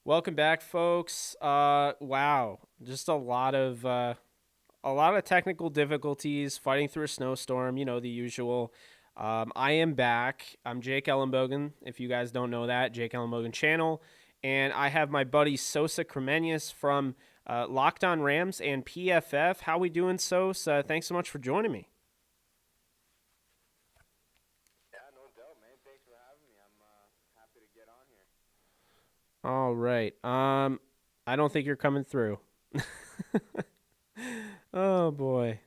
Welcome back, folks. Wow, just a lot of technical difficulties fighting through a snowstorm. You know, the usual. I am back. I'm Jake Ellenbogen. If you guys don't know that, Jake Ellenbogen channel, and I have my buddy Sosa Kremenjas from Locked On Rams and PFF. How we doing, Sosa? Thanks so much for joining me. Yeah, no doubt, man. Thanks for having me. I'm happy to get on here. All right. I don't think you're coming through. Oh boy.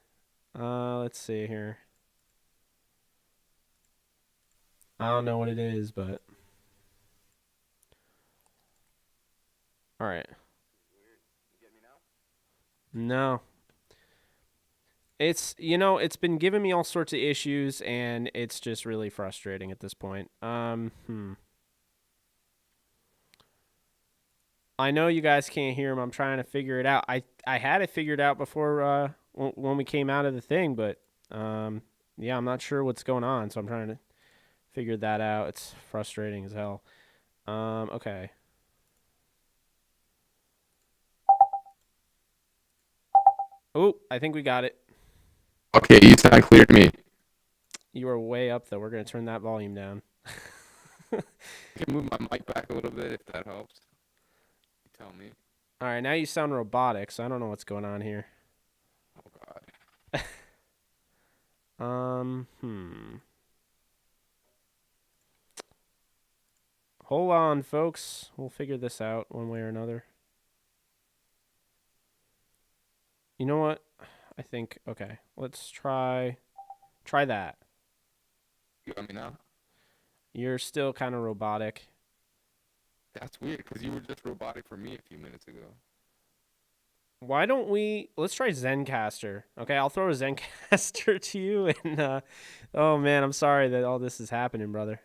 Let's see here. I don't know what it is, but all right. Weird. You get me now? No. It's been giving me all sorts of issues and it's just really frustrating at this point. I know you guys can't hear him. I'm trying to figure it out. I had it figured out before when we came out of the thing, but yeah, I'm not sure what's going on, so I'm trying to figure that out. It's frustrating as hell. Okay. Oh, I think we got it. Okay, you sound clear to me. You are way up though. We're gonna turn that volume down. I can move my mic back a little bit if that helps. You tell me. All right, now you sound robotic, so I don't know what's going on here. Oh God. Hold on, folks. We'll figure this out one way or another. You know what? I think okay. Let's try that. You got me now? You're still kind of robotic. That's weird because you were just robotic for me a few minutes ago. Why don't let's try Zencaster. Okay, I'll throw a Zencaster to you and oh man, I'm sorry that all this is happening, brother.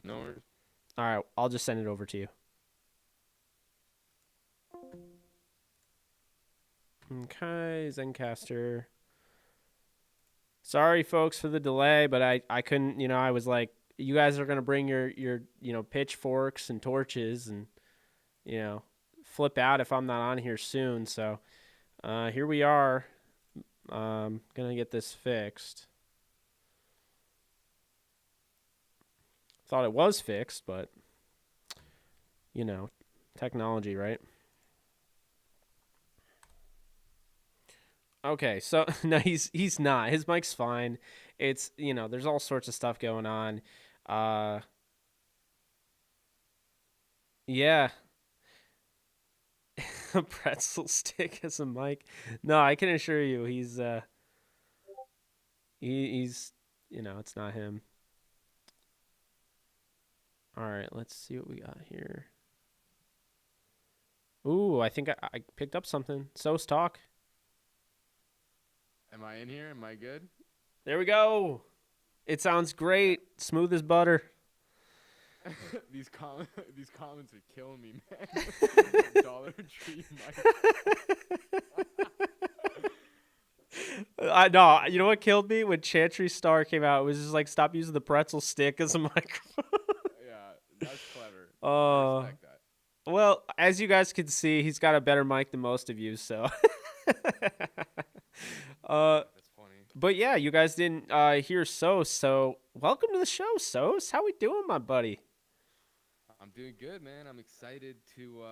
No worries. All right, I'll just send it over to you. Okay, Zencaster. Sorry folks for the delay, but I couldn't, I was like, you guys are going to bring your pitchforks and torches and flip out if I'm not on here soon. So, here we are. Going to get this fixed. Thought it was fixed, but technology, right? Okay, so no, he's not. His mic's fine. It's there's all sorts of stuff going on. Yeah. A pretzel stick as a mic. No, I can assure you he's he's it's not him. All right, let's see what we got here. Ooh, I think I picked up something. So's talk. Am I in here? Am I good? There we go. It sounds great. Smooth as butter. These comments are killing me, man. Dollar Tree I know. You know what killed me? When Chantry Star came out, it was just like, stop using the pretzel stick as a microphone. Yeah, that's clever. Oh. I respect that. Well, as you guys can see, he's got a better mic than most of you, so. That's funny. But yeah, you guys didn't hear Sos, so welcome to the show, Sos. How we doing, my buddy? I'm doing good, man. I'm excited to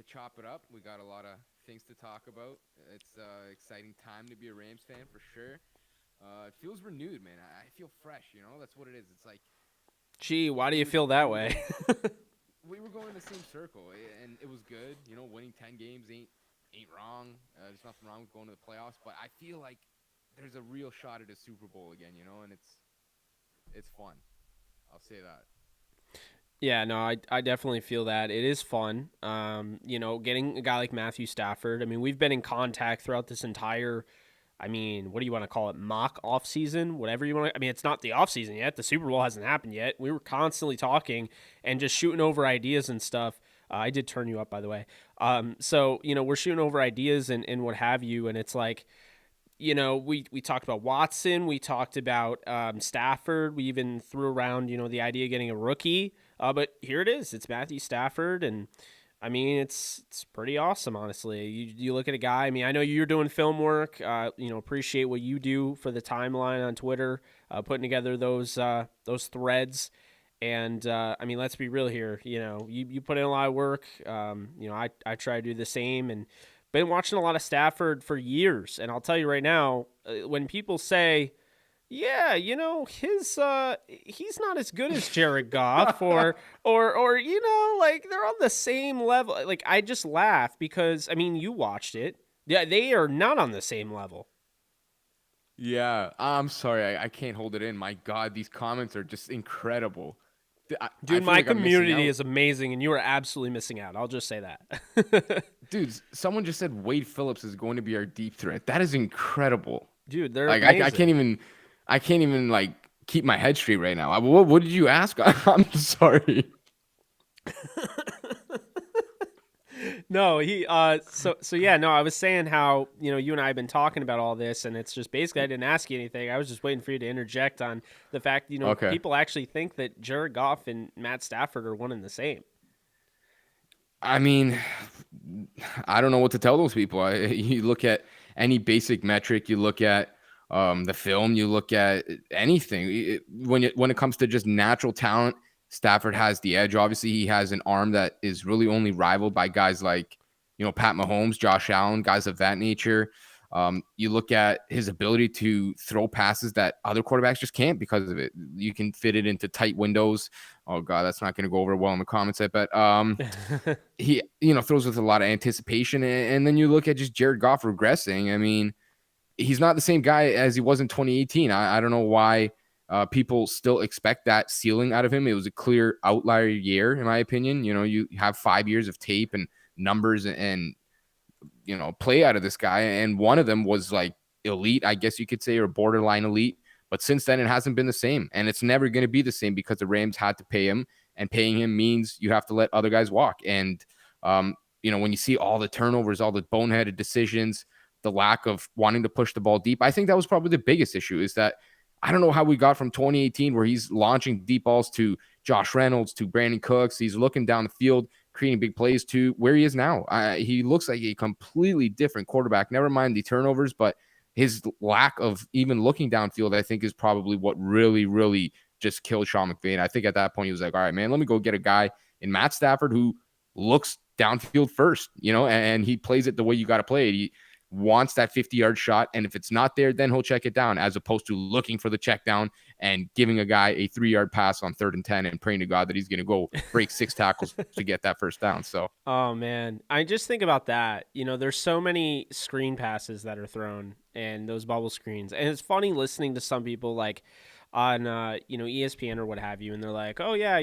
chop it up. We got a lot of things to talk about. It's an exciting time to be a Rams fan for sure. It feels renewed, man. I feel fresh, That's what it is. It's like, gee, why do you feel that way? We were going in the same circle, and it was good. Winning 10 games ain't wrong. There's nothing wrong with going to the playoffs, but I feel like there's a real shot at a Super Bowl again, and it's fun. I'll say that. Yeah, no, I definitely feel that. It is fun. Getting a guy like Matthew Stafford. I mean, we've been in contact throughout this entire, what do you want to call it? Mock offseason? Whatever you want to. I mean, it's not the offseason yet. The Super Bowl hasn't happened yet. We were constantly talking and just shooting over ideas and stuff. I did turn you up, by the way. So, we're shooting over ideas and what have you. And it's like, we talked about Watson. We talked about Stafford. We even threw around, the idea of getting a rookie. But here it is. It's Matthew Stafford. And, I mean, it's pretty awesome, honestly. You look at a guy. I mean, I know you're doing film work. Appreciate what you do for the timeline on Twitter, putting together those threads. And, let's be real here. You put in a lot of work. I try to do the same and been watching a lot of Stafford for years. And I'll tell you right now, when people say, yeah, he's not as good as Jared Goff or like they're on the same level. Like, I just laugh because, you watched it. Yeah, they are not on the same level. Yeah, I'm sorry. I can't hold it in. My God, these comments are just incredible. Dude, my community is amazing, and you are absolutely missing out. I'll just say that. Dude, someone just said Wade Phillips is going to be our deep threat. That is incredible. Dude, they're like amazing. I can't even like keep my head straight right now. What did you ask? I'm sorry. No, so yeah, no, I was saying how, you and I have been talking about all this, and it's just basically I didn't ask you anything. I was just waiting for you to interject on the fact, Okay. People actually think that Jared Goff and Matt Stafford are one and the same. I mean, I don't know what to tell those people. You look at any basic metric, you look at the film, you look at anything. When it comes to just natural talent, Stafford has the edge. Obviously, he has an arm that is really only rivaled by guys like, Pat Mahomes, Josh Allen, guys of that nature. You look at his ability to throw passes that other quarterbacks just can't because of it. You can fit it into tight windows. Oh God, that's not going to go over well in the comments, I bet. He, throws with a lot of anticipation. And then you look at just Jared Goff regressing. I mean, he's not the same guy as he was in 2018. I don't know why people still expect that ceiling out of him. It was a clear outlier year, in my opinion. You have 5 years of tape and numbers and play out of this guy, and one of them was like elite, I guess you could say, or borderline elite. But since then, it hasn't been the same, and it's never going to be the same because the Rams had to pay him, and paying him means you have to let other guys walk. And when you see all the turnovers, all the boneheaded decisions, the lack of wanting to push the ball deep, I think that was probably the biggest issue. Is that I don't know how we got from 2018, where he's launching deep balls to Josh Reynolds, to Brandon Cooks, he's looking down the field, creating big plays, to where he is now. He looks like a completely different quarterback. Never mind the turnovers, but his lack of even looking downfield, I think, is probably what really, really just killed Sean McVay. And I think at that point he was like, all right, man, let me go get a guy in Matt Stafford who looks downfield first, and he plays it the way you got to play it. He wants that 50-yard shot, and if it's not there, then he'll check it down, as opposed to looking for the check down and giving a guy a 3-yard pass on 3rd and 10 and praying to God that he's going to go break 6 tackles to get that first down. So, oh man, I just think about that. There's so many screen passes that are thrown and those bubble screens, and it's funny listening to some people like on ESPN or what have you, and they're like, oh yeah,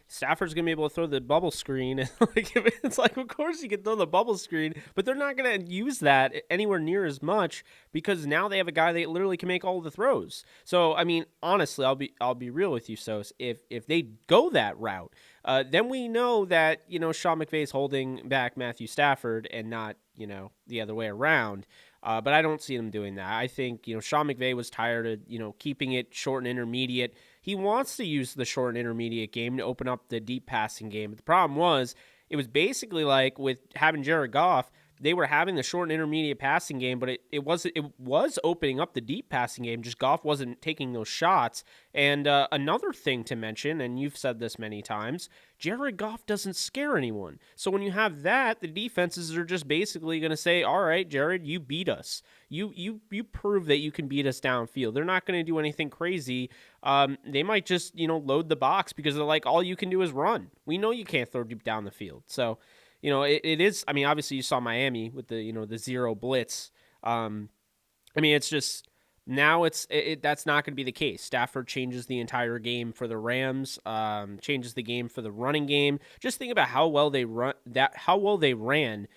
Stafford's gonna be able to throw the bubble screen. And it's like, of course he can throw the bubble screen, but they're not gonna use that anywhere near as much, because now they have a guy that literally can make all the throws. So I mean, honestly, I'll be real with you, Sos. If they go that route, then we know that Sean McVay's holding back Matthew Stafford and not the other way around. But I don't see them doing that. I think, Sean McVay was tired of, keeping it short and intermediate. He wants to use the short and intermediate game to open up the deep passing game. But the problem was, it was basically like with having Jared Goff, they were having the short and intermediate passing game, but it was opening up the deep passing game. Just Goff wasn't taking those shots. And another thing to mention, and you've said this many times, Jared Goff doesn't scare anyone. So when you have that, the defenses are just basically going to say, all right, Jared, you beat us. You prove that you can beat us downfield. They're not going to do anything crazy. They might just, load the box, because they're like, all you can do is run. We know you can't throw deep down the field. So, it is, I mean, obviously you saw Miami with the, the zero blitz. I mean, it's just, now that's not going to be the case. Stafford changes the entire game for the Rams, changes the game for the running game. Just think about how well they ran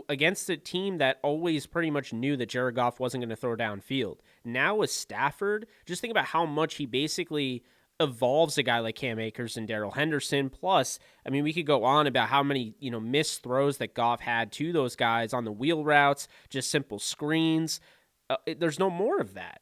against a team that always pretty much knew that Jared Goff wasn't going to throw downfield. Now with Stafford, just think about how much he basically evolves a guy like Cam Akers and Darrell Henderson. Plus, I mean, we could go on about how many, missed throws that Goff had to those guys on the wheel routes, just simple screens. There's no more of that.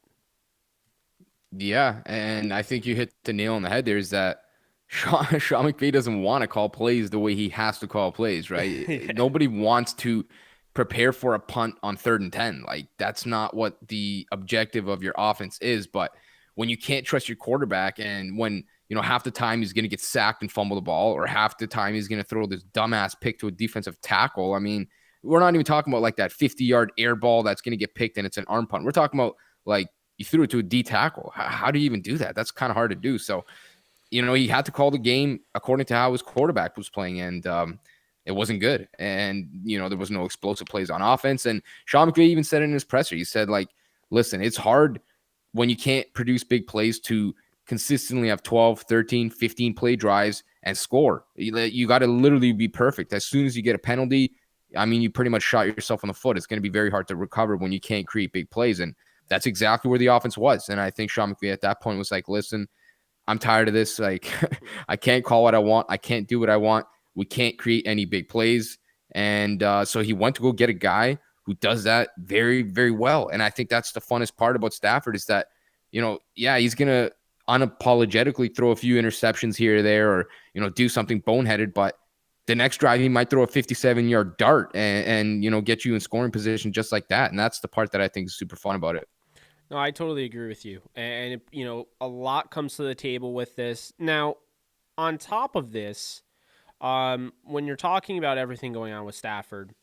Yeah, and I think you hit the nail on the head there, is that Sean McVay doesn't want to call plays the way he has to call plays, right? Yeah. Nobody wants to prepare for a punt on 3rd and 10. Like, that's not what the objective of your offense is. But when you can't trust your quarterback, and when, half the time he's going to get sacked and fumble the ball, or half the time he's going to throw this dumbass pick to a defensive tackle, I mean, we're not even talking about like that 50-yard air ball that's going to get picked and it's an arm punt. We're talking about like you threw it to a D tackle. How do you even do that? That's kind of hard to do. So, he had to call the game according to how his quarterback was playing, and it wasn't good. And, there was no explosive plays on offense. And Sean McVay even said it in his presser. He said, like, listen, it's hard when you can't produce big plays to consistently have 12, 13, 15 play drives and score. You got to literally be perfect. As soon as you get a penalty, I mean, you pretty much shot yourself in the foot. It's going to be very hard to recover when you can't create big plays. And that's exactly where the offense was. And I think Sean McVay at that point was like, listen, I'm tired of this. Like, I can't call what I want. I can't do what I want. We can't create any big plays. And so he went to go get a guy who does that very, very well. And I think that's the funnest part about Stafford, is that, yeah, he's going to unapologetically throw a few interceptions here or there, or, do something boneheaded, but the next drive he might throw a 57-yard dart and get you in scoring position just like that. And that's the part that I think is super fun about it. No, I totally agree with you. And, a lot comes to the table with this. Now, on top of this, when you're talking about everything going on with Stafford,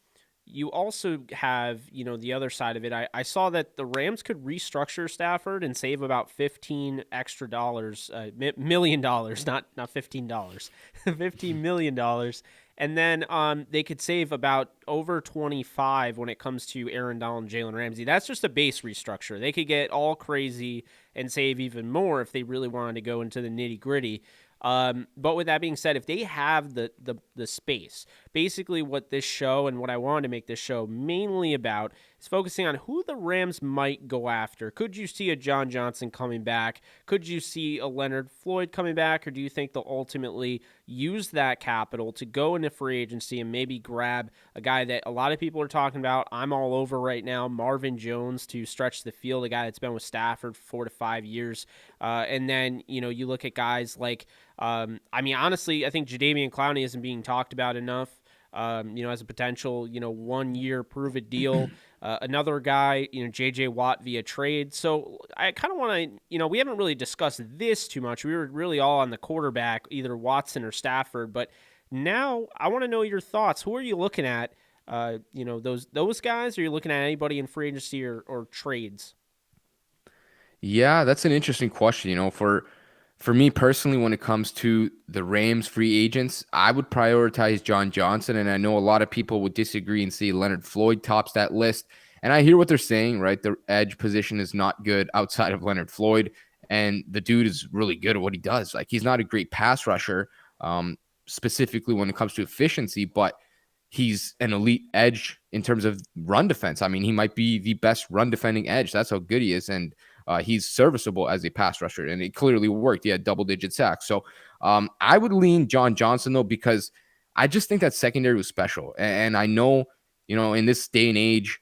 you also have, the other side of it. I saw that the Rams could restructure Stafford and save about 15 extra dollars, million dollars, not $15, $15 million. And then they could save about over 25 when it comes to Aaron Donald and Jalen Ramsey. That's just a base restructure. They could get all crazy and save even more if they really wanted to go into the nitty gritty. But with that being said, if they have the space, basically what this show and what I wanted to make this show mainly about is focusing on who the Rams might go after. Could you see a John Johnson coming back? Could you see a Leonard Floyd coming back? Or do you think they'll ultimately use that capital to go into free agency and maybe grab a guy that a lot of people are talking about? I'm all over right now, Marvin Jones, to stretch the field, a guy that's been with Stafford for 4 to 5 years. And then, you look at guys like, honestly, I think Jadeveon Clowney isn't being talked about enough. As a potential, 1 year prove it deal. Another guy, JJ Watt via trade. So I kind of want to, we haven't really discussed this too much. We were really all on the quarterback, either Watson or Stafford. But now I want to know your thoughts. Who are you looking at? Those guys? Or are you looking at anybody in free agency or trades? Yeah, that's an interesting question. For me personally, when it comes to the Rams free agents, I would prioritize John Johnson, and I know a lot of people would disagree and say Leonard Floyd tops that list. And I hear what they're saying, right? The edge position is not good outside of Leonard Floyd, and the dude is really good at what he does. Like, he's not a great pass rusher, specifically when it comes to efficiency, but he's an elite edge in terms of run defense. I mean, he might be the best run defending edge. That's how good he is. And he's serviceable as a pass rusher, and it clearly worked. He had double-digit sacks. So I would lean John Johnson, though, because I just think that secondary was special. And I know, in this day and age,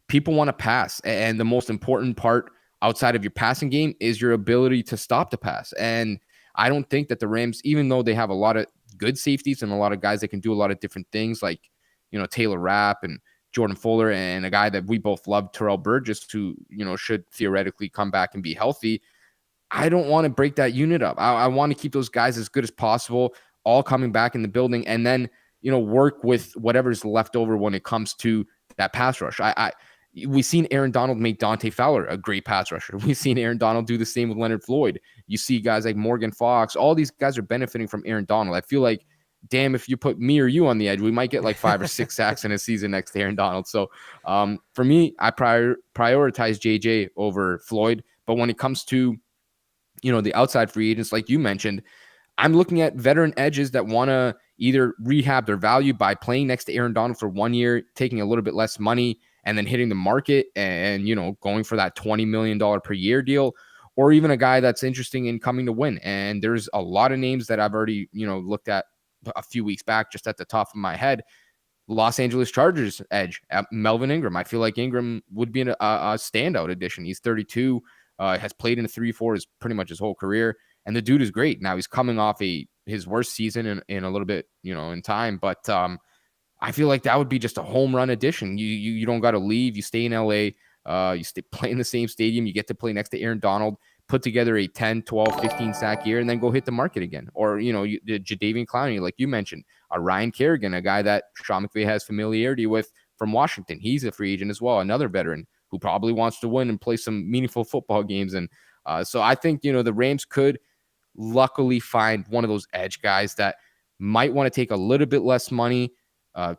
people want to pass. And the most important part outside of your passing game is your ability to stop the pass. And I don't think that the Rams, even though they have a lot of good safeties and a lot of guys that can do a lot of different things, like, Taylor Rapp and Jordan Fuller, and a guy that we both love, Terrell Burgess, who, should theoretically come back and be healthy. I don't want to break that unit up. I want to keep those guys as good as possible, all coming back in the building, and then, work with whatever's left over when it comes to that pass rush. We've seen Aaron Donald make Dante Fowler a great pass rusher. We've seen Aaron Donald do the same with Leonard Floyd. You see guys like Morgan Fox. All these guys are benefiting from Aaron Donald. I feel like, damn, if you put me or you on the edge, we might get like 5 or 6 sacks in a season next to Aaron Donald. So for me, I prioritize JJ over Floyd. But when it comes to, the outside free agents, like you mentioned, I'm looking at veteran edges that want to either rehab their value by playing next to Aaron Donald for 1 year, taking a little bit less money, and then hitting the market and, going for that $20 million per year deal, or even a guy that's interesting in coming to win. And there's a lot of names that I've already, looked at a few weeks back, just at the top of my head. Los Angeles Chargers edge, Melvin Ingram. I feel like Ingram would be a standout addition. He's 32, has played in a 3-4 pretty much his whole career, and the dude is great. Now he's coming off his worst season in a little bit, in time, but I feel like that would be just a home run addition. You don't got to leave. You stay in LA. You play in the same stadium. You get to play next to Aaron Donald. Put together a 10, 12, 15 sack year, and then go hit the market again. Or, Jadeveon Clowney, like you mentioned, a Ryan Kerrigan, a guy that Sean McVay has familiarity with from Washington. He's a free agent as well, another veteran who probably wants to win and play some meaningful football games. And so I think, the Rams could luckily find one of those edge guys that might want to take a little bit less money,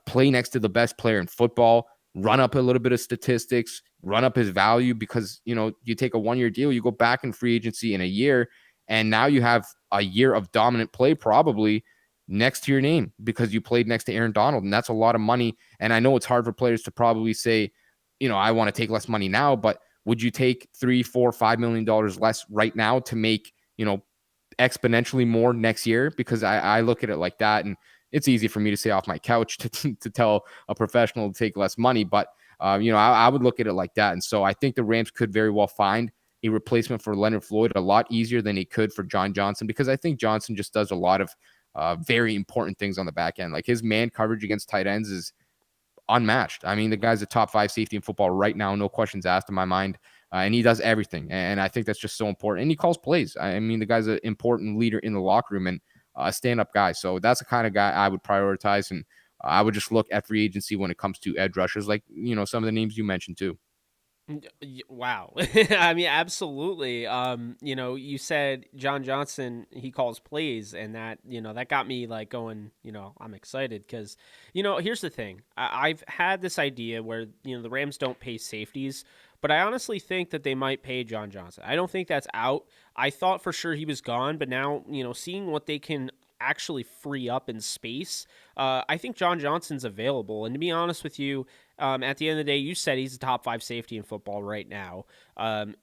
play next to the best player in football, run up a little bit of statistics, run up his value, because, you take a 1 year deal, you go back in free agency in a year, and now you have a year of dominant play probably next to your name because you played next to Aaron Donald. And that's a lot of money. And I know it's hard for players to probably say, I want to take less money now, but would you take $3, $4, $5 million less right now to make, exponentially more next year? Because I look at it like that, and it's easy for me to say off my couch to tell a professional to take less money, but I would look at it like that. And so I think the Rams could very well find a replacement for Leonard Floyd a lot easier than he could for John Johnson, because I think Johnson just does a lot of very important things on the back end. Like, his man coverage against tight ends is unmatched. I mean, the guy's a top 5 safety in football right now, no questions asked in my mind. and he does everything. And I think that's just so important. And he calls plays. I mean, the guy's an important leader in the locker room and a stand-up guy. So that's the kind of guy I would prioritize. And I would just look at free agency when it comes to edge rushers, like, some of the names you mentioned too. Wow. I mean, absolutely. You said John Johnson, he calls plays, and that got me like going, I'm excited because, here's the thing. I've had this idea where, the Rams don't pay safeties, but I honestly think that they might pay John Johnson. I don't think that's out. I thought for sure he was gone, but now, seeing what they can actually free up in space, I think John Johnson's available. And to be honest with you, at the end of the day, you said he's a top 5 safety in football right now.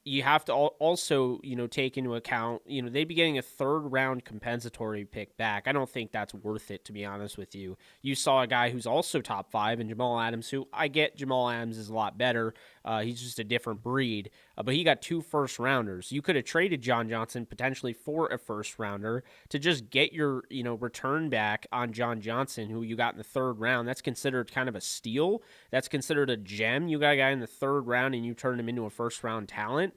You have to also, take into account, they'd be getting a 3rd round compensatory pick back. I don't think that's worth it, to be honest with you. You saw a guy who's also top 5 in Jamal Adams, who I get Jamal Adams is a lot better. He's just a different breed, but he got 2 first rounders. You could have traded John Johnson potentially for a first rounder to just get your, return back on John Johnson, who you got in the 3rd round. That's considered kind of a steal. That's considered a gem. You got a guy in the 3rd round and you turned him into a first round talent.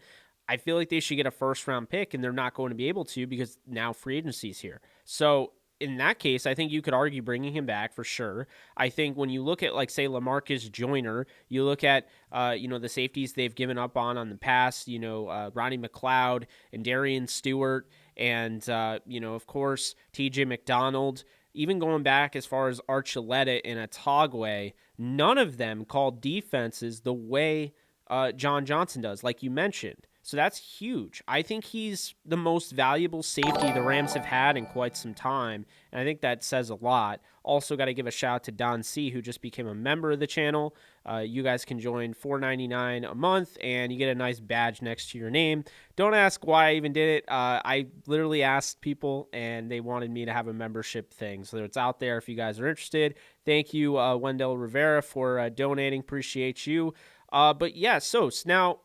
I feel like they should get a first round pick, and they're not going to be able to because now free agency's here. So in that case, I think you could argue bringing him back for sure. I think when you look at, like, say, LaMarcus Joyner, you look at, the safeties they've given up on the past, Ronnie McLeod and Darian Stewart and, of course, TJ McDonald. Even going back as far as Archuleta and Atagwe, none of them called defenses the way John Johnson does, like you mentioned. So that's huge. I think he's the most valuable safety the Rams have had in quite some time, and I think that says a lot. Also got to give a shout out to Don C., who just became a member of the channel. You guys can join $4.99 a month, and you get a nice badge next to your name. Don't ask why I even did it. I literally asked people, and they wanted me to have a membership thing. So it's out there if you guys are interested. Thank you, Wendell Rivera, for donating. Appreciate you. But yeah, so now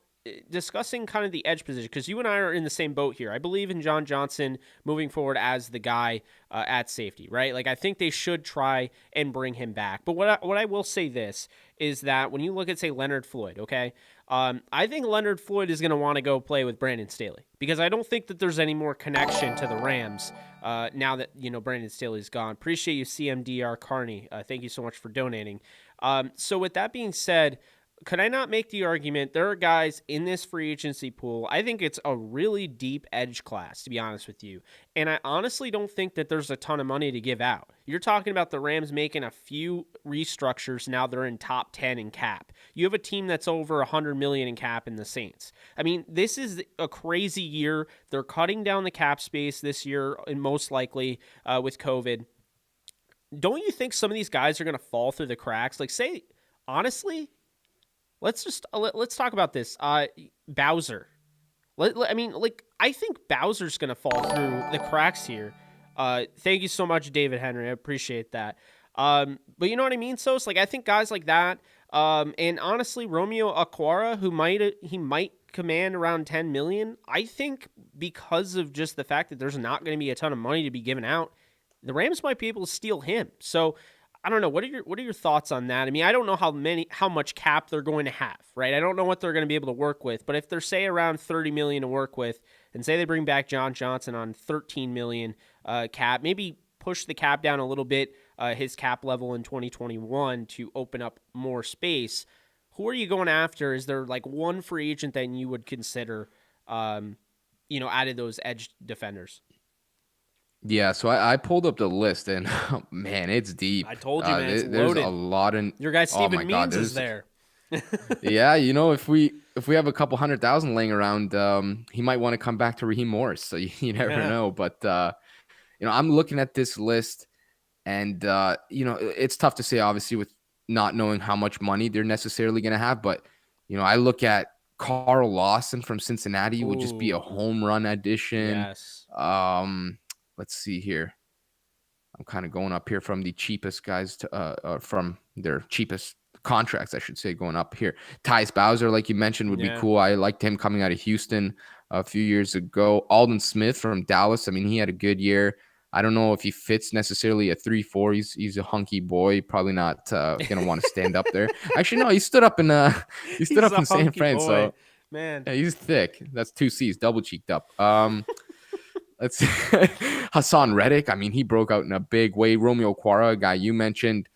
discussing kind of the edge position, because you and I are in the same boat here. I believe in John Johnson moving forward as the guy at safety, right? Like, I think they should try and bring him back. But what I will say this is that when you look at, say, Leonard Floyd, okay, I think Leonard Floyd is going to want to go play with Brandon Staley, because I don't think that there's any more connection to the Rams now that, Brandon Staley's gone. Appreciate you, CMDR Carney. Thank you so much for donating. So with that being said, could I not make the argument there are guys in this free agency pool? I think it's a really deep edge class, to be honest with you. And I honestly don't think that there's a ton of money to give out. You're talking about the Rams making a few restructures. Now they're in top 10 in cap. You have a team that's over $100 million in cap in the Saints. I mean, this is a crazy year. They're cutting down the cap space this year, and most likely with COVID. Don't you think some of these guys are going to fall through the cracks? Like, say, honestly, let's talk about this. Bowser. I think Bowser's going to fall through the cracks here. Thank you so much, David Henry. I appreciate that. But you know what I mean? So it's like, I think guys like that, and honestly, Romeo Aquara, who might command around $10 million. I think because of just the fact that there's not going to be a ton of money to be given out, the Rams might be able to steal him. So I don't know. What are your thoughts on that? I mean, I don't know how much cap they're going to have, right? I don't know what they're going to be able to work with. But if they're, say, around $30 million to work with, and say they bring back John Johnson on $13 million cap, maybe push the cap down a little bit, his cap level in 2021 to open up more space. Who are you going after? Is there like one free agent that you would consider, out of those edge defenders? Yeah, so I pulled up the list, and man, it's deep. I told you, man, it's there's loaded. A lot in your guy Steven Means is there. Yeah, if we have a couple 100,000 laying around, he might want to come back to Raheem Morris. So you never know. But I'm looking at this list, and it's tough to say, obviously, with not knowing how much money they're necessarily going to have. But I look at Carl Lawson from Cincinnati. Would just be a home run addition. Yes. Let's see here. I'm kind of going up here from the cheapest guys to from their cheapest contracts, I should say, going up here. Tyus Bowser, like you mentioned, would be cool. I liked him coming out of Houston a few years ago. Alden Smith from Dallas. I mean, he had a good year. I don't know if he fits necessarily a 3-4. He's a hunky boy. Probably not going to want to stand up there. Actually, no, he stood up in San Fran. So Man. Yeah, he's thick. That's two C's, double cheeked up. Let's Hassan Reddick. I mean, he broke out in a big way. Romeo Quara, a guy you mentioned,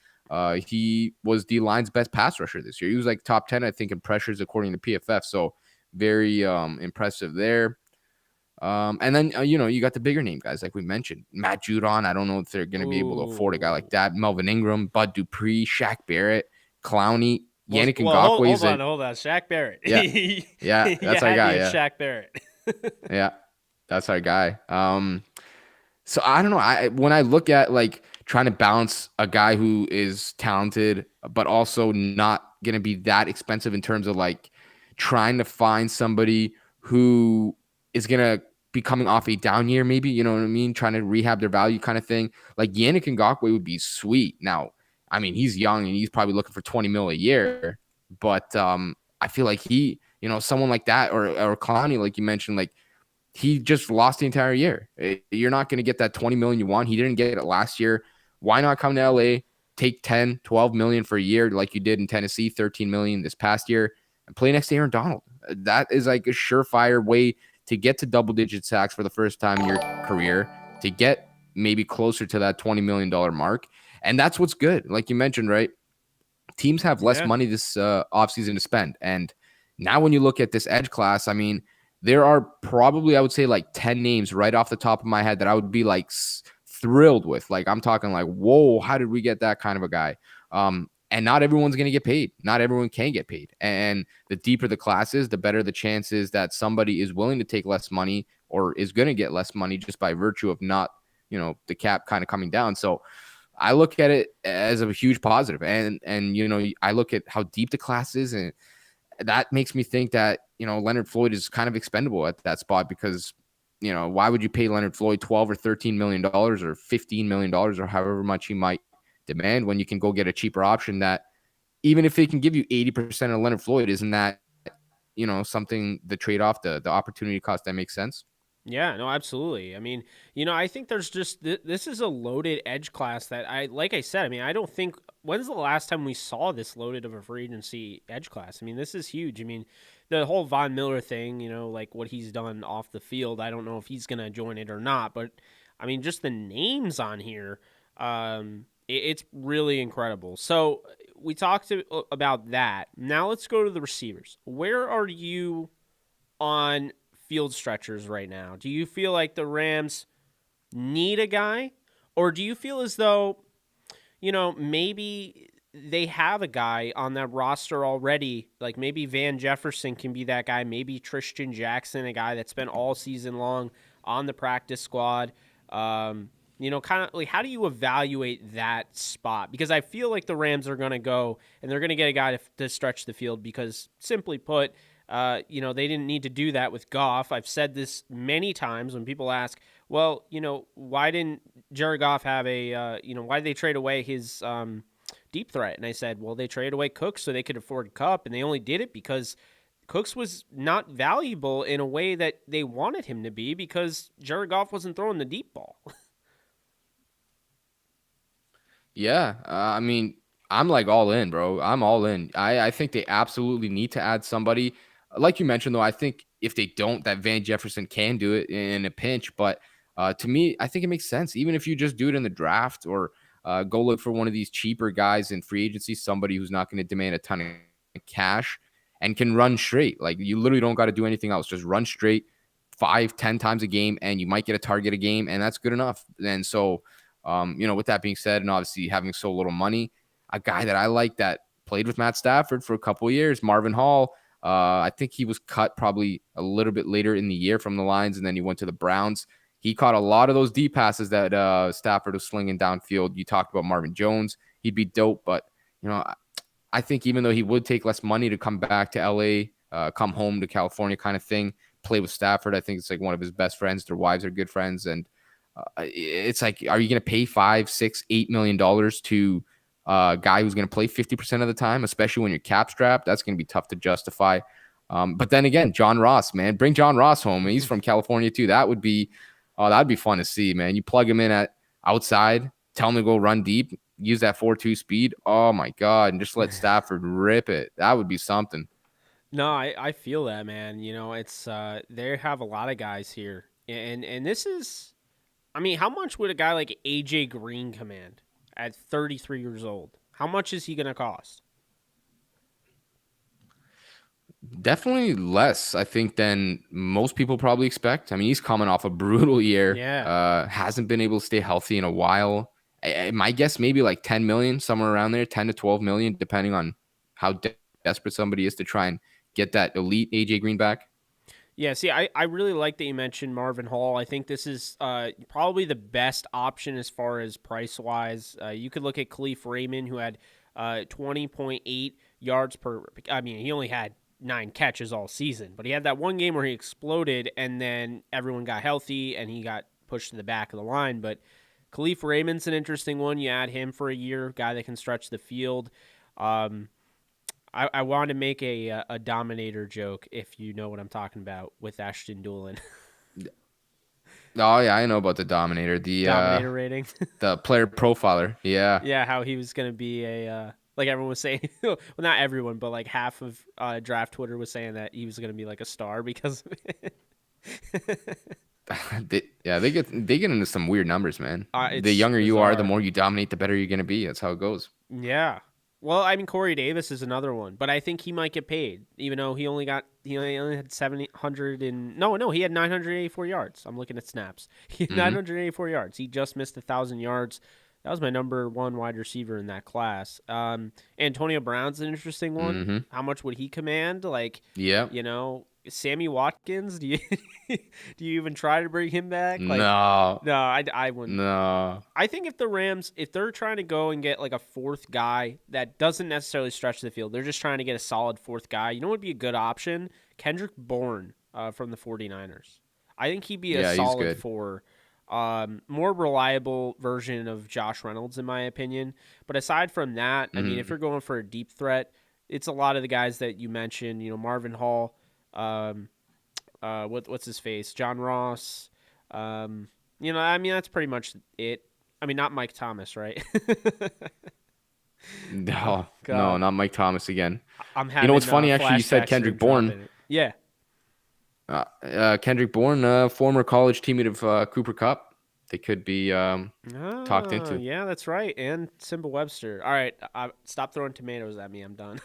he was the line's best pass rusher this year. He was like top 10, I think, in pressures according to PFF. So very impressive there. And then you got the bigger name guys like we mentioned, Matt Judon. I don't know if they're going to be able to afford a guy like Ooh. that. Melvin Ingram, Bud Dupree, Shaq Barrett, Clowney, Yannick Well, hold, Ngakoue hold is a on, hold on. Shaq Barrett. yeah, yeah, You that's our had guy. me at Yeah, Shaq Barrett. yeah, that's our guy. So I don't know. When I look at like trying to balance a guy who is talented but also not going to be that expensive in terms of like trying to find somebody who is going to be coming off a down year, maybe, you know what I mean? Trying to rehab their value kind of thing. Like Yannick Ngakoue would be sweet. Now, I mean, he's young and he's probably looking for 20 mil a year, but I feel like someone like that or Clowney, like you mentioned, like he just lost the entire year. You're not going to get that 20 million you want. He didn't get it last year. Why not come to LA, take 10, 12 million for a year like you did in Tennessee, 13 million this past year, and play next to Aaron Donald? That is like a surefire way to get to double-digit sacks for the first time in your career, to get maybe closer to that $20 million mark. And that's what's good. Like you mentioned, right? Teams have less Yeah. money this offseason to spend. And now when you look at this edge class, I mean, there are probably, I would say, like 10 names right off the top of my head that I would be like thrilled with. Like, I'm talking like, whoa, how did we get that kind of a guy? And not everyone's going to get paid. Not everyone can get paid. And the deeper the class is, the better the chances that somebody is willing to take less money or is going to get less money just by virtue of not, the cap kind of coming down. So I look at it as a huge positive. And I look at how deep the class is, and that makes me think that, Leonard Floyd is kind of expendable at that spot because, why would you pay Leonard Floyd $12 or $13 million or $15 million or however much he might demand when you can go get a cheaper option that even if they can give you 80% of Leonard Floyd, isn't that, something, the trade-off, the opportunity cost that makes sense? Yeah, no, absolutely. I mean, I think there's just this is a loaded edge class that like I said, I mean, I don't think when's the last time we saw this loaded of a free agency edge class? I mean, this is huge. I mean, the whole Von Miller thing, like what he's done off the field, I don't know if he's going to join it or not, but I mean, just the names on here, it's really incredible. So we talked about that. Now let's go to the receivers. Where are you on field stretchers right now? Do you feel like the Rams need a guy, or do you feel as though, maybe they have a guy on that roster already? Like maybe Van Jefferson can be that guy. Maybe Tristan Jackson, a guy that's been all season long on the practice squad. Kind of like how do you evaluate that spot? Because I feel like the Rams are going to go and they're going to get a guy to stretch the field because, simply put, they didn't need to do that with Goff. I've said this many times when people ask, well, why didn't Jared Goff have why did they trade away his deep threat? And I said, well, they traded away Cooks so they could afford Kupp, and they only did it because Cooks was not valuable in a way that they wanted him to be because Jared Goff wasn't throwing the deep ball. Yeah. I mean, I'm like all in, bro. I'm all in. I think they absolutely need to add somebody. Like you mentioned, though, I think if they don't, that Van Jefferson can do it in a pinch. But to me, I think it makes sense. Even if you just do it in the draft or go look for one of these cheaper guys in free agency, somebody who's not going to demand a ton of cash and can run straight. Like you literally don't got to do anything else. Just run straight 5-10 times a game and you might get a target a game, and that's good enough. And so, with that being said, and obviously having so little money, a guy that I like that played with Matt Stafford for a couple of years, Marvin Hall. I think he was cut probably a little bit later in the year from the Lions, and then he went to the Browns. He caught a lot of those deep passes that Stafford was slinging downfield. You talked about Marvin Jones. He'd be dope, but, I think even though he would take less money to come back to LA, come home to California kind of thing, play with Stafford, I think it's like one of his best friends. Their wives are good friends. And it's like, are you going to pay $5, $6, $8 million to a guy who's going to play 50% of the time, especially when you're cap strapped? That's going to be tough to justify. But then again, John Ross, man, bring John Ross home. He's from California too. That'd be fun to see, man. You plug him in at outside, tell him to go run deep, use that 4.2 speed. Oh my God. And just let Stafford rip it. That would be something. No, I feel that, man. It's they have a lot of guys here, and this is, I mean, how much would a guy like AJ Green command at 33 years old? How much is he gonna cost? Definitely less, I think, than most people probably expect. I mean, he's coming off a brutal year. Yeah. Hasn't been able to stay healthy in a while. My guess, maybe like 10 million, somewhere around there, 10 to 12 million, depending on how desperate somebody is to try and get that elite AJ Green back. Yeah, see, I really like that you mentioned Marvin Hall. I think this is probably the best option as far as price wise. You could look at Khalif Raymond, who had 20.8 yards per. I mean, he only had 9 catches all season, but he had that one game where he exploded, and then everyone got healthy, and he got pushed to the back of the line. But Khalif Raymond's an interesting one. You add him for a year, guy that can stretch the field. I want to make a Dominator joke, if you know what I'm talking about, with Ashton Doolin. Oh yeah, I know about the Dominator, Dominator rating. the player profiler. Yeah. Yeah, how he was going to be like everyone was saying, well, not everyone, but like half of draft Twitter was saying that he was going to be like a star because of it. They get into some weird numbers, man. The It's younger you are, the bizarre. more you dominate, the better you're gonna be. That's how it goes. Yeah. Well, I mean, Corey Davis is another one, but I think he might get paid, even though he only had 700 and no, he had 984 yards. I'm looking at snaps. He had Mhm. 984 yards. He just missed 1,000 yards. That was my number one wide receiver in that class. Antonio Brown's an interesting one. Mhm. How much would he command? Like, Yeah. Sammy Watkins. Do you do you even try to bring him back? Like, No. no, I wouldn't. No. I think if the Rams, if they're trying to go and get like a fourth guy that doesn't necessarily stretch the field, they're just trying to get a solid fourth guy. You know what would be a good option? Kendrick Bourne from the 49ers. I think he'd be a Yeah, he's solid good. for more reliable version of Josh Reynolds, in my opinion. But aside from that, I mean, if Mhm. you're going for a deep threat, it's a lot of the guys that you mentioned. Marvin Hall, what's his face, John Ross. I mean, that's pretty much it. I mean, not Mike Thomas, right? Oh No, no, God, not Mike Thomas again. I'm You know having what's funny? Actually, you said flashbacks to him Kendrick Bourne. dropping it. Yeah. Kendrick Bourne, former college teammate of Cooper Cup. They could be talked Oh, into. yeah, that's right. And Simba Webster. All right, stop throwing tomatoes at me. I'm done.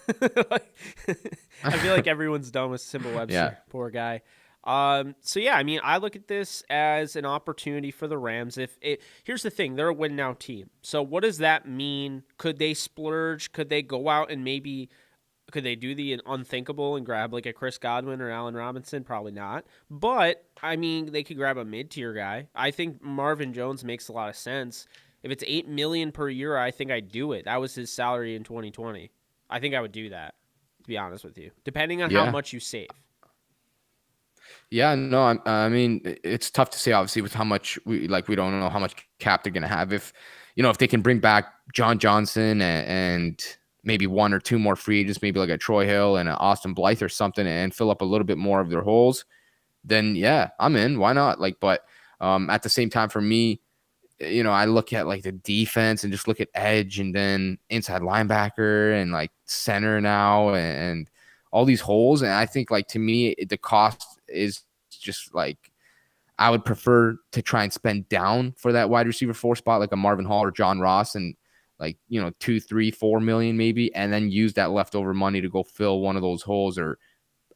I feel like everyone's done with Simba Webster. Yeah. Poor guy. So yeah, I mean, I look at this as an opportunity for the Rams. Here's the thing, they're a win now team. So what does that mean? Could they splurge? Could they go out and could they do the unthinkable and grab like a Chris Godwin or Allen Robinson? Probably not. But I mean, they could grab a mid-tier guy. I think Marvin Jones makes a lot of sense. If it's $8 million per year, I think I'd do it. That was his salary in 2020. I think I would do that, to be honest with you, depending on how Yeah. much you save. Yeah, no, I mean, it's tough to say, obviously, with how much we don't know how much cap they're going to have. If they can bring back John Johnson and maybe one or two more free agents, maybe like a Troy Hill and an Austin Blythe or something, and fill up a little bit more of their holes, then yeah, I'm in. Why not? But at the same time, for me, I look at like the defense and just look at edge and then inside linebacker and like center now and all these holes. And I think, like, to me, the cost is just like, I would prefer to try and spend down for that wide receiver 4 spot, like a Marvin Hall or John Ross, and like, 2, 3, 4 million maybe, and then use that leftover money to go fill one of those holes, or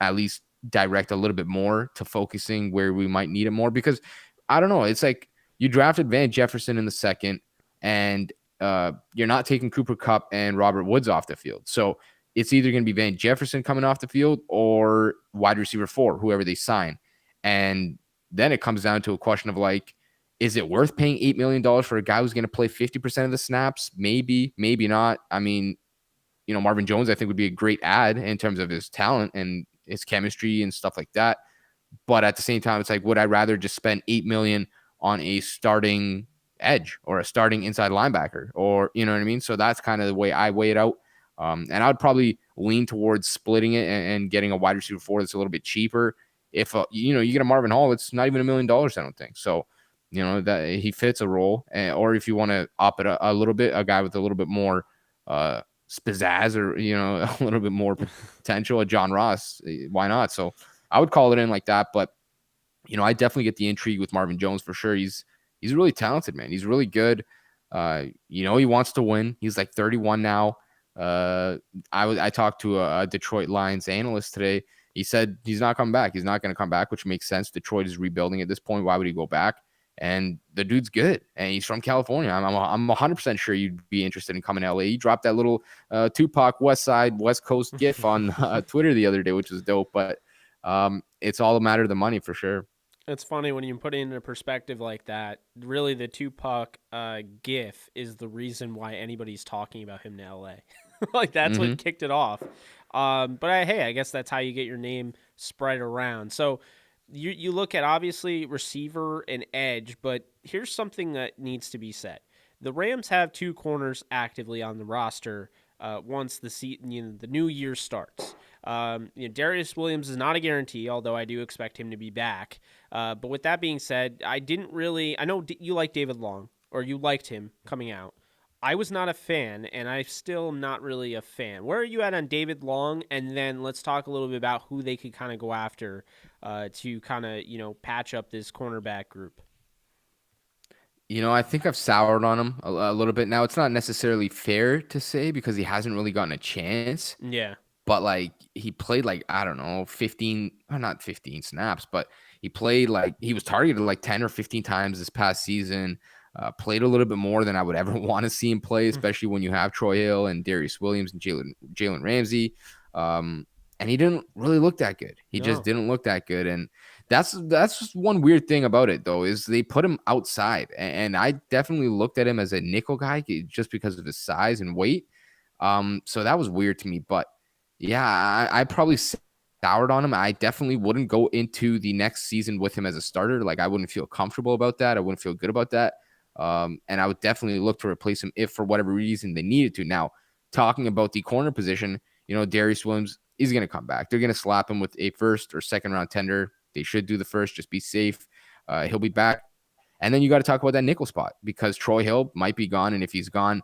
at least direct a little bit more to focusing where we might need it more. Because I don't know, it's like you drafted Van Jefferson in the second, and you're not taking Cooper Kupp and Robert Woods off the field. So it's either going to be Van Jefferson coming off the field or wide receiver 4, whoever they sign. And then it comes down to a question of like, is it worth paying $8 million for a guy who's going to play 50% of the snaps? Maybe, maybe not. I mean, Marvin Jones, I think, would be a great add in terms of his talent and his chemistry and stuff like that. But at the same time, it's like, would I rather just spend $8 million on a starting edge or a starting inside linebacker, or, you know what I mean? So that's kind of the way I weigh it out. And I would probably lean towards splitting it and getting a wide receiver 4 that's a little bit cheaper. If you get a Marvin Hall, it's not even $1 million, I don't think. So, that he fits a role. Or if you want to up it a little bit, a guy with a little bit more pizzazz or a little bit more potential. A John Ross, why not? So I would call it in like that. But I definitely get the intrigue with Marvin Jones for sure. He's really talented, man. He's really good. He wants to win. He's like 31 now. I talked to a Detroit Lions analyst today. He said he's not coming back. He's not going to come back, which makes sense. Detroit is rebuilding at this point. Why would he go back? And the dude's good, and he's from California. I'm 100% sure you'd be interested in coming to LA. He dropped that little Tupac West Coast gif on Twitter the other day, which was dope. But it's all a matter of the money for sure. It's funny when you put it into perspective like that. Really, the Tupac gif is the reason why anybody's talking about him to LA. Like that's what kicked it off. But hey, I guess that's how you get your name spread around. So you look at obviously receiver and edge, but here's something that needs to be said. The Rams have two corners actively on the roster once the new year starts. Darius Williams is not a guarantee, although I do expect him to be back. But with that being said, I know you like David Long, or you liked him coming out. I was not a fan, and I'm still not really a fan. Where are you at on David Long? And then let's talk a little bit about who they could kind of go after to kind of, patch up this cornerback group. I think I've soured on him a little bit now. It's not necessarily fair to say because he hasn't really gotten a chance. Yeah. But like he played like, I don't know, 15, or not 15 snaps, but he played like he was targeted like 10 or 15 times this past season. Played a little bit more than I would ever want to see him play, especially when you have Troy Hill and Darius Williams and Jalen Ramsey. And he didn't really look that good. He just didn't look that good. And that's just one weird thing about it, though, is they put him outside. And I definitely looked at him as a nickel guy just because of his size and weight. So that was weird to me. But yeah, I probably soured on him. I definitely wouldn't go into the next season with him as a starter. Like I wouldn't feel comfortable about that. I wouldn't feel good about that. And I would definitely look to replace him if for whatever reason they needed to. Now, talking about the corner position, Darius Williams is going to come back. They're going to slap him with a first or second round tender. They should do the first, just be safe. He'll be back. And then you got to talk about that nickel spot because Troy Hill might be gone. And if he's gone,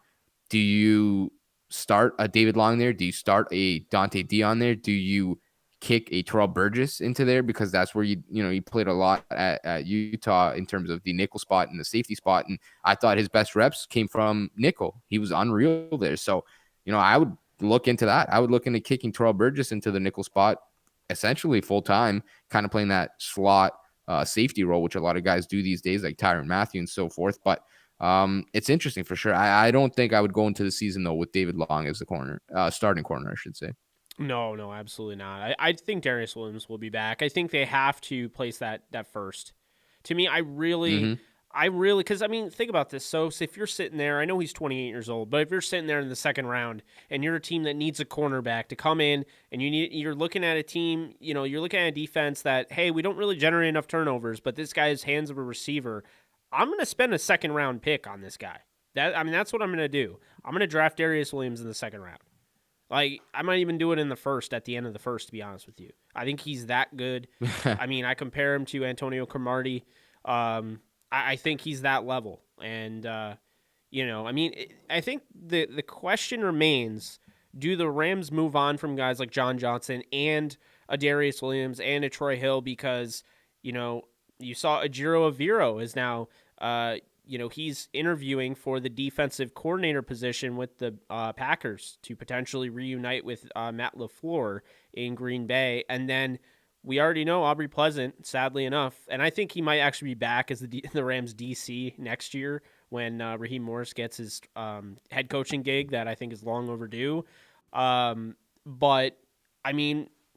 do you start a David Long there? Do you start a Dante Dion there? Do you kick a Terrell Burgess into there? Because that's where he played a lot at Utah in terms of the nickel spot and the safety spot. And I thought his best reps came from nickel. He was unreal there. So, I would look into that. I would look into kicking Terrell Burgess into the nickel spot, essentially full time, kind of playing that slot safety role, which a lot of guys do these days, like Tyrann Mathieu and so forth. But it's interesting for sure. I don't think I would go into the season though with David Long as the corner, starting corner, I should say. No, absolutely not. I think Darius Williams will be back. I think they have to place that first. To me, I really, because think about this. So if you're sitting there, I know he's 28 years old, but if you're sitting there in the second round and you're a team that needs a cornerback to come in, and you're looking at a team, you're looking at a defense that, hey, we don't really generate enough turnovers, but this guy has hands of a receiver. I'm going to spend a second round pick on this guy. That's what I'm going to do. I'm going to draft Darius Williams in the second round. Like, I might even do it in the first, at the end of the first, to be honest with you. I think he's that good. I compare him to Antonio Cromartie. I think he's that level. And, I think the question remains, do the Rams move on from guys like John Johnson and a Darius Williams and a Troy Hill? Because, you saw Ejiro Evero is now, he's interviewing for the defensive coordinator position with the Packers to potentially reunite with Matt LaFleur in Green Bay. And then we already know Aubrey Pleasant, sadly enough, and I think he might actually be back as the Rams DC next year when Raheem Morris gets his head coaching gig that I think is long overdue. But,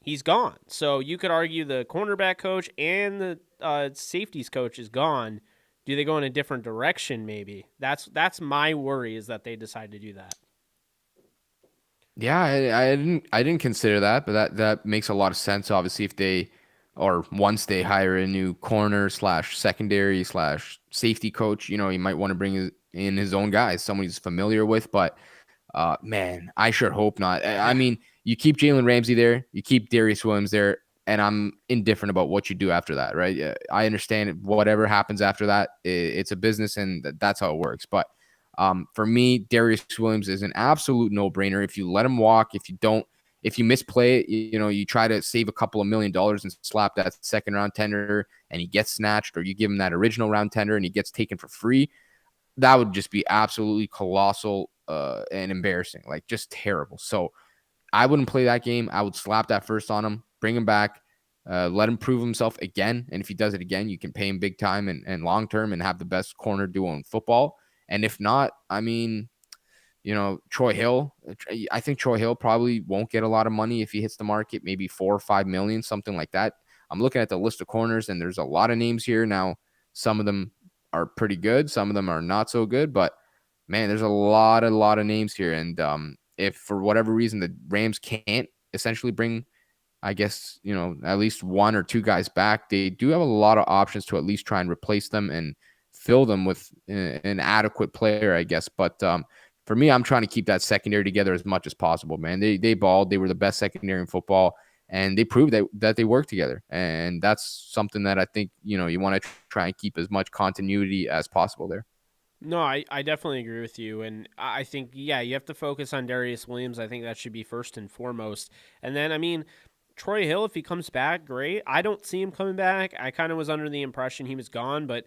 he's gone. So you could argue the cornerback coach and the safeties coach is gone. Do they go in a different direction? Maybe that's my worry, is that they decide to do that. Yeah, I didn't consider that, but that makes a lot of sense. Obviously, once they hire a new corner / secondary / safety coach, he might want to bring in his own guys, someone he's familiar with. But man, I sure hope not. You keep Jalen Ramsey there, you keep Darius Williams there, and I'm indifferent about what you do after that, right? I understand whatever happens after that, it's a business, and that's how it works. But For me, Darius Williams is an absolute no-brainer. If you let him walk, if you misplay it, you try to save a couple of $1 million and slap that second round tender and he gets snatched, or you give him that original round tender and he gets taken for free, that would just be absolutely colossal and embarrassing, like just terrible. So I wouldn't play that game. I would slap that first on him, bring him back, let him prove himself again. And if he does it again, you can pay him big time and long term and have the best corner duo in football. And if not, I mean, Troy Hill, I think Troy Hill probably won't get a lot of money if he hits the market, maybe 4 or 5 million, something like that. I'm looking at the list of corners and there's a lot of names here. Now, some of them are pretty good. Some of them are not so good, but man, there's a lot of names here. And if for whatever reason the Rams can't essentially bring, I guess, at least 1 or 2 guys back, they do have a lot of options to at least try and replace them and fill them with an adequate player, I guess. But for me, I'm trying to keep that secondary together as much as possible, man. They balled. They were the best secondary in football, and they proved that they work together. And that's something that I think, you want to try and keep as much continuity as possible there. No, I definitely agree with you. And I think, yeah, you have to focus on Darius Williams. I think that should be first and foremost. And then, I mean, Troy Hill, if he comes back, great. I don't see him coming back. I kind of was under the impression he was gone, but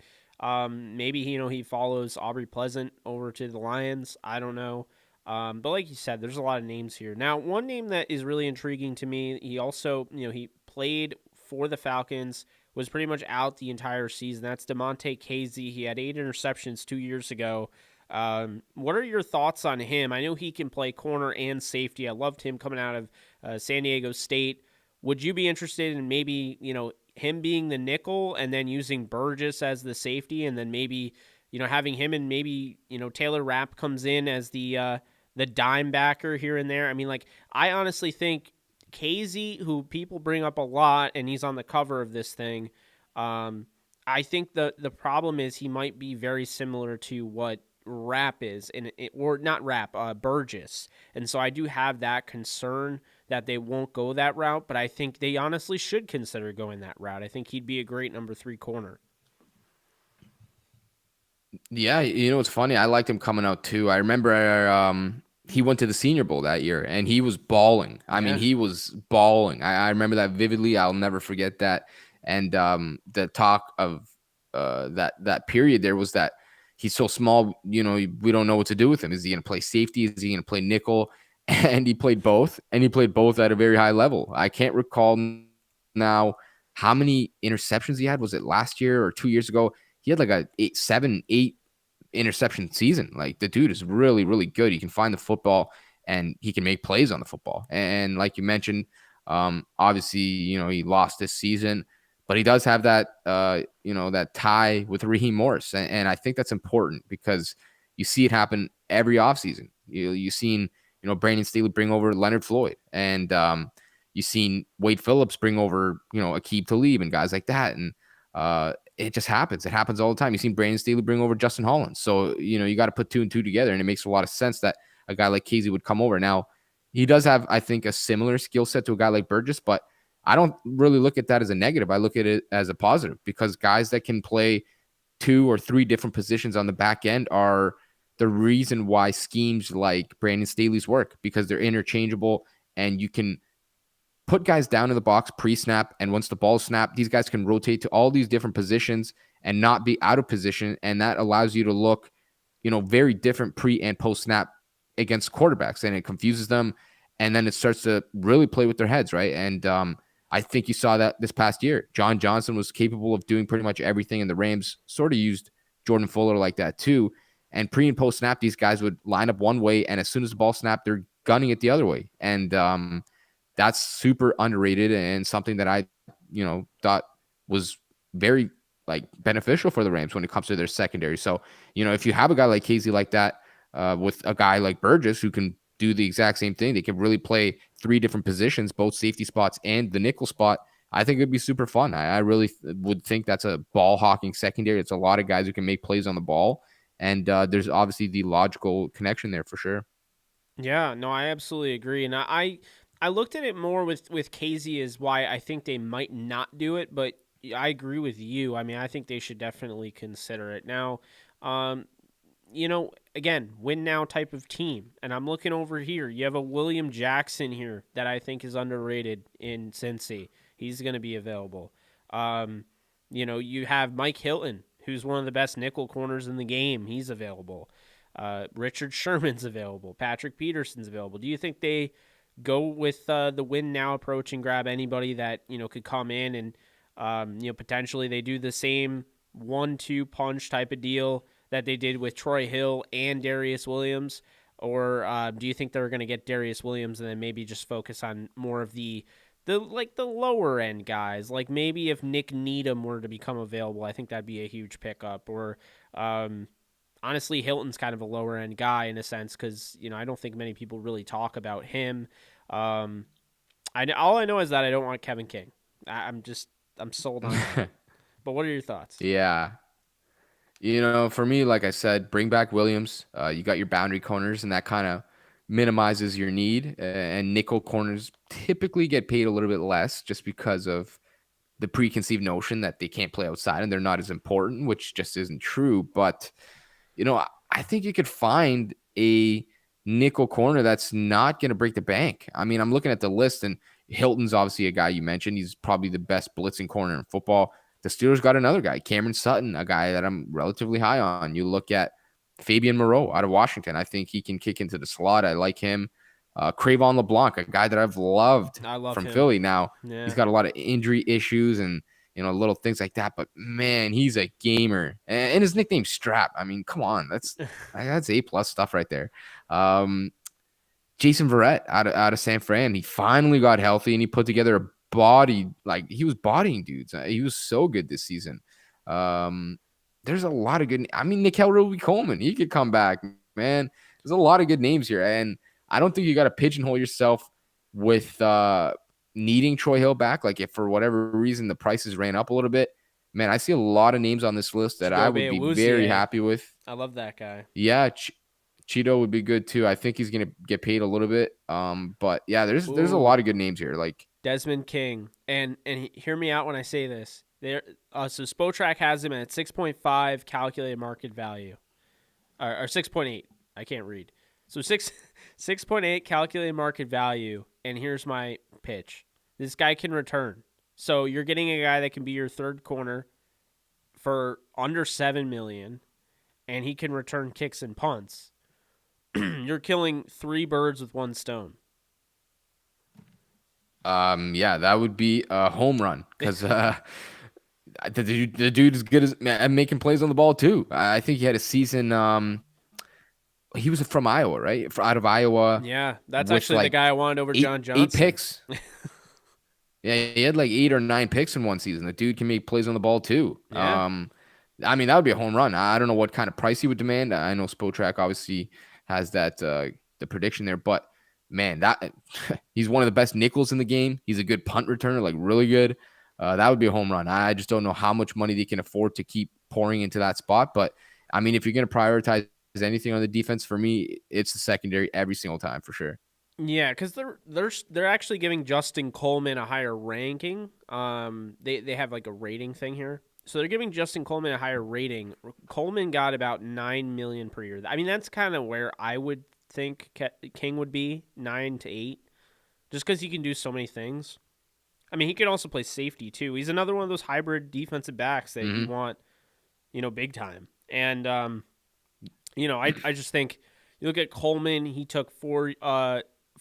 maybe, he follows Aubrey Pleasant over to the Lions. I don't know. But like you said, there's a lot of names here. Now, one name that is really intriguing to me, he also, he played for the Falcons, was pretty much out the entire season. That's DeMonte Casey. He had 8 interceptions 2 years ago. What are your thoughts on him? I know he can play corner and safety. I loved him coming out of San Diego State. Would you be interested in maybe, him being the nickel and then using Burgess as the safety, and then maybe, having him and maybe, Taylor Rapp comes in as the dime backer here and there? I mean, like, I honestly think Casey, who people bring up a lot, and he's on the cover of this thing, I think the problem is he might be very similar to what Rapp is, or not Rapp, Burgess. And so I do have that concern that they won't go that route, but I think they honestly should consider going that route. I think he'd be a great number 3 corner. Yeah, it's funny. I liked him coming out too. I remember he went to the Senior Bowl that year and he was balling. I mean, Yeah. he was balling. I remember that vividly. I'll never forget that. And the talk of that period there was that he's so small, we don't know what to do with him. Is he going to play safety? Is he going to play nickel? And he played both, and he played both at a very high level. I can't recall now how many interceptions he had. Was it last year or 2 years ago? He had like a 8 interception season. Like, the dude is really, really good. He can find the football and he can make plays on the football. And like you mentioned, obviously, he lost this season, but he does have that, that tie with Raheem Morris. And I think that's important because you see it happen every offseason. You've seen, Brandon Staley bring over Leonard Floyd, and you've seen Wade Phillips bring over, Aqib Talib and guys like that. And it just happens. It happens all the time. You've seen Brandon Staley bring over Justin Hollins. So, you got to put 2 and 2 together, and it makes a lot of sense that a guy like Casey would come over. Now, he does have, I think, a similar skill set to a guy like Burgess, but I don't really look at that as a negative. I look at it as a positive because guys that can play 2 or 3 different positions on the back end are the reason why schemes like Brandon Staley's work, because they're interchangeable and you can put guys down in the box pre-snap, and once the ball snapped, these guys can rotate to all these different positions and not be out of position, and that allows you to look, very different pre and post-snap against quarterbacks, and it confuses them, and then it starts to really play with their heads, right? And I think you saw that this past year. John Johnson was capable of doing pretty much everything, and the Rams sort of used Jordan Fuller like that too. And pre and post snap, these guys would line up one way, and as soon as the ball snapped, they're gunning it the other way. And that's super underrated and something that I, thought was very beneficial for the Rams when it comes to their secondary. So, if you have a guy like Casey like that, with a guy like Burgess who can do the exact same thing, they can really play 3 different positions, both safety spots and the nickel spot. I think it'd be super fun. I really would think that's a ball hawking secondary. It's a lot of guys who can make plays on the ball. And there's obviously the logical connection there for sure. Yeah, no, I absolutely agree. And I looked at it more with Casey as why I think they might not do it, but I agree with you. I mean, I think they should definitely consider it. Now, again, win now type of team. And I'm looking over here. You have a William Jackson here that I think is underrated in Cincy. He's going to be available. You have Mike Hilton, who's one of the best nickel corners in the game. He's available. Richard Sherman's available. Patrick Peterson's available. Do you think they go with the win now approach and grab anybody that could come in and potentially they do the same 1-2 punch type of deal that they did with Troy Hill and Darius Williams? Or do you think they're going to get Darius Williams and then maybe just focus on more of the lower end guys? Like maybe if Nick Needham were to become available, I think that'd be a huge pickup. Or honestly, Hilton's kind of a lower end guy in a sense because I don't think many people really talk about him. All I know is that I don't want Kevin King. I'm sold on that. But what are your thoughts? Yeah. For me, like I said, bring back Williams. You got your boundary corners, and that kind of minimizes your need. And nickel corners typically get paid a little bit less just because of the preconceived notion that they can't play outside and they're not as important, which just isn't true. But, I think you could find a nickel corner that's not going to break the bank. I mean, I'm looking at the list, and Hilton's obviously a guy you mentioned. He's probably the best blitzing corner in football. The Steelers got another guy, Cameron Sutton, a guy that I'm relatively high on. You look at Fabian Moreau out of Washington. I think he can kick into the slot. I like him. Cravon LeBlanc, a guy that I've loved from him. Philly. Now, Yeah. He's got a lot of injury issues and little things like that. But, man, he's a gamer. And his nickname's Strap. I mean, come on. That's A-plus stuff right there. Jason Verrett out of San Fran. He finally got healthy, and he put together a body. Like, he was bodying dudes. He was so good this season. There's a lot of good. I mean, Nickel Roby-Coleman, he could come back, man. There's a lot of good names here, and I don't think you got to pigeonhole yourself with needing Troy Hill back. Like, if for whatever reason the prices ran up a little bit, man, I see a lot of names on this list that I would be very happy with. I love that guy. Yeah, Cheeto would be good too. I think he's gonna get paid a little bit. But yeah, there's a lot of good names here. Like Desmond King, and hear me out when I say this. There, so Spotrac has him at 6.5 calculated market value, or 6.8. I can't read. So 6.8 calculated market value. And here's my pitch: this guy can return. So you're getting a guy that can be your third corner for under $7 million, and he can return kicks and punts. You're killing 3 birds with 1 stone. Yeah, that would be a home run because the dude is good at making plays on the ball too. I think he had a season. He was from Iowa, right? Out of Iowa. Yeah, that's actually the guy I wanted over John Johnson. 8 picks. Yeah, he had like 8 or 9 picks in one season. The dude can make plays on the ball too. Yeah. I mean, that would be a home run. I don't know what kind of price he would demand. I know Spotrac obviously has that the prediction there, but man, that he's one of the best nickels in the game. He's a good punt returner, like really good. That would be a home run. I just don't know how much money they can afford to keep pouring into that spot. But I mean, if you're going to prioritize anything on the defense, for me, it's the secondary every single time for sure. Yeah, because they're actually giving Justin Coleman a higher ranking. They have like a rating thing here, so they're giving Justin Coleman a higher rating. Coleman got about $9 million per year. I mean, that's kind of where I would think King would be, 9 to 8, just because he can do so many things. I mean, he can also play safety too. He's another one of those hybrid defensive backs that you want, big time. And I just think you look at Coleman. He took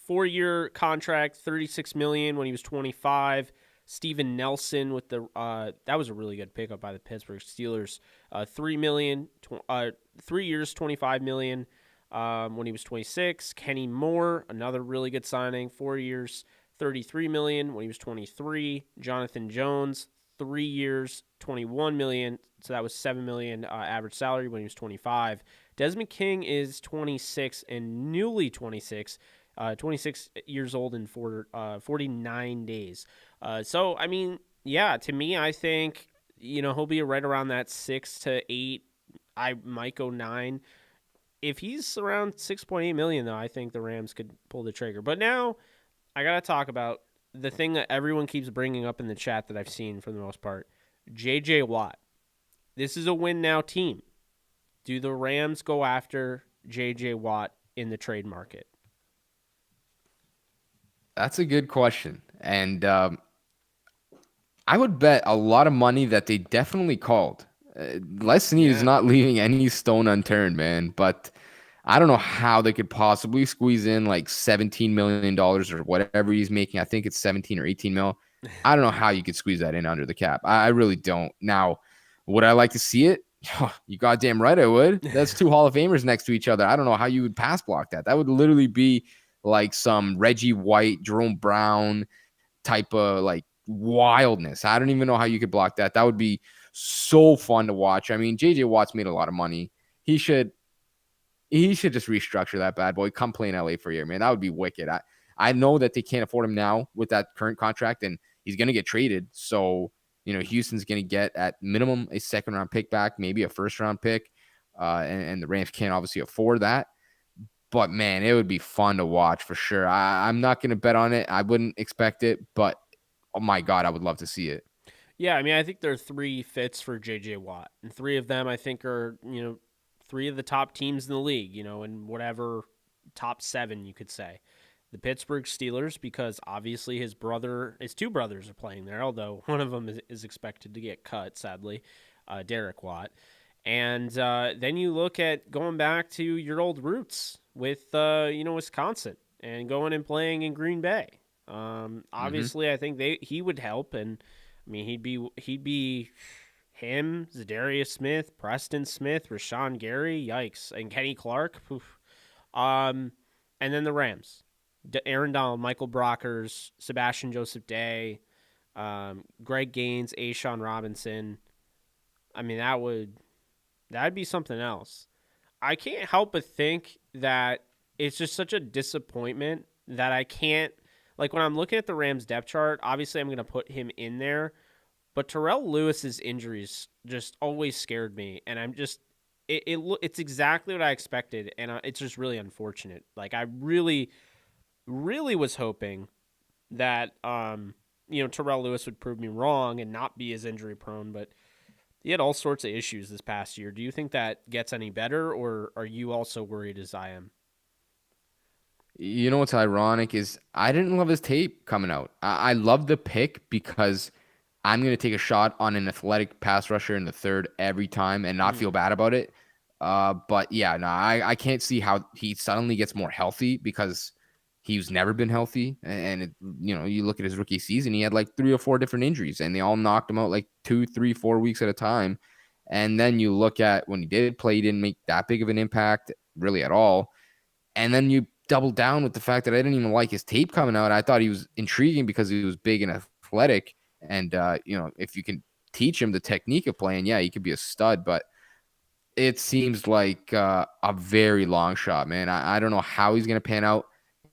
4-year contract, $36 million when he was 25. Steven Nelson with that was a really good pickup by the Pittsburgh Steelers. $3 million, 3 years, $25 million when he was 26. Kenny Moore, another really good signing, 4 years, $33 million when he was 23. Jonathan Jones, 3 years, $21 million. So that was $7 million average salary when he was 25. Desmond King is 26 and newly 26. 26 years old in 49 days. So, I mean, yeah, to me, I think, he'll be right around that 6 to 8. I might go 9. If he's around 6.8 million, though, I think the Rams could pull the trigger. But now I got to talk about the thing that everyone keeps bringing up in the chat that I've seen for the most part. J.J. Watt. This is a win-now team. Do the Rams go after J.J. Watt in the trade market? That's a good question. And I would bet a lot of money that they definitely called. Les Snead is Yeah. not leaving any stone unturned, man. But I don't know how they could possibly squeeze in like $17 million or whatever he's making. I think it's 17 or 18 mil. I don't know how you could squeeze that in under the cap. I really don't. Now, would I like to see it? You goddamn right I would. That's two Hall of Famers next to each other. I don't know how you would pass block that. That would literally be like some Reggie White, Jerome Brown type of like wildness. I don't even know how you could block that. That would be so fun to watch. I mean, JJ Watt's made a lot of money. He should just restructure that bad boy. Come play in LA for a year, man. That would be wicked. I know that they can't afford him now with that current contract, and he's gonna get traded. So, Houston's gonna get at minimum a second round pick back, maybe a first round pick. And the Rams can't obviously afford that. But man, it would be fun to watch for sure. I'm not going to bet on it. I wouldn't expect it, but oh my God, I would love to see it. Yeah, I mean, I think there are 3 fits for J.J. Watt, and 3 of them I think are, 3 of the top teams in the league, in whatever top 7 you could say. The Pittsburgh Steelers, because obviously his 2 brothers are playing there, although one of them is expected to get cut, sadly, Derek Watt. And then you look at going back to your old roots with, Wisconsin and going and playing in Green Bay. Obviously, I think he would help, and I mean he'd be him, Zadarius Smith, Preston Smith, Rashawn Gary, yikes, and Kenny Clark. Oof. And then the Rams, Aaron Donald, Michael Brockers, Sebastian Joseph Day, Greg Gaines, Ashawn Robinson. I mean that'd be something else. I can't help but think that it's just such a disappointment that I can't, like, when I'm looking at the Rams depth chart, obviously I'm going to put him in there, but Terrell Lewis's injuries just always scared me, and I'm just it's exactly what I expected, and it's just really unfortunate. Like, I really was hoping that Terrell Lewis would prove me wrong and not be as injury prone, but he had all sorts of issues this past year. Do you think that gets any better, or are you also worried as I am? You know what's ironic is I didn't love his tape coming out. I love the pick because I'm going to take a shot on an athletic pass rusher in the third every time and not feel bad about it. But yeah, no, I can't see how he suddenly gets more healthy because he's never been healthy. And you look at his rookie season, he had like 3 or 4 different injuries, and they all knocked him out like 2, 3, 4 weeks at a time. And then you look at when he did play, he didn't make that big of an impact really at all. And then you double down with the fact that I didn't even like his tape coming out. I thought he was intriguing because he was big and athletic. And, if you can teach him the technique of playing, yeah, he could be a stud. But it seems like a very long shot, man. I don't know how he's going to pan out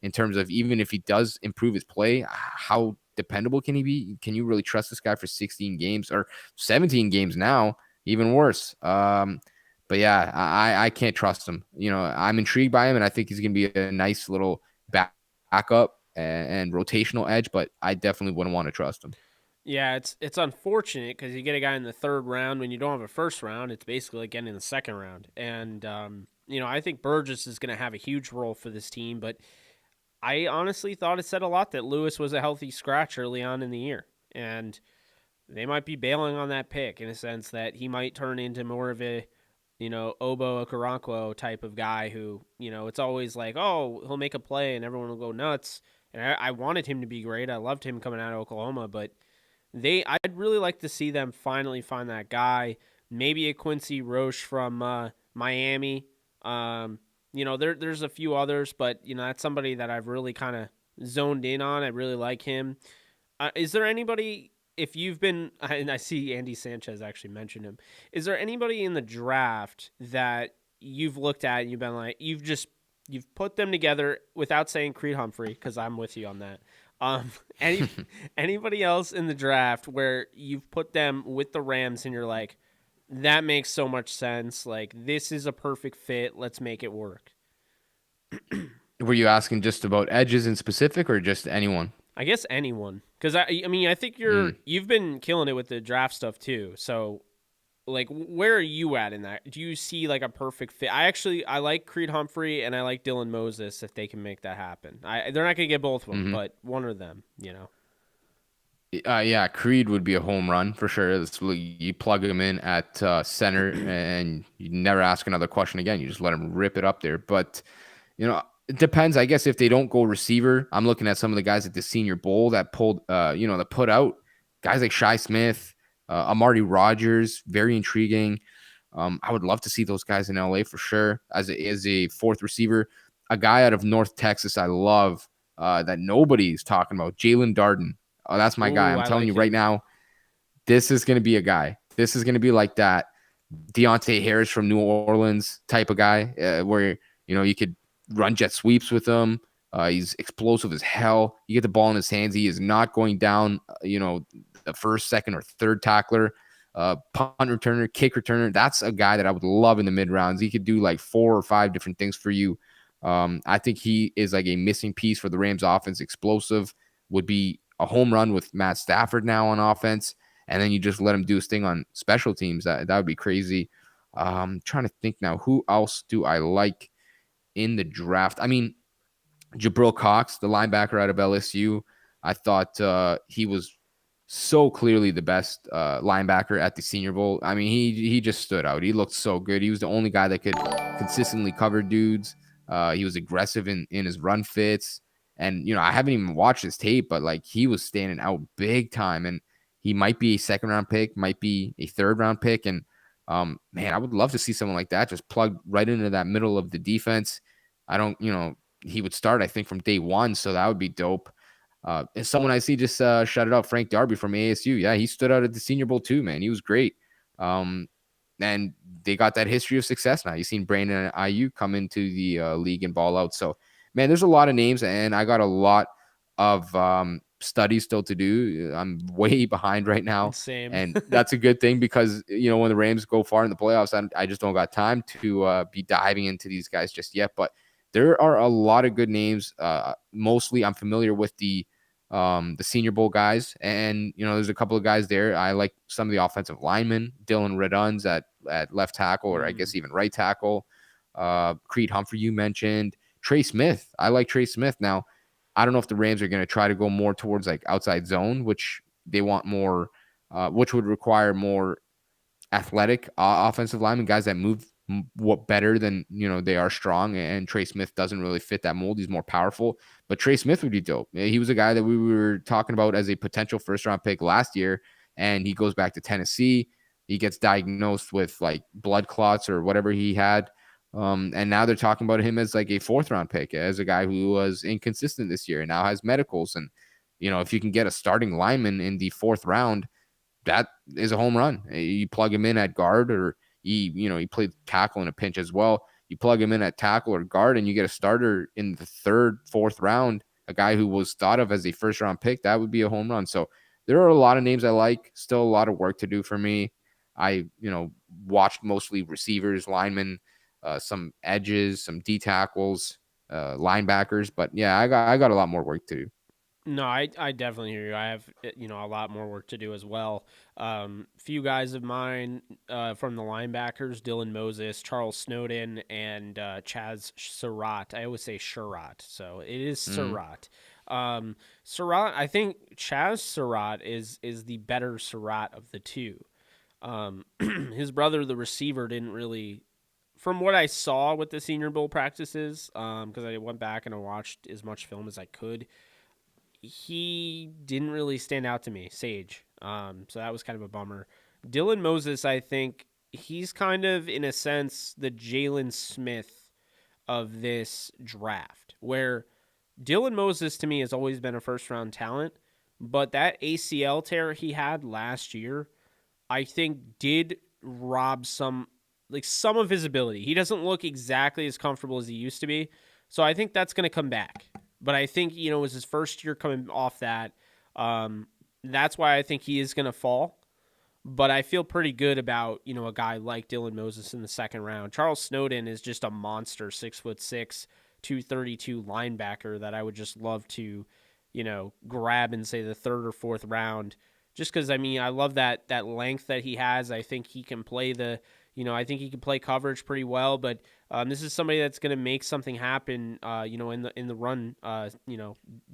in terms of, even if he does improve his play, how dependable can he be? Can you really trust this guy for 16 games or 17 games now? Even worse. But yeah, I can't trust him. I'm intrigued by him, and I think he's going to be a nice little backup and rotational edge, but I definitely wouldn't want to trust him. Yeah, it's unfortunate because you get a guy in the 3rd round when you don't have a 1st round. It's basically like getting in the 2nd round. And, I think Burgess is going to have a huge role for this team, but I honestly thought it said a lot that Lewis was a healthy scratch early on in the year. And they might be bailing on that pick in a sense that he might turn into more of a, Obo Okoronkwo type of guy who, it's always like, oh, he'll make a play and everyone will go nuts. And I wanted him to be great. I loved him coming out of Oklahoma, but I'd really like to see them finally find that guy. Maybe a Quincy Roche from Miami. There's a few others, but that's somebody that I've really kind of zoned in on. I really like him. Is there anybody, if you've been, and I see Andy Sanchez actually mentioned him, is there anybody in the draft that you've looked at and you've been like, you've put them together without saying Creed Humphrey, because I'm with you on that. Anybody else in the draft where you've put them with the Rams and you're like, that makes so much sense. Like, this is a perfect fit. Let's make it work. Were you asking just about edges in specific or just anyone? I guess anyone, because I mean, I think you've been killing it with the draft stuff too. So like where are you at in that? Do you see like a perfect fit? I like Creed Humphrey and I like Dylan Moses if they can make that happen. They're not gonna get both of them, Hmm. but one of them, you know. Yeah, Creed would be a home run for sure. You plug him in at center, and you never ask another question again. You just let him rip it up there. But it depends. I guess if they don't go receiver, I'm looking at some of the guys at the Senior Bowl that pulled, that put out guys like Shi Smith, Amari Rogers, very intriguing. I would love to see those guys in LA for sure as a fourth receiver. A guy out of North Texas I love that nobody's talking about, Jalen Darden. Oh, that's my guy. Ooh, I'm I telling like you right him. now, this is going to be a guy. This is going to be like that Deontay Harris from New Orleans type of guy, where you could run jet sweeps with him. He's explosive as hell. You get the ball in his hands. He is not going down. The first, second, or third tackler. Punt returner, kick returner. That's a guy that I would love in the mid rounds. He could do like 4 or 5 different things for you. I think he is like a missing piece for the Rams offense. Explosive, would be a home run with Matt Stafford now on offense, and then you just let him do his thing on special teams. That would be crazy. Trying to think now, who else do I like in the draft? I mean, Jabril Cox, the linebacker out of LSU. I thought he was so clearly the best linebacker at the Senior Bowl. I mean, he just stood out. He looked so good. He was the only guy that could consistently cover dudes. He was aggressive in his run fits. And, I haven't even watched his tape, but like he was standing out big time. And he might be a second round pick, might be a third round pick. And man, I would love to see someone like that just plug right into that middle of the defense. I don't, he would start, I think, from day one. So that would be dope. And someone I see just shut it out, Frank Darby from ASU. Yeah, he stood out at the Senior Bowl too, man. He was great. Um, and they got that history of success now. You've seen Brandon and IU come into the league and ball out. So, man, there's a lot of names, and I got a lot of studies still to do. I'm way behind right now. Same. And that's a good thing because, when the Rams go far in the playoffs, I just don't got time to be diving into these guys just yet. But there are a lot of good names. Mostly I'm familiar with the Senior Bowl guys, and there's a couple of guys there. I like some of the offensive linemen, Dylan Reduns at left tackle, or I guess even right tackle. Creed Humphrey, you mentioned Trey Smith. I like Trey Smith. Now, I don't know if the Rams are going to try to go more towards like outside zone, which they want more, which would require more athletic offensive linemen, guys that move what better than they are strong. And Trey Smith doesn't really fit that mold. He's more powerful, but Trey Smith would be dope. He was a guy that we were talking about as a potential first round pick last year, and he goes back to Tennessee. He gets diagnosed with like blood clots or whatever he had. And now they're talking about him as like a fourth round pick, as a guy who was inconsistent this year and now has medicals. And, if you can get a starting lineman in the fourth round, that is a home run. You plug him in at guard, or he played tackle in a pinch as well. You plug him in at tackle or guard, and you get a starter in the third, fourth round, a guy who was thought of as a first round pick. That would be a home run. So there are a lot of names I like. Still a lot of work to do for me. I watched mostly receivers, linemen, some edges, some D tackles, linebackers. But yeah, I got a lot more work to do. No, I definitely hear you. I have a lot more work to do as well. Few guys of mine from the linebackers: Dylan Moses, Charles Snowden, and Chaz Surratt. I always say Surratt, so it is Mm. Surratt. Surratt, I think Chaz Surratt is the better Surratt of the two. His brother, the receiver, didn't really, from what I saw with the Senior Bowl practices, because I went back and I watched as much film as I could, he didn't really stand out to me, Sage. So that was kind of a bummer. Dylan Moses, I think he's kind of, in a sense, the Jalen Smith of this draft, where Dylan Moses to me has always been a first round talent, but that ACL tear he had last year, I think did rob some of his ability. He doesn't look exactly as comfortable as he used to be. So I think that's going to come back. But I think, it was his first year coming off that. That's why I think he is going to fall. But I feel pretty good about, a guy like Dylan Moses in the second round. Charles Snowden is just a monster, 6'6", 232 linebacker that I would just love to, grab in, say, the third or fourth round just because I mean I love that length that he has. I think he can play I think he can play coverage pretty well. But this is somebody that's going to make something happen. In the run,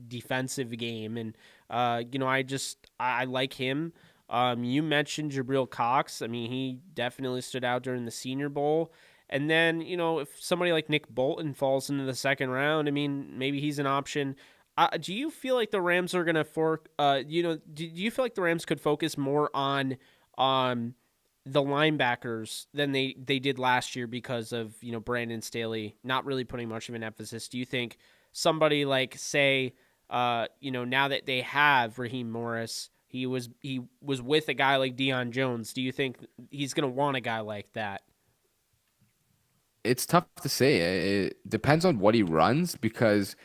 defensive game, and I like him. You mentioned Jabril Cox. I mean, he definitely stood out during the Senior Bowl. And then, if somebody like Nick Bolton falls into the second round, I mean, maybe he's an option. Do you feel like the Rams are going to do you feel like the Rams could focus more on the linebackers than they did last year because of, Brandon Staley not really putting much of an emphasis? Do you think somebody like, say, now that they have Raheem Morris, he was with a guy like Deion Jones, do you think he's going to want a guy like that? It's tough to say. It depends on what he runs, because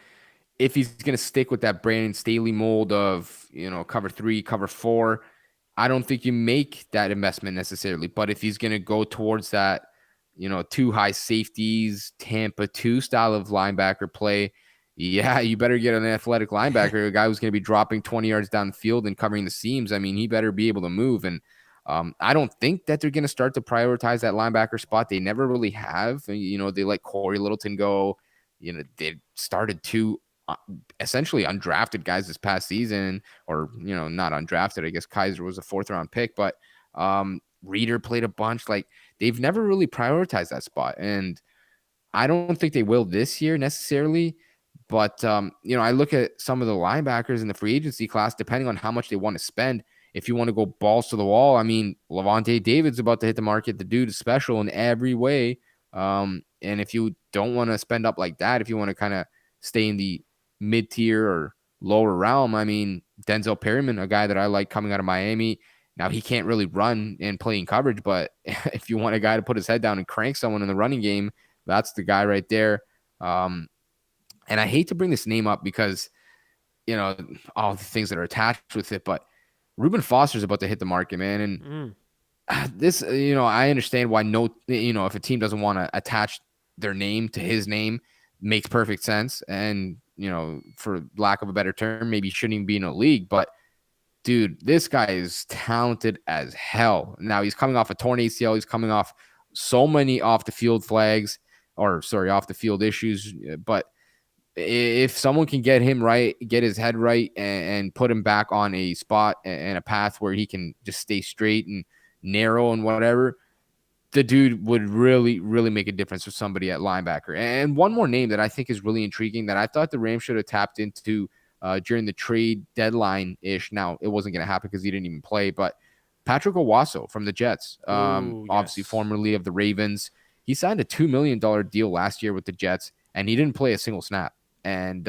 if he's going to stick with that Brandon Staley mold of, cover 3, cover 4, I don't think you make that investment necessarily. But if he's going to go towards that, 2 high safeties, Tampa 2 style of linebacker play, yeah, you better get an athletic linebacker, a guy who's going to be dropping 20 yards down the field and covering the seams. I mean, he better be able to move. And I don't think that they're going to start to prioritize that linebacker spot. They never really have. They let Corey Littleton go. They started 2 essentially undrafted guys this past season, or not undrafted. I guess Kaiser was a 4th round pick, but Reeder played a bunch. Like, they've never really prioritized that spot, and I don't think they will this year necessarily. But I look at some of the linebackers in the free agency class, depending on how much they want to spend. If you want to go balls to the wall, I mean, Levante David's about to hit the market. The dude is special in every way. And if you don't want to spend up like that, if you want to kind of stay in the mid-tier or lower realm, I mean, Denzel Perryman, a guy that I like coming out of Miami. Now, he can't really run and play in coverage, but if you want a guy to put his head down and crank someone in the running game, that's the guy right there. And I hate to bring this name up because, all the things that are attached with it, but Reuben Foster's about to hit the market, man. And this, I understand why if a team doesn't want to attach their name to his name, makes perfect sense. And, for lack of a better term, maybe shouldn't even be in a league. But, dude, this guy is talented as hell. Now, he's coming off a torn ACL. He's coming off so many off the field issues. But if someone can get him right, get his head right, and put him back on a spot and a path where he can just stay straight and narrow and whatever, the dude would really, really make a difference for somebody at linebacker. And one more name that I think is really intriguing that I thought the Rams should have tapped into during the trade deadline-ish. Now, it wasn't going to happen because he didn't even play, but Patrick Owasso from the Jets, obviously formerly of the Ravens, he signed a $2 million deal last year with the Jets, and he didn't play a single snap. And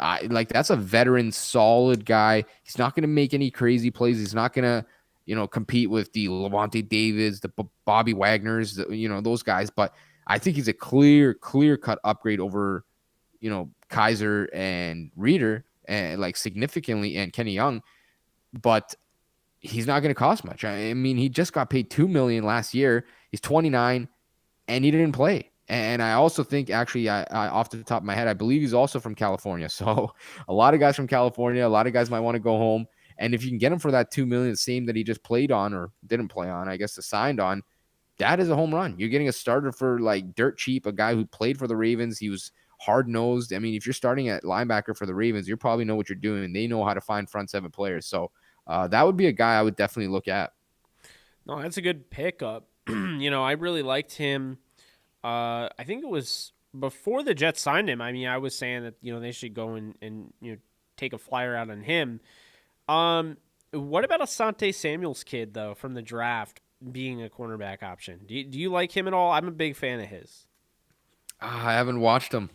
that's a veteran, solid guy. He's not going to make any crazy plays. He's not going to, compete with the Levante Davids, the Bobby Wagners, those guys. But I think he's a clear cut upgrade over, Kaiser and Reeder, and significantly, and Kenny Young. But he's not going to cost much. I mean, he just got paid $2 million last year. He's 29, and he didn't play. And I also think, actually, I off the top of my head, I believe he's also from California. So a lot of guys from California, a lot of guys might want to go home. And if you can get him for that $2 million, the same that he just played on, or didn't play on, I guess, signed on, that is a home run. You're getting a starter for dirt cheap, a guy who played for the Ravens. He was hard-nosed. I mean, if you're starting at linebacker for the Ravens, you probably know what you're doing. They know how to find front 7 players. So that would be a guy I would definitely look at. No, that's a good pickup. I really liked him. I think it was before the Jets signed him. I mean, I was saying that, they should go and take a flyer out on him. What about Asante Samuel's kid, though, from the draft being a cornerback option? Do you like him at all? I'm a big fan of his. I haven't watched him.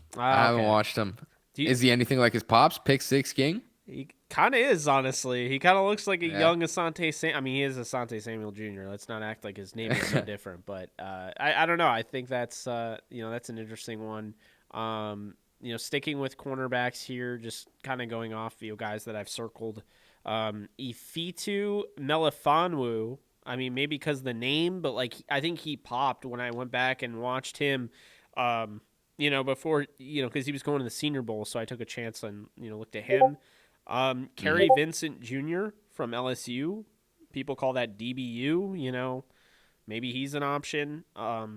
Is he anything like his pops? Pick 6 king? He kind of is, honestly. He kind of looks like a young Asante Samuel. I mean, he is Asante Samuel Jr. Let's not act like his name is so different. But I don't know. I think that's that's an interesting one. Sticking with cornerbacks here, just kind of going off guys that I've circled. Ifitu Melifonwu. I mean, maybe because of the name, but I think he popped when I went back and watched him. Before because he was going to the Senior Bowl, so I took a chance and looked at him. Kerry Vincent Jr. from LSU. People call that DBU. Maybe he's an option. I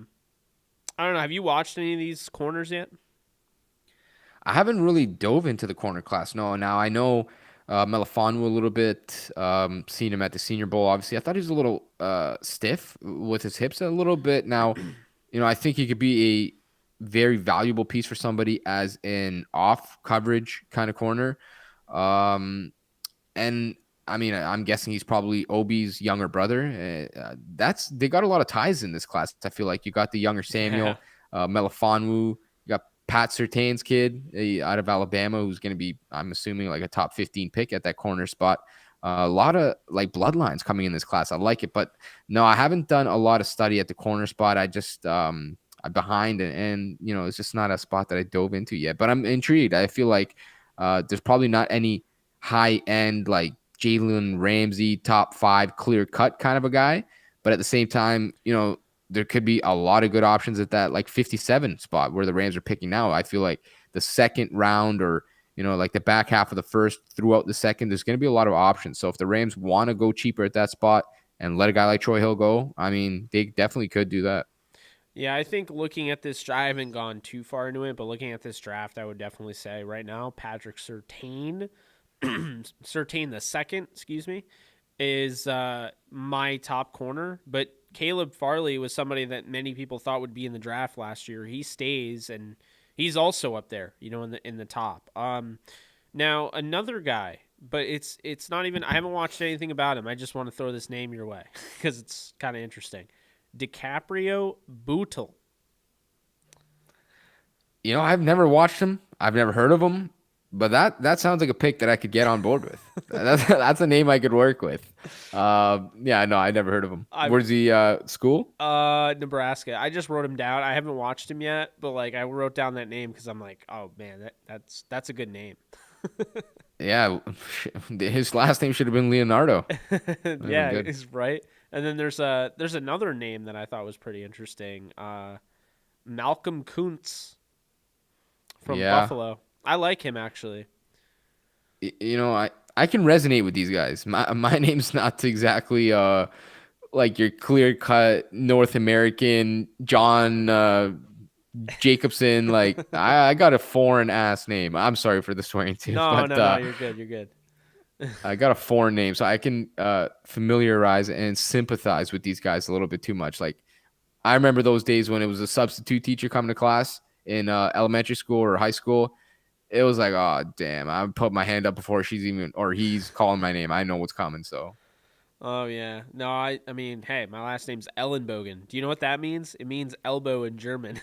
don't know. Have you watched any of these corners yet? I haven't really dove into the corner class. No, now I know Melifonwu a little bit. Seen him at the Senior Bowl. Obviously, I thought he was a little stiff with his hips a little bit. Now, I think he could be a very valuable piece for somebody as an off coverage kind of corner. And I mean, I'm guessing he's probably Obi's younger brother. They got a lot of ties in this class. I feel like you got the younger Yeah. Samuel, Melifonwu. You got Pat Surtain's kid out of Alabama, who's going to be, I'm assuming, like a top 15 pick at that corner spot. A lot of like bloodlines coming in this class. I like it, but no, I haven't done a lot of study at the corner spot. I just I'm behind, and it's just not a spot that I dove into yet. But I'm intrigued. I feel like there's probably not any high end like Jalen Ramsey top 5 clear cut kind of a guy, but at the same time, there could be a lot of good options at that like 57 spot where the Rams are picking now. I feel like the second round or like the back half of the first throughout the second, there's going to be a lot of options. So if the Rams want to go cheaper at that spot and let a guy like Troy Hill go, I mean, they definitely could do that. Yeah, I think looking at this, I haven't gone too far into it, but looking at this draft, I would definitely say right now, Patrick Surtain, Surtain the second, excuse me, is my top corner. But Caleb Farley was somebody that many people thought would be in the draft last year. He stays, and he's also up there, in the top. Now another guy, but it's not even. I haven't watched anything about him. I just want to throw this name your way because it's kind of interesting. DiCaprio Bootle. I've never watched him. I've never heard of him, but that sounds like a pick that I could get on board with. That's a name I could work with. Yeah, no, I never heard of him. Where's he school? Nebraska. I just wrote him down. I haven't watched him yet, but like I wrote down that name because I'm like, oh man, that's a good name. Yeah, his last name should have been Leonardo. Yeah, he's right. And then there's another name that I thought was pretty interesting. Malcolm Kuntz from Buffalo. I like him actually. I can resonate with these guys. My name's not exactly like your clear cut North American John Jacobson. Like I got a foreign ass name. I'm sorry for the swearing too. No, you're good. You're good. I got a foreign name, so I can familiarize and sympathize with these guys a little bit too much. Like I remember those days when it was a substitute teacher coming to class in elementary school or high school. It was like, oh damn, I put my hand up before he's calling my name. I know what's coming. So. Oh yeah, no, I mean, hey, my last name's Ellenbogen. Do you know what that means? It means elbow in German.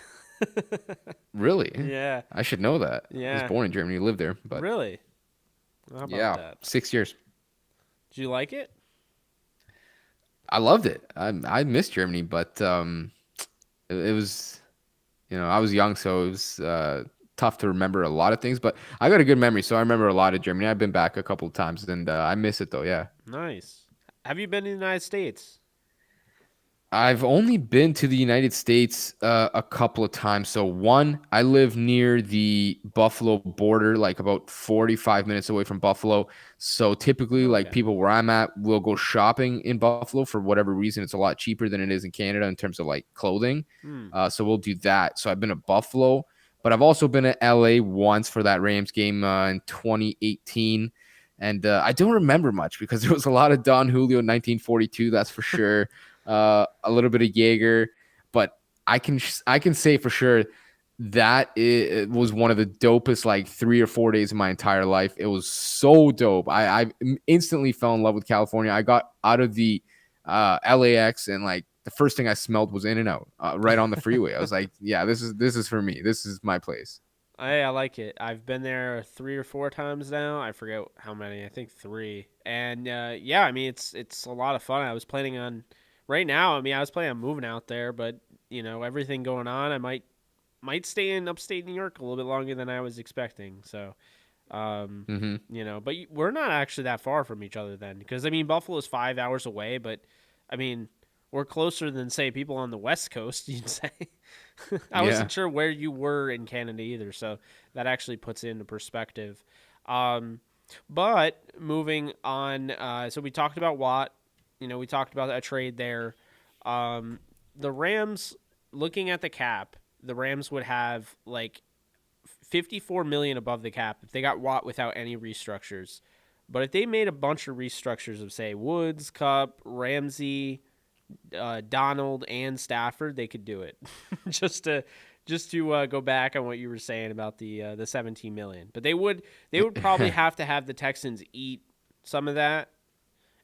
Really? Yeah. I should know that. Yeah. I was born in Germany, lived there, but really? How about yeah, that? 6 years. Did you like it? I loved it. I missed Germany, but it was, I was young, so it was tough to remember a lot of things. But I got a good memory, so I remember a lot of Germany. I've been back a couple of times, and I miss it though. Yeah. Nice. Have you been in the United States? I've only been to the United States a couple of times. So one, I live near the Buffalo border, like about 45 minutes away from Buffalo. So typically, like people where I'm at will go shopping in Buffalo for whatever reason. It's a lot cheaper than it is in Canada in terms of like clothing. So we'll do that. So I've been to Buffalo, but I've also been to LA once for that Rams game in 2018. And I don't remember much because there was a lot of Don Julio 1942, that's for sure. A little bit of Jaeger, but I can say for sure that it was one of the dopest like 3 or 4 days of my entire life. It was so dope. I instantly fell in love with California. I got out of the LAX and like the first thing I smelled was In-N-Out right on the freeway. I was like, yeah, this is for me. This is my place. I like it. I've been there 3 or 4 times now. I forget how many. I think 3. And yeah, I mean it's a lot of fun. I was planning on right now. I mean, I was planning on moving out there, but everything going on, I might stay in upstate New York a little bit longer than I was expecting. So, but we're not actually that far from each other then, because I mean Buffalo's 5 hours away, but I mean we're closer than say people on the West Coast. You'd say. I wasn't sure where you were in Canada either, so that actually puts it into perspective. But moving on, so we talked about Watt. We talked about a trade there. The Rams, looking at the cap, the Rams would have like 54 million above the cap if they got Watt without any restructures. But if they made a bunch of restructures of say Woods, Cup, Ramsey, Donald, and Stafford, they could do it. just to go back on what you were saying about the 17 million. But they would probably have to have the Texans eat some of that.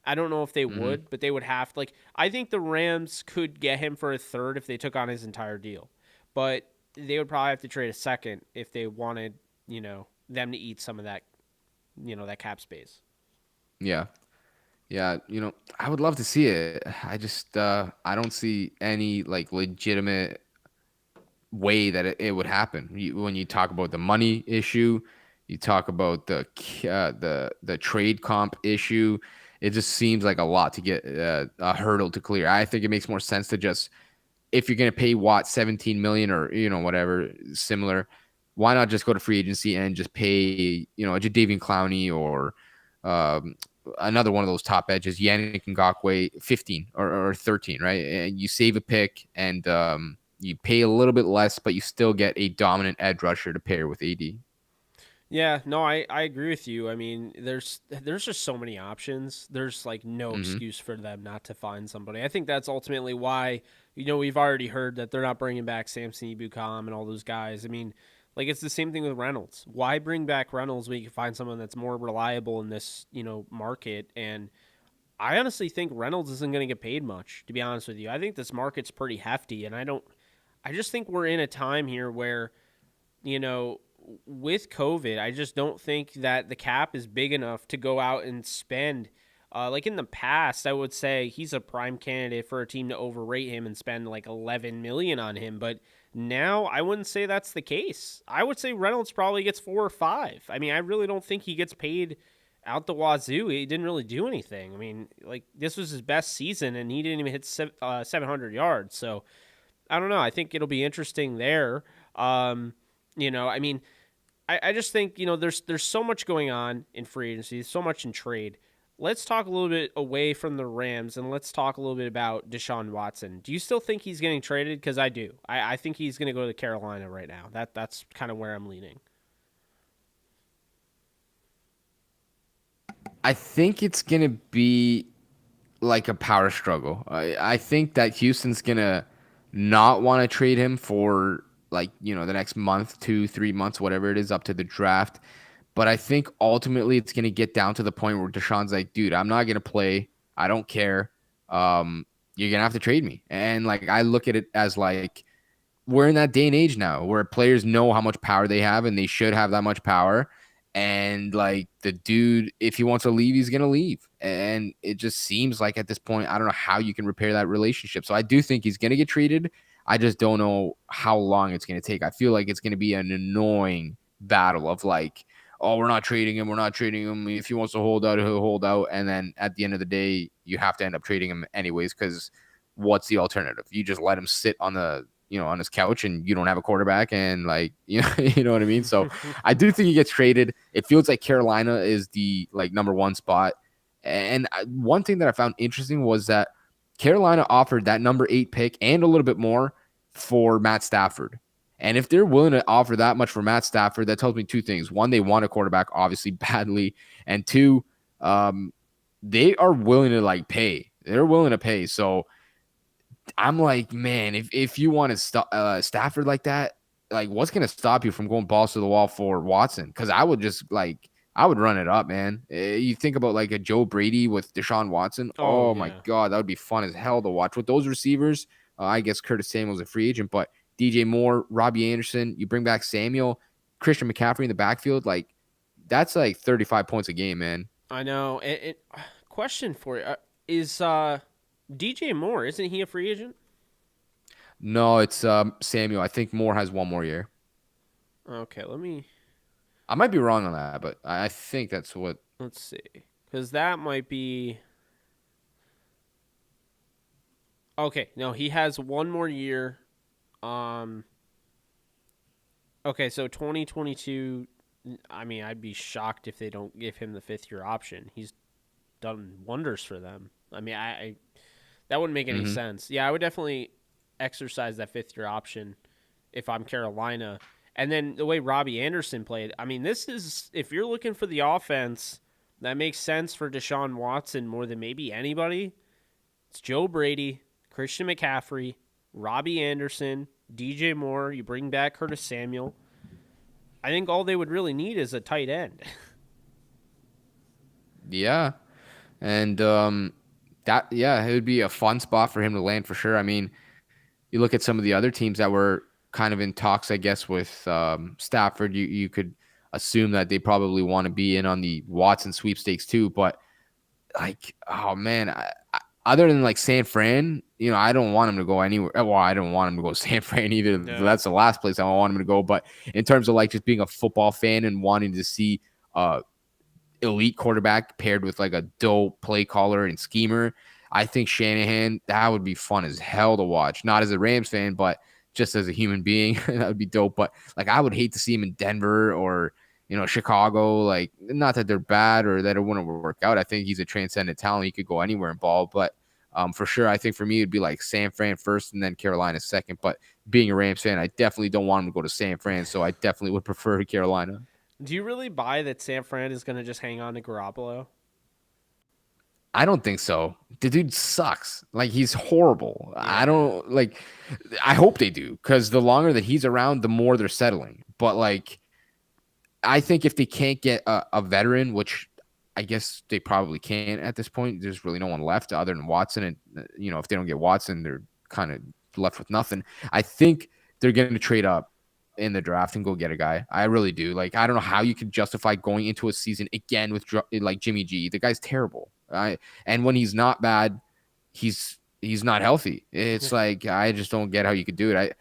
I don't know if they Hmm. would, but they would have. Like, I think the Rams could get him for a third if they took on his entire deal, but they would probably have to trade a second if they wanted, them to eat some of that, that cap space. Yeah. Yeah, I would love to see it. I just I don't see any like legitimate way that it would happen. When you talk about the money issue, you talk about the trade comp issue. It just seems like a lot to get a hurdle to clear. I think it makes more sense to just, if you're gonna pay Watt 17 million or whatever similar, why not just go to free agency and just pay a Jadeveon Clowney or um, another one of those top edges, Yannick Ngakoue, 15 or 13, right? And you save a pick and you pay a little bit less, but you still get a dominant edge rusher to pair with AD. Yeah, no, I agree with you. I mean, there's just so many options. There's like no Mm-hmm. excuse for them not to find somebody. I think that's ultimately why we've already heard that they're not bringing back Samson Ebukam and all those guys. I mean, like it's the same thing with Reynolds. Why bring back Reynolds when you can find someone that's more reliable in this market? And I honestly think Reynolds isn't going to get paid much. To be honest with you, I think this market's pretty hefty, and I just think we're in a time here where you know, with COVID, I just don't think that the cap is big enough to go out and spend. Like in the past, I would say he's a prime candidate for a team to overrate him and spend like 11 million on him. But now I wouldn't say that's the case. I would say Reynolds probably gets 4 or 5. I mean, I really don't think he gets paid out the wazoo. He didn't really do anything. I mean, like this was his best season, and he didn't even hit 700 yards. So I don't know. I think it'll be interesting there. I mean, I just think there's so much going on in free agency, so much in trade. Let's talk a little bit away from the Rams and let's talk a little bit about Deshaun Watson. Do you still think he's getting traded? Because I do. I think he's going to go to Carolina right now. That's kind of where I'm leaning. I think it's gonna be like a power struggle. I think that Houston's gonna not want to trade him for like the next month, 2, 3 months, whatever it is, up to the draft. But I think ultimately it's gonna get down to the point where Deshaun's like, dude, I'm not gonna play. I don't care. You're gonna have to trade me. And like I look at it as like we're in that day and age now where players know how much power they have and they should have that much power. And like the dude, if he wants to leave, he's gonna leave. And it just seems like at this point, I don't know how you can repair that relationship. So I do think he's gonna get traded. I just don't know how long it's gonna take. I feel like it's gonna be an annoying battle of like, oh, we're not trading him, we're not trading him. If he wants to hold out, he'll hold out. And then at the end of the day, you have to end up trading him anyways, because what's the alternative? You just let him sit on the on his couch and you don't have a quarterback and like you know what I mean? So I do think he gets traded. It feels like Carolina is the like number one spot. And one thing that I found interesting was that Carolina offered that number 8 pick and a little bit more for Matt Stafford. And if they're willing to offer that much for Matt Stafford, that tells me two things. One, they want a quarterback obviously badly, and two, they are willing to like pay. They're willing to pay. So I'm like, man, if you want to Stafford like that, like what's gonna stop you from going balls to the wall for Watson? Because I would just like I would run it up, man. You think about like a Joe Brady with Deshaun Watson. Oh Oh my yeah. God, that would be fun as hell to watch with those receivers. I guess Curtis Samuel's a free agent, but DJ Moore, Robbie Anderson, you bring back Samuel, Christian McCaffrey in the backfield, like that's like 35 points a game, man. I know. Question for you: Is DJ Moore, isn't he a free agent? No, it's Samuel. I think Moore has one more year. Okay, let me I might be wrong on that, but I think that's what. let's see, because that might be okay. No, he has one more year. Um. Okay, so 2022. I mean, I'd be shocked if they don't give him the 5th-year option. He's done wonders for them. I mean, I that wouldn't make any Hmm. sense. Yeah, I would definitely exercise that 5th-year option if I'm Carolina. And then the way Robbie Anderson played, I mean, this is, if you're looking for the offense that makes sense for Deshaun Watson more than maybe anybody, it's Joe Brady, Christian McCaffrey, Robbie Anderson, DJ Moore. You bring back Curtis Samuel. I think all they would really need is a tight end. Yeah, and it would be a fun spot for him to land for sure. I mean, you look at some of the other teams that were kind of in talks, I guess, with Stafford. You could assume that they probably want to be in on the Watson sweepstakes too. But like, oh man, other than like San Fran, I don't want him to go anywhere. Well, I don't want him to go San Fran either. No. That's the last place I want him to go. But in terms of like just being a football fan and wanting to see elite quarterback paired with like a dope play caller and schemer, I think Shanahan, that would be fun as hell to watch. Not as a Rams fan, but just as a human being, that would be dope. But like, I would hate to see him in Denver or Chicago. Like, not that they're bad or that it wouldn't work out. I think he's a transcendent talent. He could go anywhere in ball, but for sure, I think for me it'd be like San Fran first and then Carolina second. But being a Rams fan, I definitely don't want him to go to San Fran, so I definitely would prefer Carolina. Do you really buy that San Fran is going to just hang on to Garoppolo? I don't think so. The dude sucks. Like, he's horrible. I Yeah. don't like. I hope they do, because the longer that he's around, the more they're settling. But like, I think if they can't get a veteran, which I guess they probably can't at this point, there's really no one left other than Watson. And if they don't get Watson, they're kind of left with nothing. I think they're going to trade up in the draft and go get a guy. I really do. Like, I don't know how you could justify going into a season again with like Jimmy G. The guy's terrible. And when he's not bad, he's not healthy. It's like, I just don't get how you could do it.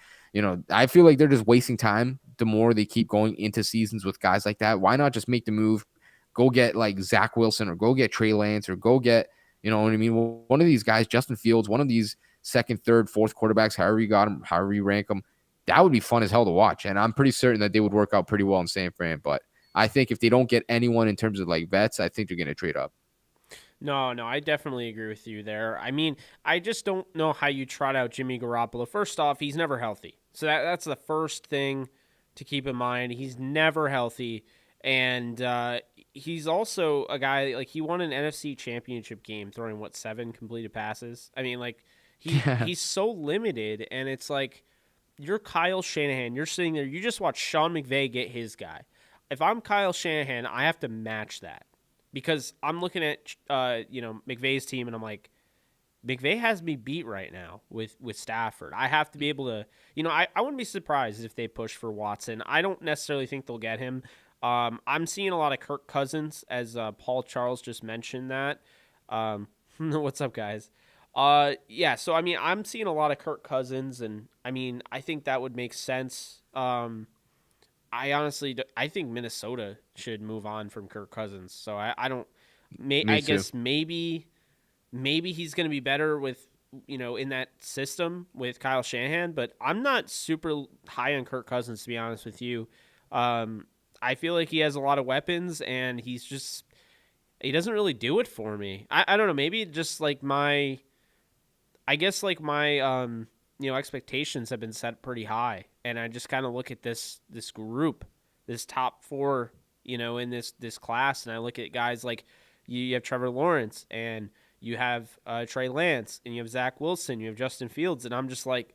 I feel like they're just wasting time the more they keep going into seasons with guys like that. Why not just make the move, go get like Zach Wilson or go get Trey Lance or go get, you know what I mean? One of these guys, Justin Fields, one of these second, third, fourth quarterbacks, however you got them, however you rank them, that would be fun as hell to watch. And I'm pretty certain that they would work out pretty well in San Fran. But I think if they don't get anyone in terms of like vets, I think they're going to trade up. No, I definitely agree with you there. I mean, I just don't know how you trot out Jimmy Garoppolo. First off, he's never healthy. So that's the first thing to keep in mind. He's never healthy. And he's also a guy, like, he won an NFC championship game throwing, 7 completed passes? I mean, like, he's so limited. And it's like, you're Kyle Shanahan. You're sitting there. You just watch Sean McVay get his guy. If I'm Kyle Shanahan, I have to match that because I'm looking at McVay's team and I'm like, McVay has me beat right now with Stafford. I have to be able to, I wouldn't be surprised if they push for Watson. I don't necessarily think they'll get him. I'm seeing a lot of Kirk Cousins, as Paul Charles just mentioned that. What's up, guys? Yeah, so I mean, I'm seeing a lot of Kirk Cousins, and I mean, I think that would make sense. I honestly, I think Minnesota should move on from Kirk Cousins. So I don't, Me I too. guess maybe he's going to be better with in that system with Kyle Shanahan, but I'm not super high on Kirk Cousins, to be honest with you. I feel like he has a lot of weapons, and he doesn't really do it for me. I don't know, maybe just like I guess like my expectations have been set pretty high, and I just kind of look at this group, this top four, in this class, and I look at guys like you have Trevor Lawrence, and you have Trey Lance, and you have Zach Wilson, you have Justin Fields, and I'm just like,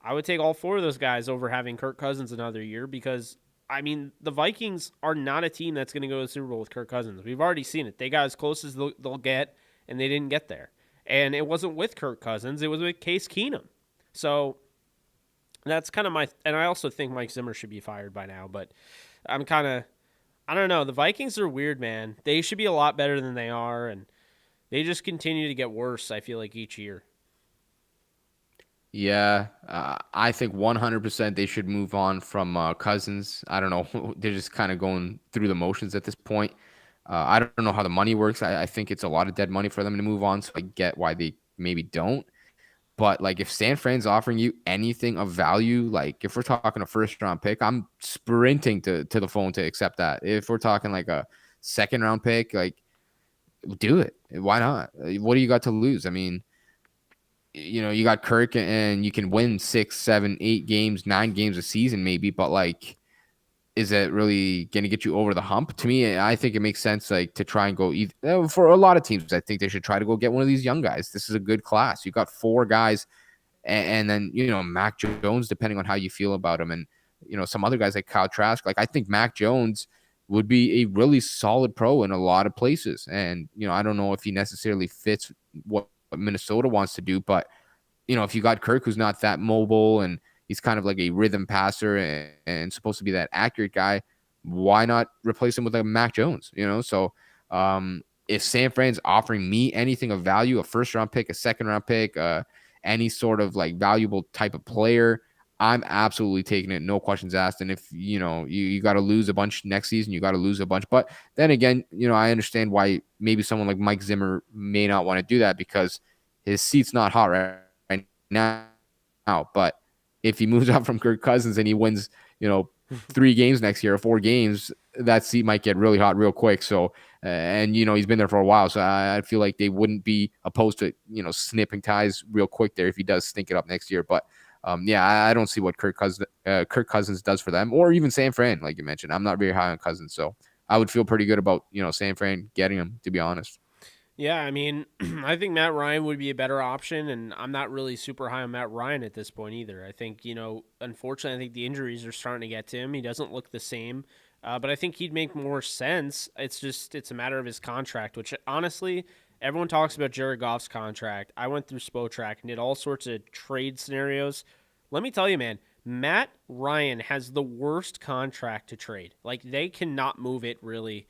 I would take all four of those guys over having Kirk Cousins another year because, I mean, the Vikings are not a team that's going to go to the Super Bowl with Kirk Cousins. We've already seen it. They got as close as they'll get, and they didn't get there. And it wasn't with Kirk Cousins. It was with Case Keenum. So that's kind of and I also think Mike Zimmer should be fired by now, but I don't know. The Vikings are weird, man. They should be a lot better than they are, and they just continue to get worse, I feel like, each year. Yeah, I think 100% they should move on from Cousins. I don't know. They're just kind of going through the motions at this point. I don't know how the money works. I think it's a lot of dead money for them to move on, so I get why they maybe don't. But like if San Fran's offering you anything of value, like if we're talking a first round pick, I'm sprinting to the phone to accept that. If we're talking like a second round pick, like do it. Why not? What do you got to lose? I mean, you got Kirk and you can win 6, 7, 8 games, 9 games a season maybe, but like is it really going to get you over the hump? To me, I think it makes sense like to try and go for a lot of teams. I think they should try to go get one of these young guys. This is a good class. You got 4 guys, and then Mac Jones, depending on how you feel about him, and some other guys like Kyle Trask. Like I think Mac Jones would be a really solid pro in a lot of places, and I don't know if he necessarily fits what Minnesota wants to do, but if you got Kirk, who's not that mobile and he's kind of like a rhythm passer and supposed to be that accurate guy, why not replace him with a Mac Jones? So if San Fran's offering me anything of value, a first round pick, a second round pick, any sort of like valuable type of player, I'm absolutely taking it. No questions asked. And if, you got to lose a bunch next season, you got to lose a bunch. But then again, I understand why maybe someone like Mike Zimmer may not want to do that because his seat's not hot right now. But if he moves out from Kirk Cousins and he wins, 3 games next year or 4 games, that seat might get really hot real quick. So, and he's been there for a while, so I feel like they wouldn't be opposed to snipping ties real quick there if he does stink it up next year. But yeah, I don't see what Kirk Cousins does for them, or even San Fran, like you mentioned. I'm not very high on Cousins, so I would feel pretty good about San Fran getting him, to be honest. Yeah, I mean, I think Matt Ryan would be a better option, and I'm not really super high on Matt Ryan at this point either. I think, unfortunately, I think the injuries are starting to get to him. He doesn't look the same, but I think he'd make more sense. It's a matter of his contract, which honestly, everyone talks about Jared Goff's contract. I went through Spotrac and did all sorts of trade scenarios. Let me tell you, man, Matt Ryan has the worst contract to trade. Like, they cannot move it really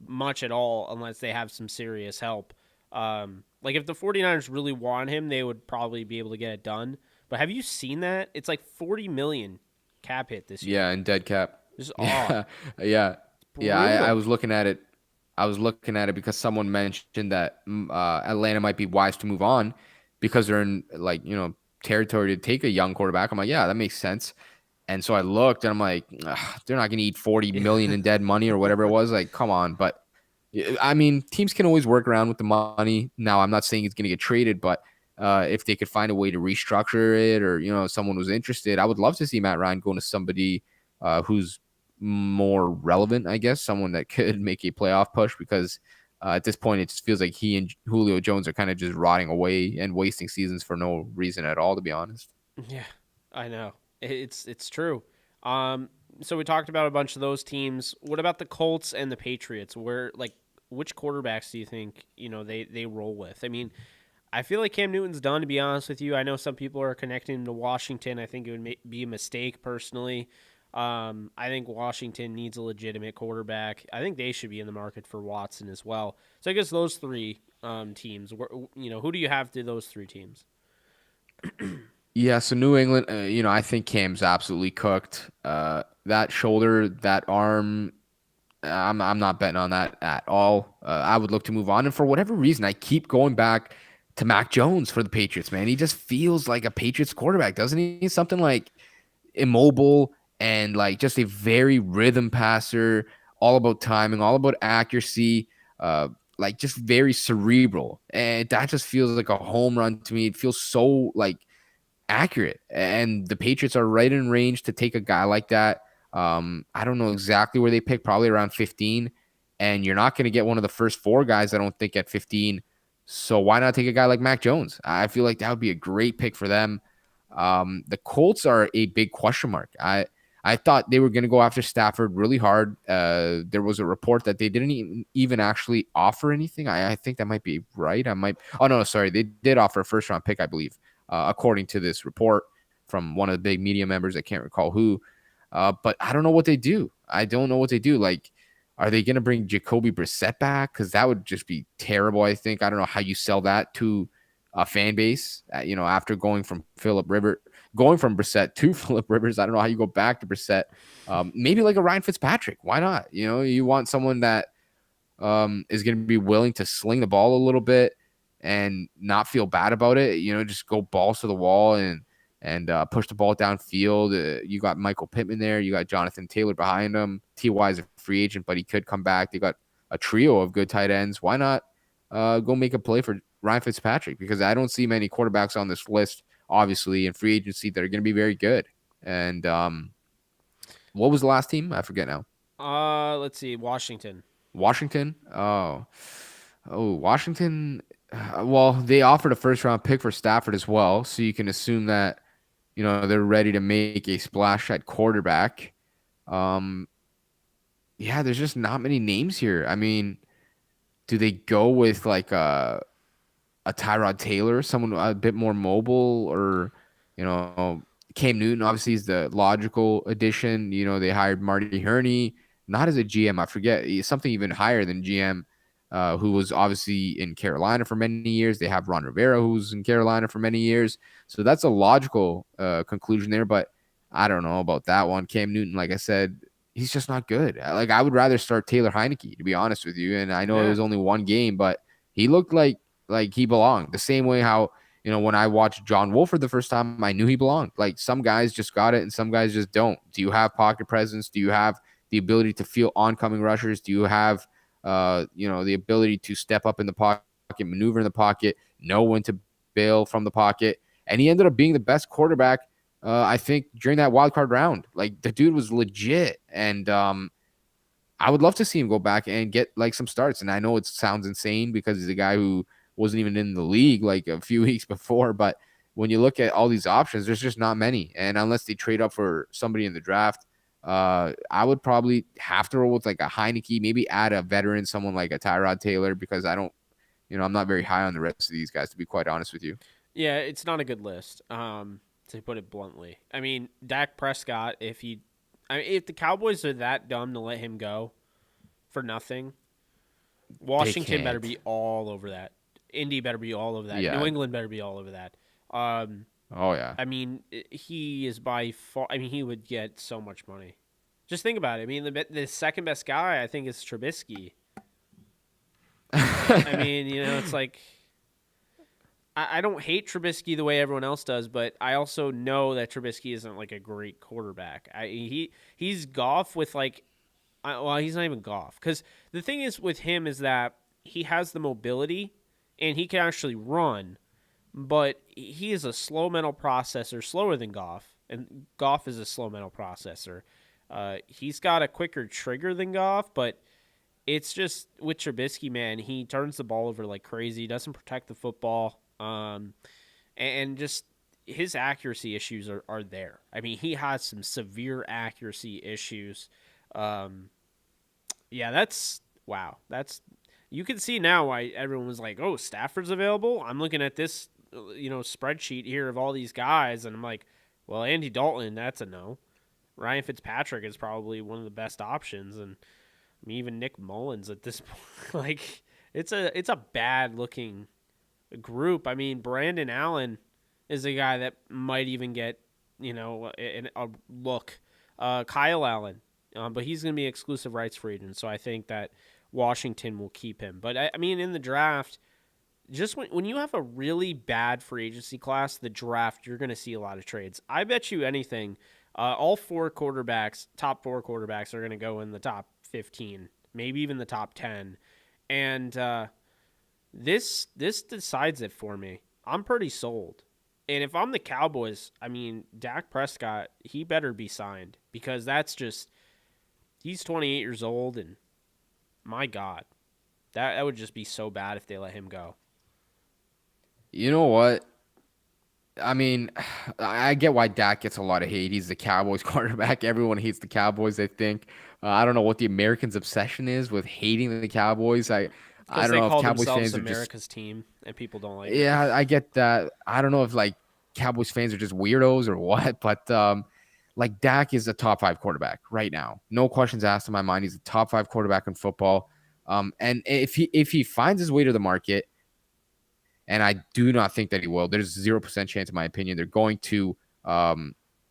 much at all unless they have some serious help. Like if the 49ers really want him, they would probably be able to get it done. But have you seen that? It's like $40 million cap hit this year. Yeah, and dead cap. This is Yeah. I was looking at it. Because someone mentioned that Atlanta might be wise to move on because they're in territory to take a young quarterback. I'm like, yeah, that makes sense. And so I looked and I'm like, they're not going to eat 40 million in dead money or whatever it was. Like, come on. But I mean, teams can always work around with the money. Now, I'm not saying it's going to get traded, but if they could find a way to restructure it or, someone was interested, I would love to see Matt Ryan going to somebody who's more relevant, I guess, someone that could make a playoff push because at this point, it just feels like he and Julio Jones are kind of just rotting away and wasting seasons for no reason at all, to be honest. Yeah, I know. It's true. So we talked about a bunch of those teams. What about the Colts and the Patriots? Which quarterbacks do you think they roll with? I mean, I feel like Cam Newton's done. To be honest with you, I know some people are connecting him to Washington. I think it would be a mistake personally. I think Washington needs a legitimate quarterback. I think they should be in the market for Watson as well. So I guess those 3 teams. Who do you have to those 3 teams? Yeah, so New England, I think Cam's absolutely cooked. That shoulder, that arm, I'm not betting on that at all. I would look to move on. And for whatever reason, I keep going back to Mac Jones for the Patriots, man. He just feels like a Patriots quarterback, doesn't he? He's something like immobile and like just a very rhythm passer, all about timing, all about accuracy, like just very cerebral. And that just feels like a home run to me. It feels so like accurate, and the Patriots are right in range to take a guy like that. I don't know exactly where they pick, probably around 15, and you're not going to get one of the first 4 guys, I don't think, at 15. So why not take a guy like Mac Jones? I feel like that would be a great pick for them. The Colts are a big question mark. I thought they were going to go after Stafford really hard. There was a report that they didn't even actually offer anything. I think that might be right. Oh no, sorry, they did offer a first round pick, I believe. According to this report from one of the big media members. I can't recall who. But I don't know what they do. I don't know what they do. Like, are they going to bring Jacoby Brissett back? Because that would just be terrible, I think. I don't know how you sell that to a fan base, after going from Brissett to Phillip Rivers. I don't know how you go back to Brissett. Maybe like a Ryan Fitzpatrick. Why not? You want someone that is going to be willing to sling the ball a little bit, and not feel bad about it. Just go balls to the wall and push the ball downfield. You got Michael Pittman there. You got Jonathan Taylor behind him. Ty is a free agent, but he could come back. They got a trio of good tight ends. Why not go make a play for Ryan Fitzpatrick? Because I don't see many quarterbacks on this list, obviously, in free agency that are going to be very good. And what was the last team? I forget now. Let's see, Washington. Washington? Washington. Well, they offered a first-round pick for Stafford as well, so you can assume that they're ready to make a splash at quarterback. Yeah, there's just not many names here. I mean, do they go with like a Tyrod Taylor, someone a bit more mobile, or Cam Newton obviously is the logical addition. They hired Marty Herney, not as a GM, I forget, something even higher than GM, who was obviously in Carolina for many years. They have Ron Rivera, who's in Carolina for many years. So that's a logical conclusion there, but I don't know about that one. Cam Newton, like I said, he's just not good. Like, I would rather start Taylor Heineke, to be honest with you. And I know it was only one game, but he looked like he belonged. The same way how, when I watched John Wolford the first time, I knew he belonged. Like, some guys just got it and some guys just don't. Do you have pocket presence? Do you have the ability to feel oncoming rushers? Do you have, the ability to step up in the pocket, maneuver in the pocket, know when to bail from the pocket? And he ended up being the best quarterback, I think, during that wild card round. Like, the dude was legit. And I would love to see him go back and get like some starts. And I know it sounds insane because he's a guy who wasn't even in the league like a few weeks before, but when you look at all these options, there's just not many. And unless they trade up for somebody in the draft, I would probably have to roll with like a Heineke, maybe add a veteran, someone like a Tyrod Taylor, because I don't, I'm not very high on the rest of these guys, to be quite honest with you. Yeah, it's not a good list, to put it bluntly. I mean, Dak Prescott, if the Cowboys are that dumb to let him go for nothing, Washington better be all over that. Indy better be all over that. Yeah. New England better be all over that. Oh, yeah. I mean, he is by far. I mean, he would get so much money. Just think about it. I mean, the second best guy, I think, is Trubisky. I mean, it's like I don't hate Trubisky the way everyone else does, but I also know that Trubisky isn't like a great quarterback. He's Goff with like, well, he's not even Goff, because the thing is with him is that he has the mobility and he can actually run, but he is a slow mental processor, slower than Goff, and Goff is a slow mental processor. He's got a quicker trigger than Goff, but it's just with Trubisky, man, he turns the ball over like crazy, doesn't protect the football, and just his accuracy issues are there. I mean, he has some severe accuracy issues. Yeah, that's wow. You can see now why everyone was like, "Oh, Stafford's available." I'm looking at this, spreadsheet here of all these guys, and I'm like, "Well, Andy Dalton, that's a no. Ryan Fitzpatrick is probably one of the best options, and I mean, even Nick Mullins at this point, like, it's a bad looking group. I mean, Brandon Allen is a guy that might even get, a look. Kyle Allen, but he's going to be exclusive rights free agent, so I think that Washington will keep him. But, I mean, in the draft, just when you have a really bad free agency class, the draft, you're going to see a lot of trades. I bet you anything, all top four quarterbacks are going to go in the top 15, maybe even the top 10. And this decides it for me. I'm pretty sold. And if I'm the Cowboys, I mean, Dak Prescott, he better be signed, because that's just, he's 28 years old, and my God, that would just be so bad if they let him go. You know what? I mean, I get why Dak gets a lot of hate. He's the Cowboys quarterback. Everyone hates the Cowboys, I think. I don't know what the Americans' obsession is with hating the Cowboys. I don't know if Cowboys fans are America's team, and people don't like it. Yeah, I get that. I don't know if like Cowboys fans are just weirdos or what, but like Dak is a top 5 quarterback right now. No questions asked in my mind. He's a top 5 quarterback in football. And if he finds his way to the market, and I do not think that he will, there's 0% chance, in my opinion, they're going to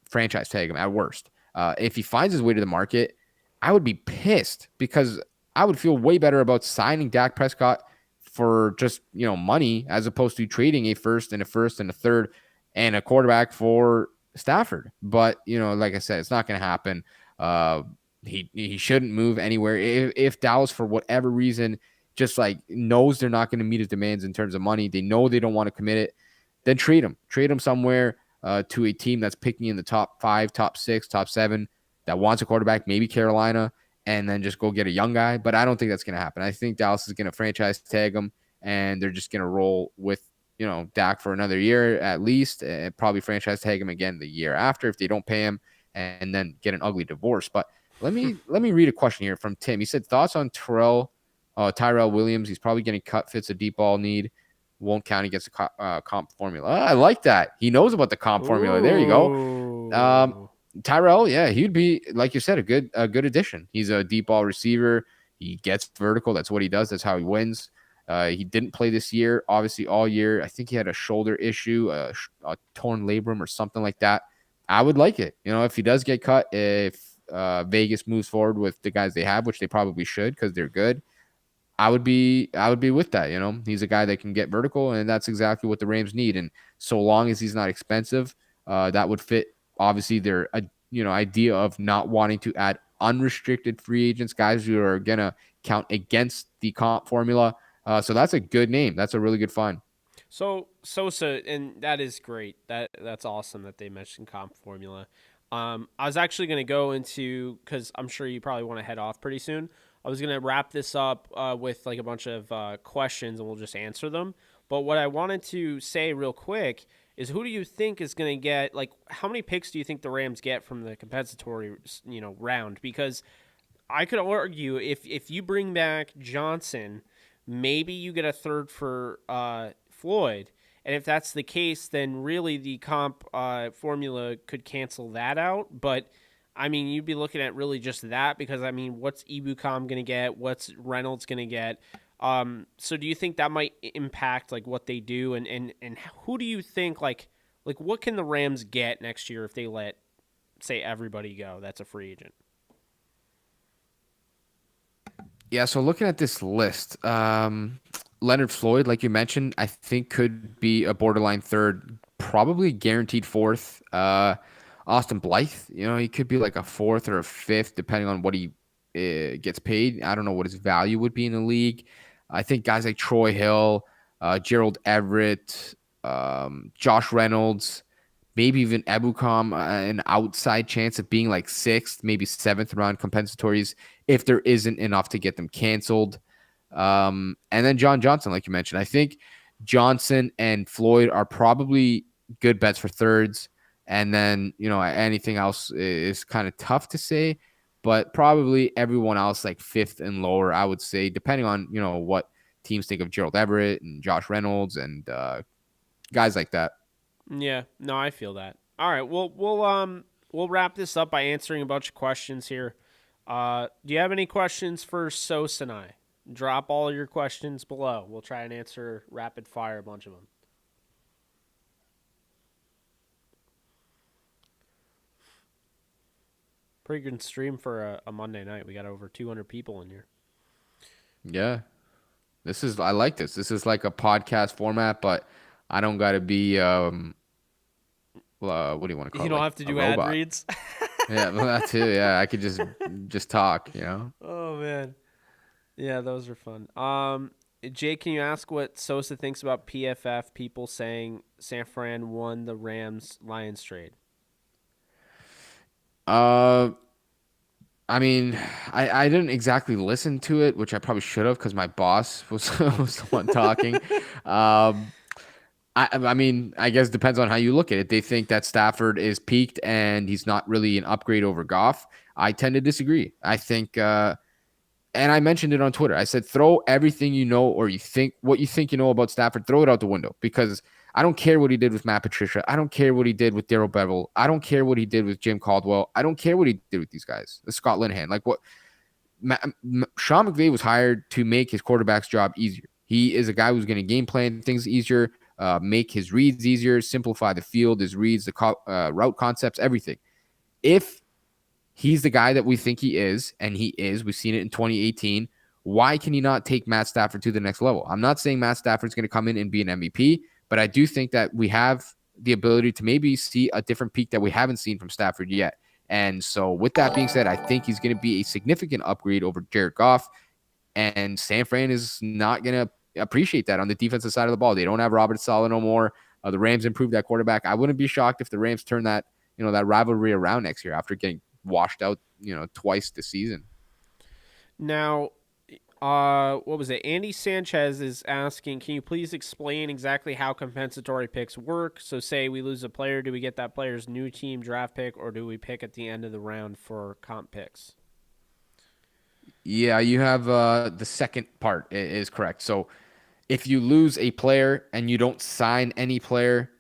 franchise tag him at worst. If he finds his way to the market, I would be pissed, because I would feel way better about signing Dak Prescott for just, money, as opposed to trading a first and a third and a quarterback for Stafford. But, like I said, it's not going to happen. He shouldn't move anywhere. If Dallas, for whatever reason, just like knows they're not going to meet his demands in terms of money, they know they don't want to commit it, then trade him somewhere to a team that's picking in the top 5, top 6, top 7 that wants a quarterback, maybe Carolina, and then just go get a young guy. But I don't think that's going to happen. I think Dallas is going to franchise tag him, and they're just going to roll with, Dak for another year at least, and probably franchise tag him again the year after if they don't pay him, and then get an ugly divorce. But let me read a question here from Tim. He said, thoughts on Tyrell Williams? He's probably getting cut, fits a deep ball need, won't count against the comp formula. I like that. He knows about the comp formula. There you go. Tyrell, yeah, he'd be, like you said, a good addition. He's a deep ball receiver. He gets vertical. That's what he does. That's how he wins. He didn't play this year, obviously, all year. I think he had a shoulder issue, a torn labrum or something like that. I would like it. If he does get cut, if Vegas moves forward with the guys they have, which they probably should because they're good, I would be with that. He's a guy that can get vertical, and that's exactly what the Rams need. And so long as he's not expensive, that would fit obviously their idea of not wanting to add unrestricted free agents, guys who are gonna count against the comp formula. So that's a good name. That's a really good find. So Sosa, and that is great. That's awesome that they mentioned comp formula. I was actually going to go into, because I'm sure you probably want to head off pretty soon. I was going to wrap this up with like a bunch of questions, and we'll just answer them. But what I wanted to say real quick is, who do you think is going to get, like, how many picks do you think the Rams get from the compensatory, round? Because I could argue if you bring back Johnson, maybe you get a third for Floyd. And if that's the case, then really the comp formula could cancel that out. But, I mean, you'd be looking at really just that, because, I mean, what's Ebukam going to get? What's Reynolds going to get? So do you think that might impact, like, what they do? And who do you think, like what can the Rams get next year if they let, say, everybody go that's a free agent? Yeah, so looking at this list, Leonard Floyd, like you mentioned, I think could be a borderline third, probably guaranteed fourth. Austin Blythe, he could be like a fourth or a fifth, depending on what he gets paid. I don't know what his value would be in the league. I think guys like Troy Hill, Gerald Everett, Josh Reynolds, maybe even Ebukam, an outside chance of being like sixth, maybe seventh round compensatories if there isn't enough to get them canceled. And then John Johnson, like you mentioned. I think Johnson and Floyd are probably good bets for thirds. And then, anything else is kind of tough to say, but probably everyone else like fifth and lower, I would say, depending on, what teams think of Gerald Everett and Josh Reynolds and guys like that. Yeah, no, I feel that. All right, we'll wrap this up by answering a bunch of questions here. Do you have any questions for Sosa and I? Drop all your questions below. We'll try and answer rapid fire a bunch of them. Pretty good stream for a Monday night. We got over 200 people in here. Yeah. I like this. This is like a podcast format, but I don't got to be, what do you want to call it? You don't have to do ad reads? Yeah, well, that too. Yeah, I could just talk, Oh, man. Yeah, those are fun. Jay, can you ask what Sosa thinks about PFF people saying San Fran won the Rams-Lions trade? I mean, I didn't exactly listen to it, which I probably should have because my boss was the one talking. I mean, I guess it depends on how you look at it. They think that Stafford is peaked and he's not really an upgrade over Goff. I tend to disagree. I think, and I mentioned it on Twitter. I said, throw everything or what you think about Stafford, throw it out the window, because I don't care what he did with Matt Patricia. I don't care what he did with Darrell Bevel. I don't care what he did with Jim Caldwell. I don't care what he did with these guys, Scott Linehan. Like, what Sean McVay was hired to make his quarterback's job easier. He is a guy who's going to game plan things easier, make his reads easier, simplify the field, his reads, the route concepts, everything. If he's the guy that we think he is, and he is, we've seen it in 2018, why can you not take Matt Stafford to the next level? I'm not saying Matt Stafford's going to come in and be an MVP, but I do think that we have the ability to maybe see a different peak that we haven't seen from Stafford yet. And so with that being said, I think he's going to be a significant upgrade over Jared Goff. And San Fran is not going to appreciate that on the defensive side of the ball. They don't have Robert Saleh no more. The Rams improved that quarterback. I wouldn't be shocked if the Rams turn that, that rivalry around next year after getting washed out, twice this season. Now, what was it? Andy Sanchez is asking, can you please explain exactly how compensatory picks work? So say we lose a player, do we get that player's new team draft pick, or do we pick at the end of the round for comp picks? Yeah, you have the second part is correct. So if you lose a player and you don't sign any player,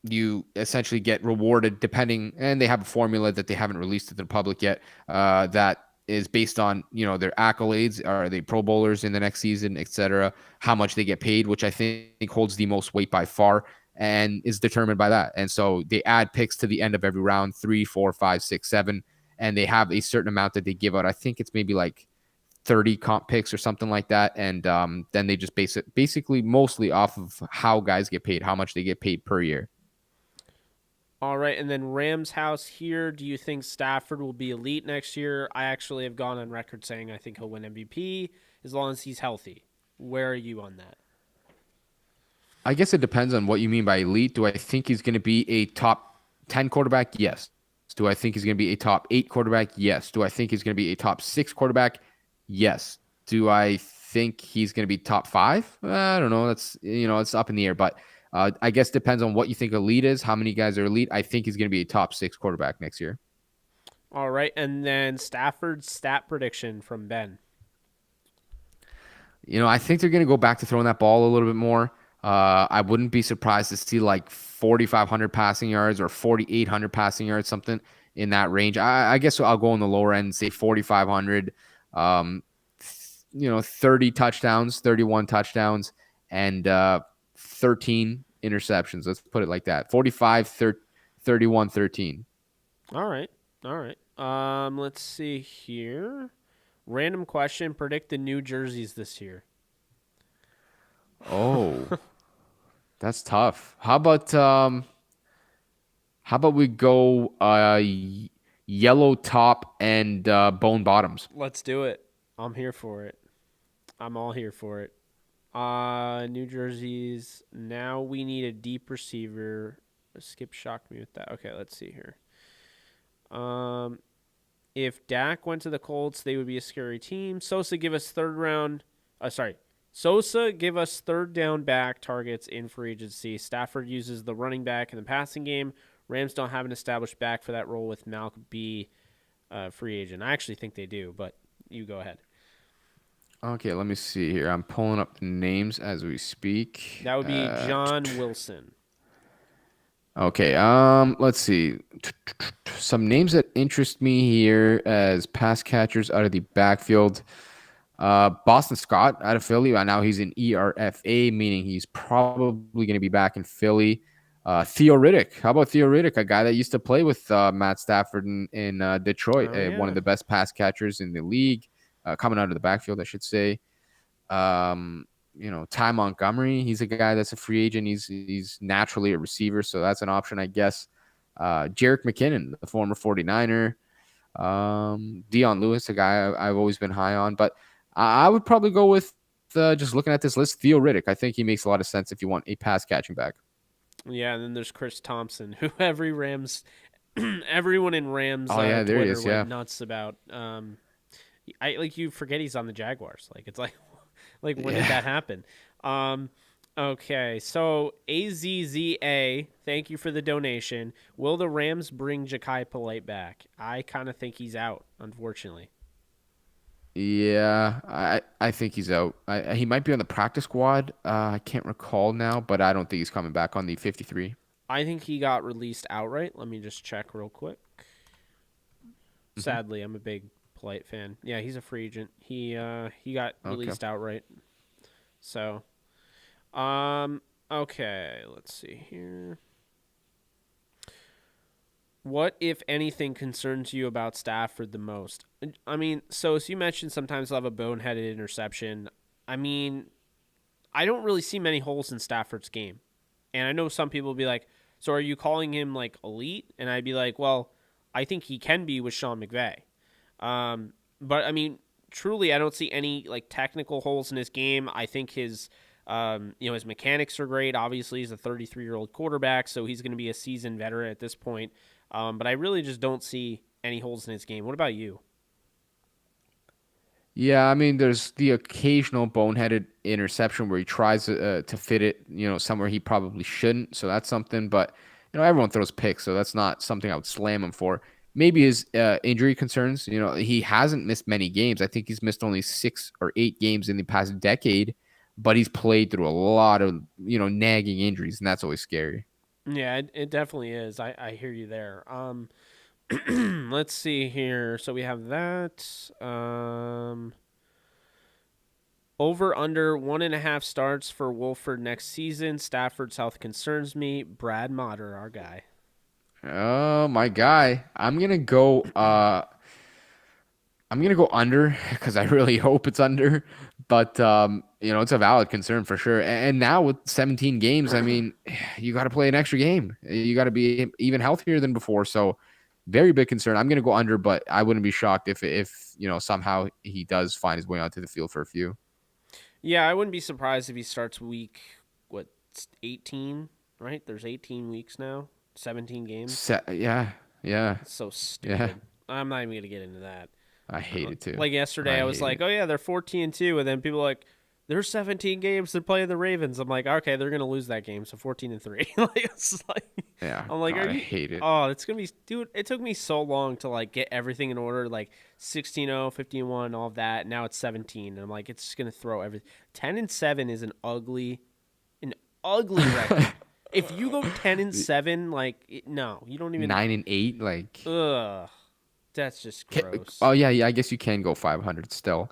you essentially get rewarded depending, and they have a formula that they haven't released to the public yet, that is based on, their accolades. Are they Pro Bowlers in the next season, etc., how much they get paid, which I think holds the most weight by far and is determined by that. And so they add picks to the end of every round, 3, 4, 5, 6, 7, and they have a certain amount that they give out. I think it's maybe like 30 comp picks or something like that. And then they just base it basically mostly off of how guys get paid, how much they get paid per year. All right, and then Rams House here. Do you think Stafford will be elite next year? I actually have gone on record saying I think he'll win MVP as long as he's healthy. Where are you on that? I guess it depends on what you mean by elite. Do I think he's going to be a top 10 quarterback? Yes. Do I think he's going to be a top 8 quarterback? Yes. Do I think he's going to be a top 6 quarterback? Yes. Do I think he's going to be top 5? I don't know. That's, it's up in the air, but I guess depends on what you think elite is, how many guys are elite. I think he's going to be a top 6 quarterback next year. All right, and then Stafford's stat prediction from Ben. I think they're going to go back to throwing that ball a little bit more. I wouldn't be surprised to see like 4,500 passing yards or 4,800 passing yards, something in that range. I guess I'll go on the lower end and say 4,500, 30 touchdowns, 31 touchdowns, and 13 interceptions. Let's put it like that. 45, 31, 13. All right. Let's see here. Random question. Predict the new jerseys this year. Oh, that's tough. How about we go yellow top and bone bottoms? Let's do it. I'm here for it. I'm all here for it. New jerseys. Now we need a deep receiver. Skip shocked me with that. Okay, let's see here. If Dak went to the Colts, they would be a scary team. Sosa give us Sosa give us third down back targets in free agency. Stafford uses the running back in the passing game. Rams don't have an established back for that role with Malcolm B, free agent. I actually think they do, but you go ahead. Okay, let me see here. I'm pulling up the names as we speak. That would be John Wilson. Okay, let's see. Some names that interest me here as pass catchers out of the backfield. Boston Scott out of Philly. Right now he's in ERFA, meaning he's probably going to be back in Philly. Theo Riddick. How about Theo Riddick, a guy that used to play with Matt Stafford in Detroit, one of the best pass catchers in the league, coming out of the backfield, I should say. Ty Montgomery, he's a guy that's a free agent. He's naturally a receiver, so that's an option, I guess. Jerick McKinnon, the former 49er. Dion Lewis, a guy I've always been high on. But I would probably go with, just looking at this list, Theo Riddick. I think he makes a lot of sense if you want a pass-catching back. Yeah, and then there's Chris Thompson, who everyone in Rams Twitter went nuts about. You forget he's on the Jaguars. It's like when did that happen? Okay, so AZZA, thank you for the donation. Will the Rams bring Ja'Kai Polite back? I kind of think he's out, unfortunately. Yeah, I think he's out. He might be on the practice squad. I can't recall now, but I don't think he's coming back on the 53. I think he got released outright. Let me just check real quick. Sadly, I'm a big Polite fan. Yeah, he's a free agent. He got released outright. So, okay, let's see here. What, if anything, concerns you about Stafford the most? I mean, so as you mentioned, sometimes they'll have a boneheaded interception. I mean, I don't really see many holes in Stafford's game. And I know some people will be like, so are you calling him like elite? And I'd be like, well, I think he can be with Sean McVay. But I mean, truly, I don't see any like technical holes in his game. I think his mechanics are great. Obviously, he's a 33-year-old quarterback, so he's going to be a seasoned veteran at this point. But I really just don't see any holes in his game. What about you? Yeah, I mean, there's the occasional boneheaded interception where he tries to fit it, somewhere he probably shouldn't. So that's something. But everyone throws picks, so that's not something I would slam him for. Maybe his injury concerns. He hasn't missed many games. I think he's missed only 6 or 8 games in the past decade, but he's played through a lot of nagging injuries, and that's always scary. Yeah, it definitely is. I hear you there. Let's see here. So we have that. Over under 1.5 starts for Wolford next season. Stafford's health concerns me. Brad Motter, our guy. Oh, my guy. I'm gonna go under because I really hope it's under, but it's a valid concern for sure. And now with 17 games, I mean, you got to play an extra game. You got to be even healthier than before. So, very big concern. I'm gonna go under, but I wouldn't be shocked if somehow he does find his way onto the field for a few. Yeah, I wouldn't be surprised if he starts week 18, right? There's 18 weeks now, 17 games. Yeah, yeah, It's so yeah. stupid. I'm not even gonna get into that. I hate it too. Like yesterday, I I was hate like, it. "Oh yeah, they're 14-2," and then people are like, "There's 17 games. They're playing the Ravens." I'm like, "Okay, they're gonna lose that game, so 14-3." Like it's like, Yeah, I'm like, God, "Are I you?" hate it. Oh, it's gonna be, dude. It took me so long to like get everything in order, like 16-0, 15-1, all of that. Now it's 17, and I'm like, it's just gonna throw everything. 10-7 is an ugly record. If you go 10-7, like no, you don't even. 9-8, like. Ugh, that's just gross. Oh yeah, yeah. I guess you can go 500 still.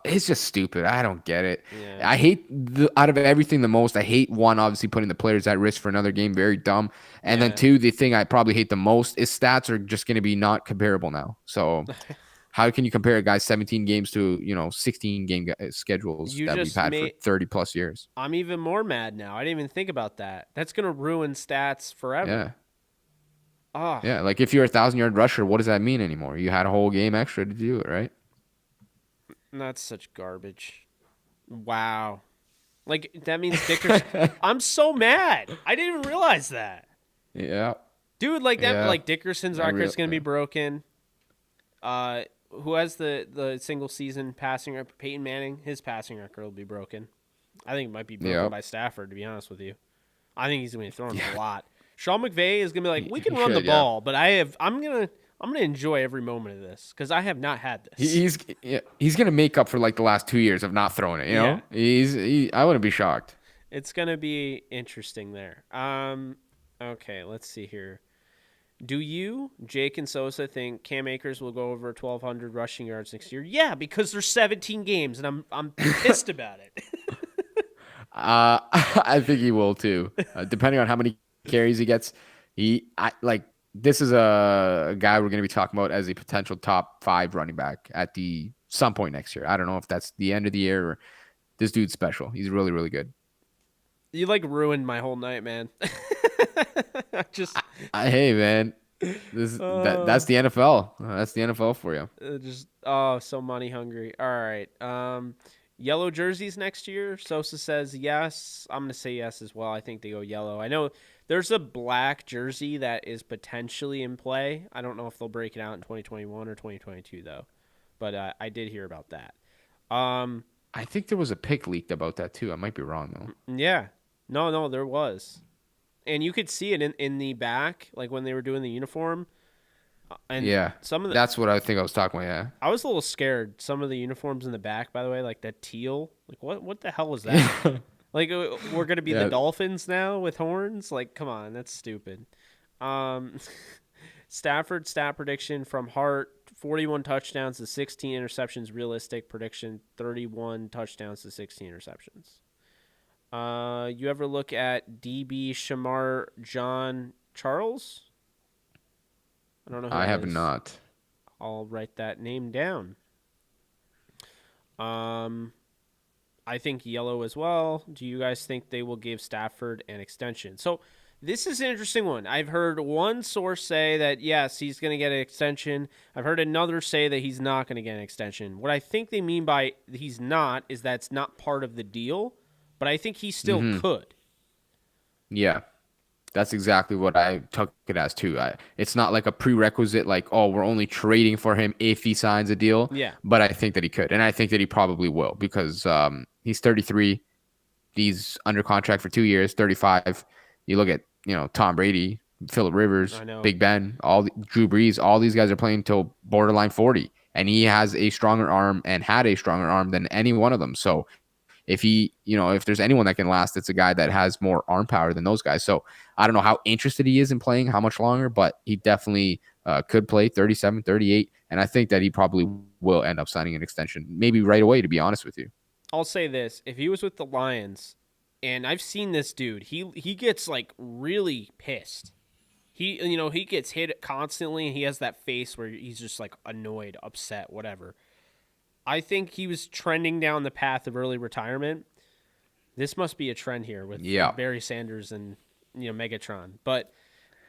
It's just stupid. I don't get it. Yeah, I hate out of everything the most. I hate one, obviously putting the players at risk for another game, very dumb. And then yeah. two, the thing I probably hate the most is stats are just going to be not comparable now. So how can you compare a guy's 17 games to 16 game schedules You that we've just had for made. 30 plus years? I'm even more mad now. I didn't even think about that. That's gonna ruin stats forever. Yeah. Oh, Yeah, like if you're a 1,000 yard rusher, what does that mean anymore? You had a whole game extra to do it, right? that's such garbage. Wow. Like that means Dickerson. I'm so mad. I didn't even realize that, Yeah, dude. Like that. yeah. Like Dickerson's I record's gonna be yeah. broken. Who has the single season passing record? Peyton Manning. His passing record will be broken. I think it might be broken Yep. by Stafford. To be honest with you, I think he's gonna be throwing Yeah, a lot. Sean McVay is gonna be like, we can he run the should, yeah. ball, but I'm gonna enjoy every moment of this because I have not had this. He's gonna make up for like the last 2 years of not throwing it. Yeah, I wouldn't be shocked. it's gonna be interesting there. Okay, let's see here. Do you, Jake and Sosa, think Cam Akers will go over 1,200 rushing yards next year? Yeah, because there's 17 games, and I'm pissed about it. I think he will too. Depending on how many carries he gets, this is a guy we're gonna be talking about as a potential top 5 running back at the some point next year. I don't know if that's the end of the year or this dude's special. He's really really good. You like ruined my whole night, man. I just, Hey man, uh, that's the NFL. That's the NFL for you. so money hungry. All right. Yellow jerseys next year. Sosa says yes. I'm gonna say yes as well. I think they go yellow. I know there's a black jersey that is potentially in play. I don't know if they'll break it out in 2021 or 2022 though, but I did hear about that. Um, I think there was a pic leaked about that too. I might be wrong though. yeah. No, there was, and you could see it in the back, like when they were doing the uniform, and Yeah, some of the. that's what I think I was talking about. I was a little scared. Some of the uniforms in the back, by the way, like that teal. Like what the hell is that? Yeah. Like we're gonna be the Yeah. Dolphins now with horns? Like come on, that's stupid. Um, Stafford stat prediction from Hart: 41 touchdowns to 16 interceptions. Realistic prediction: 31 touchdowns to 16 interceptions. You ever look at DB Shamar John Charles? I don't know who I that have is. not. I'll write that name down. Um, I think yellow as well. Do you guys think they will give Stafford an extension? So this is an interesting one. I've heard one source say that yes, he's going to get an extension. I've heard another say that he's not going to get an extension. What I think they mean by he's not is that's not part of the deal, but I think he still Mm-hmm. could. Yeah. That's exactly what I took it as too. It's not like a prerequisite, like, oh, we're only trading for him if he signs a deal. Yeah. But I think that he could, and I think that he probably will because he's 33. He's under contract for 2 years. 35. You look at Tom Brady, Phillip Rivers, I know. Big Ben, Drew Brees. All these guys are playing till borderline 40, and he has a stronger arm and had a stronger arm than any one of them. So if there's anyone that can last, it's a guy that has more arm power than those guys. So I don't know how interested he is in playing, how much longer, but he definitely could play 37, 38. And I think that he probably will end up signing an extension, maybe right away, to be honest with you. I'll say this: if he was with the Lions, and I've seen this dude, he gets like really pissed. He gets hit constantly, and he has that face where he's just like annoyed, upset, whatever. I think he was trending down the path of early retirement. This must be a trend here with Barry Sanders and Megatron. But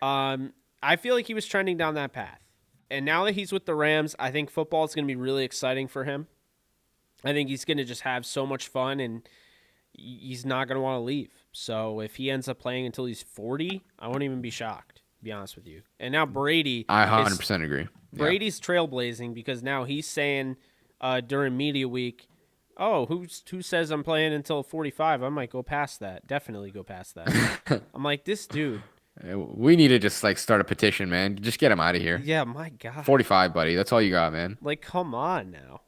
I feel like he was trending down that path. And now that he's with the Rams, I think football is going to be really exciting for him. I think he's going to just have so much fun, and he's not going to want to leave. So if he ends up playing until he's 40, I won't even be shocked, to be honest with you. And now Brady. I 100% agree. Brady's trailblazing because now he's saying during media week, oh, who says I'm playing until 45? I might go past that. Definitely go past that. I'm like, this dude. We need to just start a petition, man. Just get him out of here. Yeah, my God. 45, buddy. That's all you got, man. Like, come on now.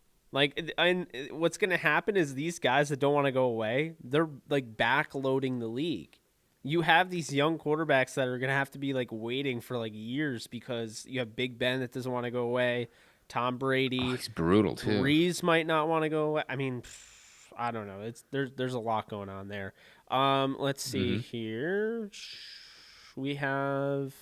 And what's going to happen is these guys that don't want to go away, they're like backloading the league. You have these young quarterbacks that are going to have to be like waiting for like years because you have Big Ben that doesn't want to go away. Tom Brady. Oh, he's brutal too. Breeze might not want to go away. I mean, I don't know. There's a lot going on there. Let's see here. We have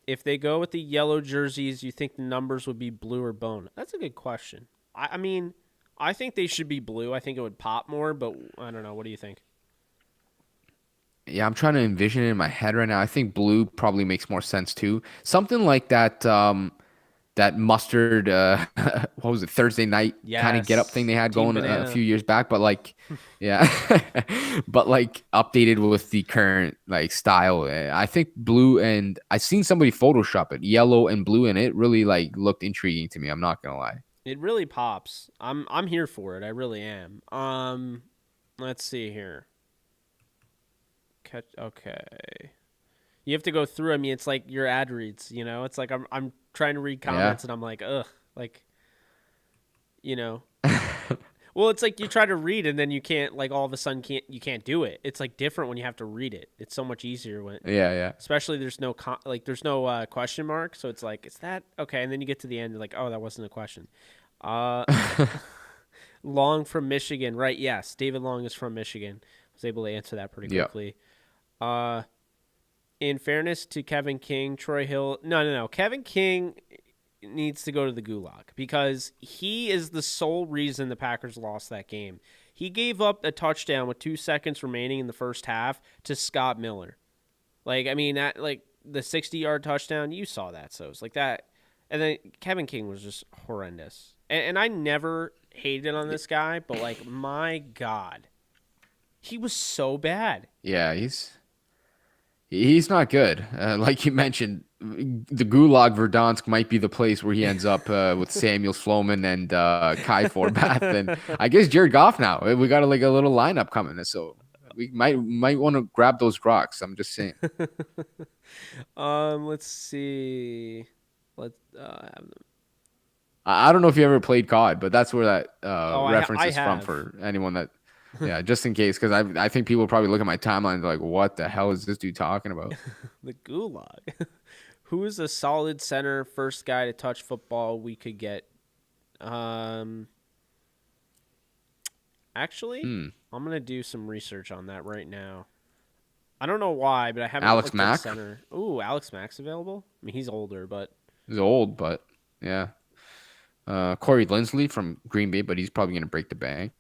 if they go with the yellow jerseys, you think the numbers would be blue or bone? That's a good question. I mean, I think they should be blue. I think it would pop more, but I don't know. What do you think? Yeah, I'm trying to envision it in my head right now. I think blue probably makes more sense too. Something like that that mustard what was it, Thursday night kind of get up thing they had Team going Banana. a few years back, but yeah. But updated with the current style. I think blue, and I seen somebody Photoshop it, yellow and blue, and it really looked intriguing to me. I'm not gonna lie. It really pops. I'm here for it. I really am. Let's see here. Okay. You have to go through. I mean, it's like your ad reads. It's like I'm trying to read comments, and I'm like, ugh, Well, it's like you try to read, and then you can't. All of a sudden, you can't do it. It's different when you have to read it. It's so much easier when. Yeah. Especially there's no there's no question mark, so it's like, is that okay? And then you get to the end, you're like, oh, that wasn't a question. Long from Michigan, right? Yes, David Long is from Michigan. I was able to answer that pretty quickly. In fairness to Kevin King, Troy Hill, no. Kevin King needs to go to the gulag because he is the sole reason the Packers lost that game. He gave up a touchdown with 2 seconds remaining in the first half to Scott Miller. The 60-yard touchdown, you saw that. So it's like that. And then Kevin King was just horrendous. And I never hated on this guy, but my God, he was so bad. Yeah, he's not good. Like you mentioned, the Gulag Verdansk might be the place where he ends up with Samuel Sloman and Kai Forbath, and I guess Jared Goff now. We got a little lineup coming, so we might want to grab those Groks. I'm just saying. Let's see. Let's I don't know if you ever played COD, but that's where that reference is from have. for anyone that. Yeah, just in case, because I think people probably look at my timeline and like, what the hell is this dude talking about? The Gulag. Who is a solid center, first guy to touch football we could get? Actually, I'm going to do some research on that right now. I don't know why, but I haven't Alex looked at Mack center. Ooh, Alex Mack's available? I mean, he's older, but is old, but yeah. Corey Linsley from Green Bay, but he's probably going to break the bank.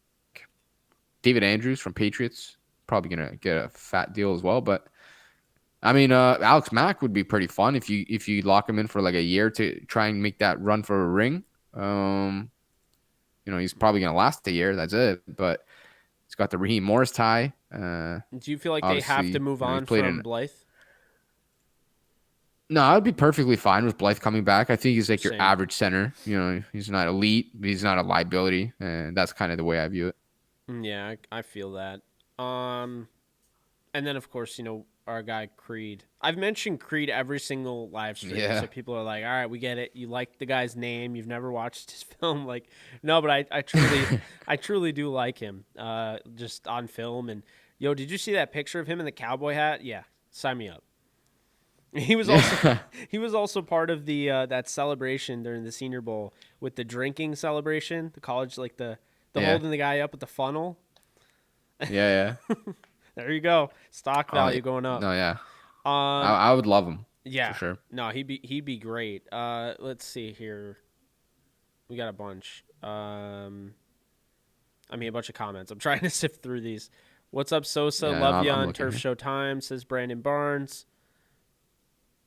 David Andrews from Patriots, probably going to get a fat deal as well. But I mean, Alex Mack would be pretty fun if you lock him in for like a year to try and make that run for a ring. He's probably going to last a year. That's it. But he's got the Raheem Morris tie. do you feel like they have Obviously, to move he's on played from in. Blythe? No, I'd be perfectly fine with Blythe coming back. I think he's like your Same. average center. He's not elite, but he's not a liability, and that's kind of the way I view it. Yeah, I feel that. And then of course, our guy Creed. I've mentioned Creed every single live stream, Yeah. so people are like, "All right, we get it. You like the guy's name. You've never watched his film." Like, no, but I truly, I truly do like him. Just on film. And did you see that picture of him in the cowboy hat? Yeah, sign me up. He was also he was also part of the that celebration during the Senior Bowl with the drinking celebration, the college like the Yeah. holding the guy up with the funnel. Yeah. There you go. Stock value yeah. going up. No, yeah. Um, I would love him. yeah, For sure. No, he'd be great. Let's see here. We got a bunch. A bunch of comments. I'm trying to sift through these. What's up, Sosa? Yeah, Love I'm you on looking Turf here. Show Time, says Brandon Barnes.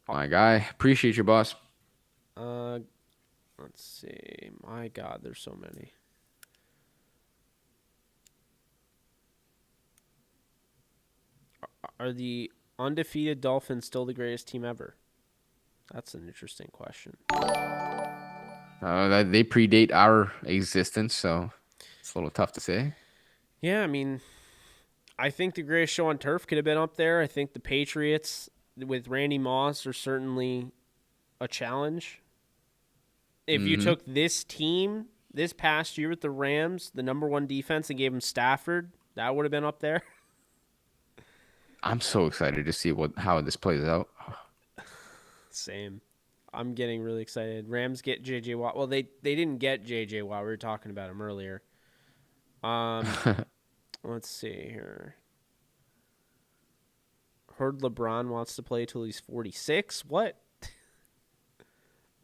My guy. Appreciate you, boss. Let's see. My God, there's so many. Are the undefeated Dolphins still the greatest team ever? That's an interesting question. They predate our existence, so it's a little tough to say. Yeah, I think the greatest show on turf could have been up there. I think the Patriots with Randy Moss are certainly a challenge. If you took this team this past year with the Rams, the number one defense, and gave them Stafford, that would have been up there. I'm so excited to see how this plays out. Same. I'm getting really excited. Rams get J.J. Watt. Well, they didn't get J.J. Watt. We were talking about him earlier. Let's see here. Heard LeBron wants to play till he's 46. What?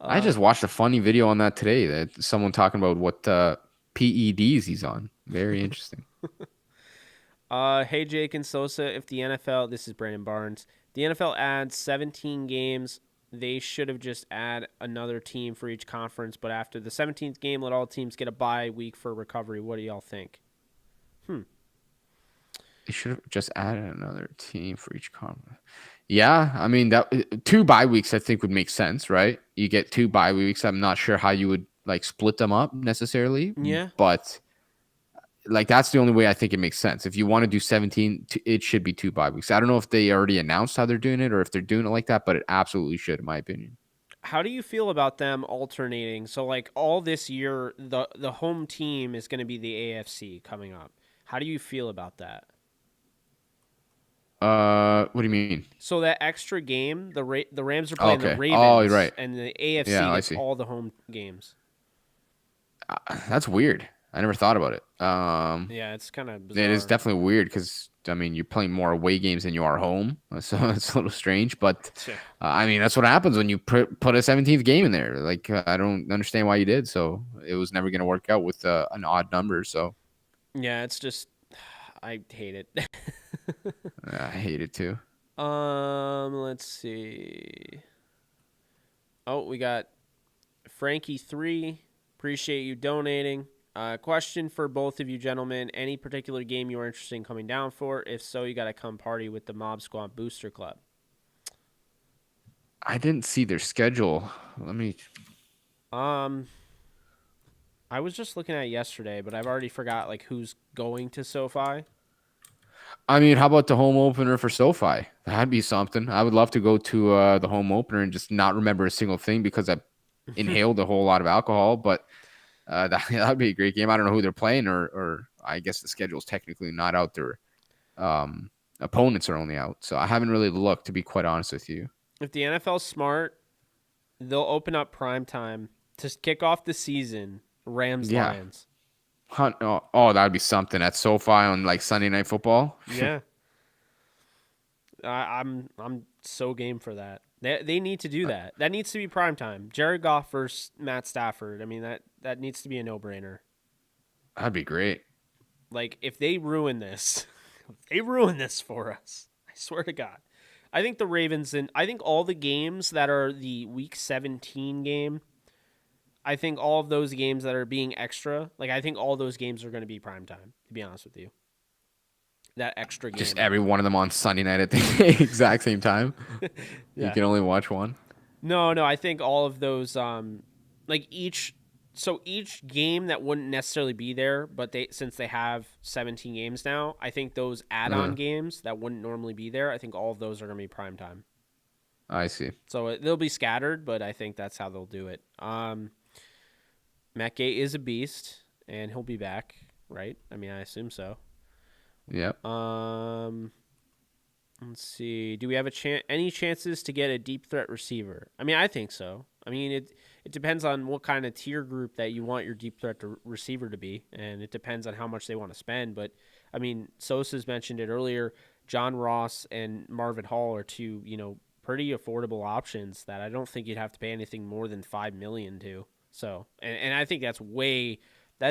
I just watched a funny video on that today. That someone talking about what PEDs he's on. Very interesting. Hey, Jake and Sosa, if the NFL, this is Brandon Barnes, the NFL adds 17 games, they should have just add another team for each conference, but after the 17th game, let all teams get a bye week for recovery. What do y'all think? They should have just added another team for each conference. Yeah, that 2 bye weeks I think would make sense, right? You get 2 bye weeks. I'm not sure how you would like split them up necessarily. Yeah. But like that's the only way I think it makes sense. If you want to do 17, it should be 2 bye weeks. I don't know if they already announced how they're doing it or if they're doing it like that, but it absolutely should, in my opinion. How do you feel about them alternating? So, like all this year, the home team is going to be the AFC coming up. How do you feel about that? What do you mean? So that extra game, the Rams are playing the Ravens, you're right. and the AFC Yeah, I gets see. all the home games. That's weird. I never thought about it. Yeah, it's kind of bizarre. It is definitely weird because you're playing more away games than you are home, so it's a little strange. But that's what happens when you put a 17th game in there. Like I don't understand why you did. So it was never going to work out with an odd number. So yeah, it's just I hate it. I hate it too. Let's see. Oh, we got Frankie 3. Appreciate you donating. Question for both of you gentlemen. Any particular game you are interested in coming down for? If so, you got to come party with the Mob Squad Booster Club. I didn't see their schedule. Let me. I was just looking at it yesterday, but I've already forgot like who's going to SoFi. How about the home opener for SoFi? That'd be something. I would love to go to the home opener and just not remember a single thing because I inhaled a whole lot of alcohol. But that'd be a great game. I don't know who they're playing, or I guess the schedule's technically not out. Their opponents are only out, so I haven't really looked, to be quite honest with you. If the NFL's smart, they'll open up prime time to kick off the season. Lions. Oh, that'd be something at SoFi on like Sunday Night Football. Yeah. I'm so game for that. They need to do that. That needs to be prime time. Jared Goff versus Matt Stafford. I mean that needs to be a no brainer. That'd be great. Like if they ruin this, they ruin this for us. I swear to God. I think the Ravens and I think all the games that are the Week 17 game. I think all of those games that are being extra, like I think all those games are going to be prime time. To be honest with you, that extra game. Just every one of them on Sunday night at the exact same time. Yeah. You can only watch one. No, I think all of those, like each game that wouldn't necessarily be there, but since they have 17 games now, I think those add-on games that wouldn't normally be there, I think all of those are going to be prime time. I see. So they'll be scattered, but I think that's how they'll do it. Matt Gay is a beast, and he'll be back, right? I mean, I assume so. Yep. Let's see. Do we have any chances to get a deep threat receiver? I mean, I think so. I mean, it depends on what kind of tier group that you want your deep threat receiver to be, and it depends on how much they want to spend. But, I mean, Sosa's mentioned it earlier. John Ross and Marvin Hall are two, pretty affordable options that I don't think you'd have to pay anything more than $5 million to. So, and I think that's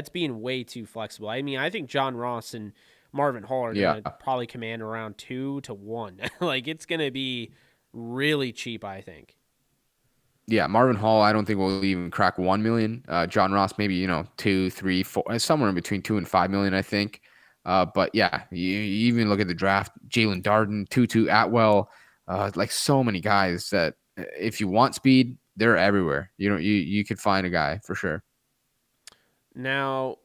being way too flexible. I mean, I think John Ross and Marvin Hall are going to probably command around 2 to 1. Like it's going to be really cheap, I think. Yeah, Marvin Hall, I don't think will even crack 1 million. John Ross, maybe 2, 3, 4, somewhere in between 2 and 5 million, I think. But yeah, you even look at the draft: Jalen Darden, Tutu Atwell, like so many guys that if you want speed, they're everywhere. You could find a guy for sure. Now,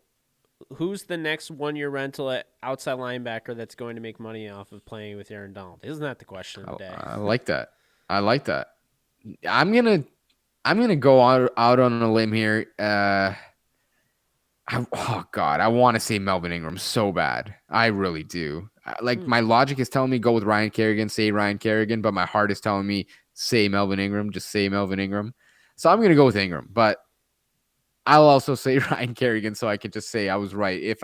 who's the next 1-year rental at outside linebacker that's going to make money off of playing with Aaron Donald? Isn't that the question of the day? I like that. I'm gonna go out on a limb here. I want to say Melvin Ingram so bad. I really do. My logic is telling me go with Ryan Kerrigan, say Ryan Kerrigan, but my heart is telling me say Melvin Ingram, just say Melvin Ingram. So I'm gonna go with Ingram, but I'll also say Ryan Kerrigan so I can just say I was right if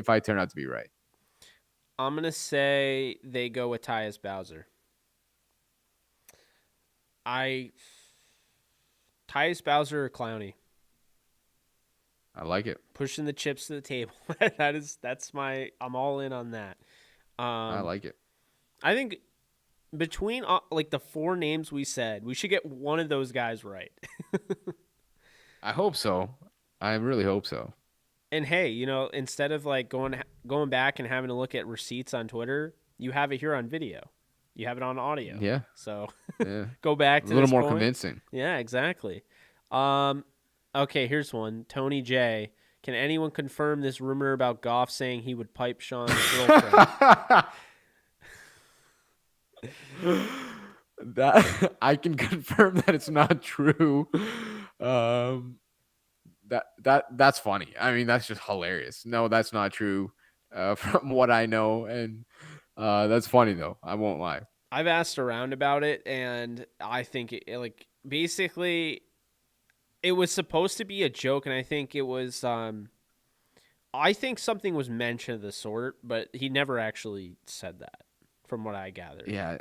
I turn out to be right. I'm gonna say they go with Tyus Bowser. Tyus Bowser or Clowney. I like it. Pushing the chips to the table. I'm all in on that. I like it. I think between the 4 names we said, we should get one of those guys right. I hope so. I really hope so. And hey, instead of going back and having to look at receipts on Twitter, you have it here on video. You have it on audio. Yeah. So yeah. Go back to a little more point. Convincing. Yeah, exactly. Okay, here's one. Tony J. Can anyone confirm this rumor about Goff saying he would pipe Sean's girlfriend? That I can confirm that it's not true. That's funny. I mean, that's just hilarious. No, that's not true. From what I know, and that's funny though. I won't lie. I've asked around about it, and I think basically it was supposed to be a joke, and I think it was. I think something was mentioned of the sort, but he never actually said that, from what I gathered. Yeah.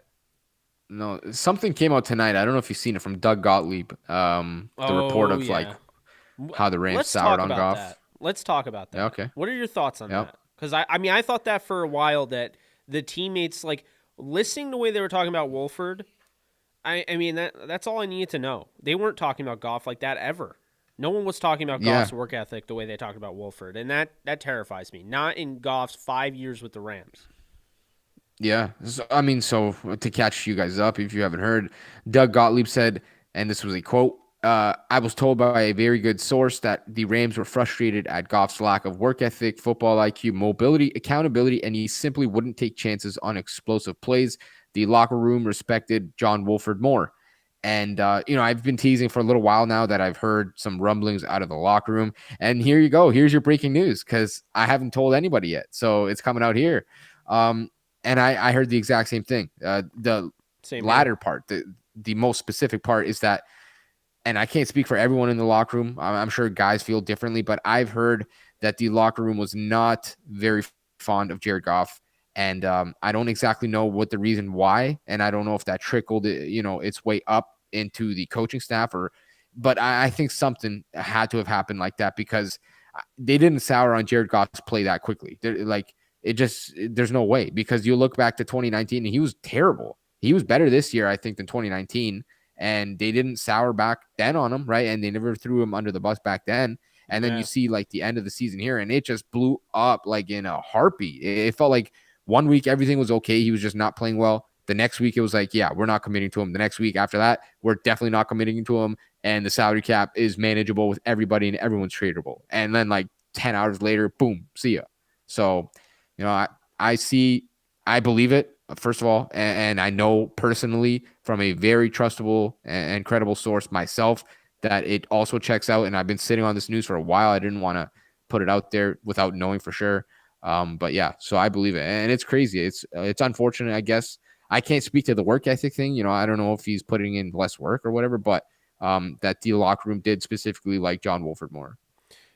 No, something came out tonight. I don't know if you've seen it from Doug Gottlieb. The report of how the Rams soured on Goff. That. Let's talk about that. Yeah, okay. What are your thoughts on that? Because I thought that for a while that the teammates listening to the way they were talking about Wolford. I mean that's all I needed to know. They weren't talking about Goff like that ever. No one was talking about Goff's work ethic the way they talked about Wolford, and that terrifies me. Not in Goff's 5 years with the Rams. Yeah. So to catch you guys up, if you haven't heard, Doug Gottlieb said, and this was a quote, I was told by a very good source that the Rams were frustrated at Goff's lack of work ethic, football IQ, mobility, accountability, and he simply wouldn't take chances on explosive plays. The locker room respected John Wolford more. And, I've been teasing for a little while now that I've heard some rumblings out of the locker room. And here you go. Here's your breaking news because I haven't told anybody yet. So it's coming out here. And I heard the exact same thing. The latter part, the most specific part is that, and I can't speak for everyone in the locker room. I'm sure guys feel differently, but I've heard that the locker room was not very fond of Jared Goff. And I don't exactly know what the reason why, and I don't know if that trickled, its way up into the coaching staff, but I think something had to have happened like that, because they didn't sour on Jared Goff's play that quickly. There's no way, because you look back to 2019 and he was terrible. He was better this year, I think, than 2019, and they didn't sour back then on him, right? And they never threw him under the bus back then. And then you see like the end of the season here, and it just blew up like in a heartbeat. It felt like 1 week everything was okay. He was just not playing well. The next week it was like, yeah, we're not committing to him. The next week after that, we're definitely not committing to him. And the salary cap is manageable with everybody and everyone's tradable. And then like 10 hours later, boom, see ya. So, I believe it, first of all. And I know personally from a very trustable and credible source myself that it also checks out. And I've been sitting on this news for a while. I didn't want to put it out there without knowing for sure. But yeah, so I believe it. And it's crazy. It's unfortunate, I guess. I can't speak to the work ethic thing. I don't know if he's putting in less work or whatever, but that the locker room did specifically like John Wolford more.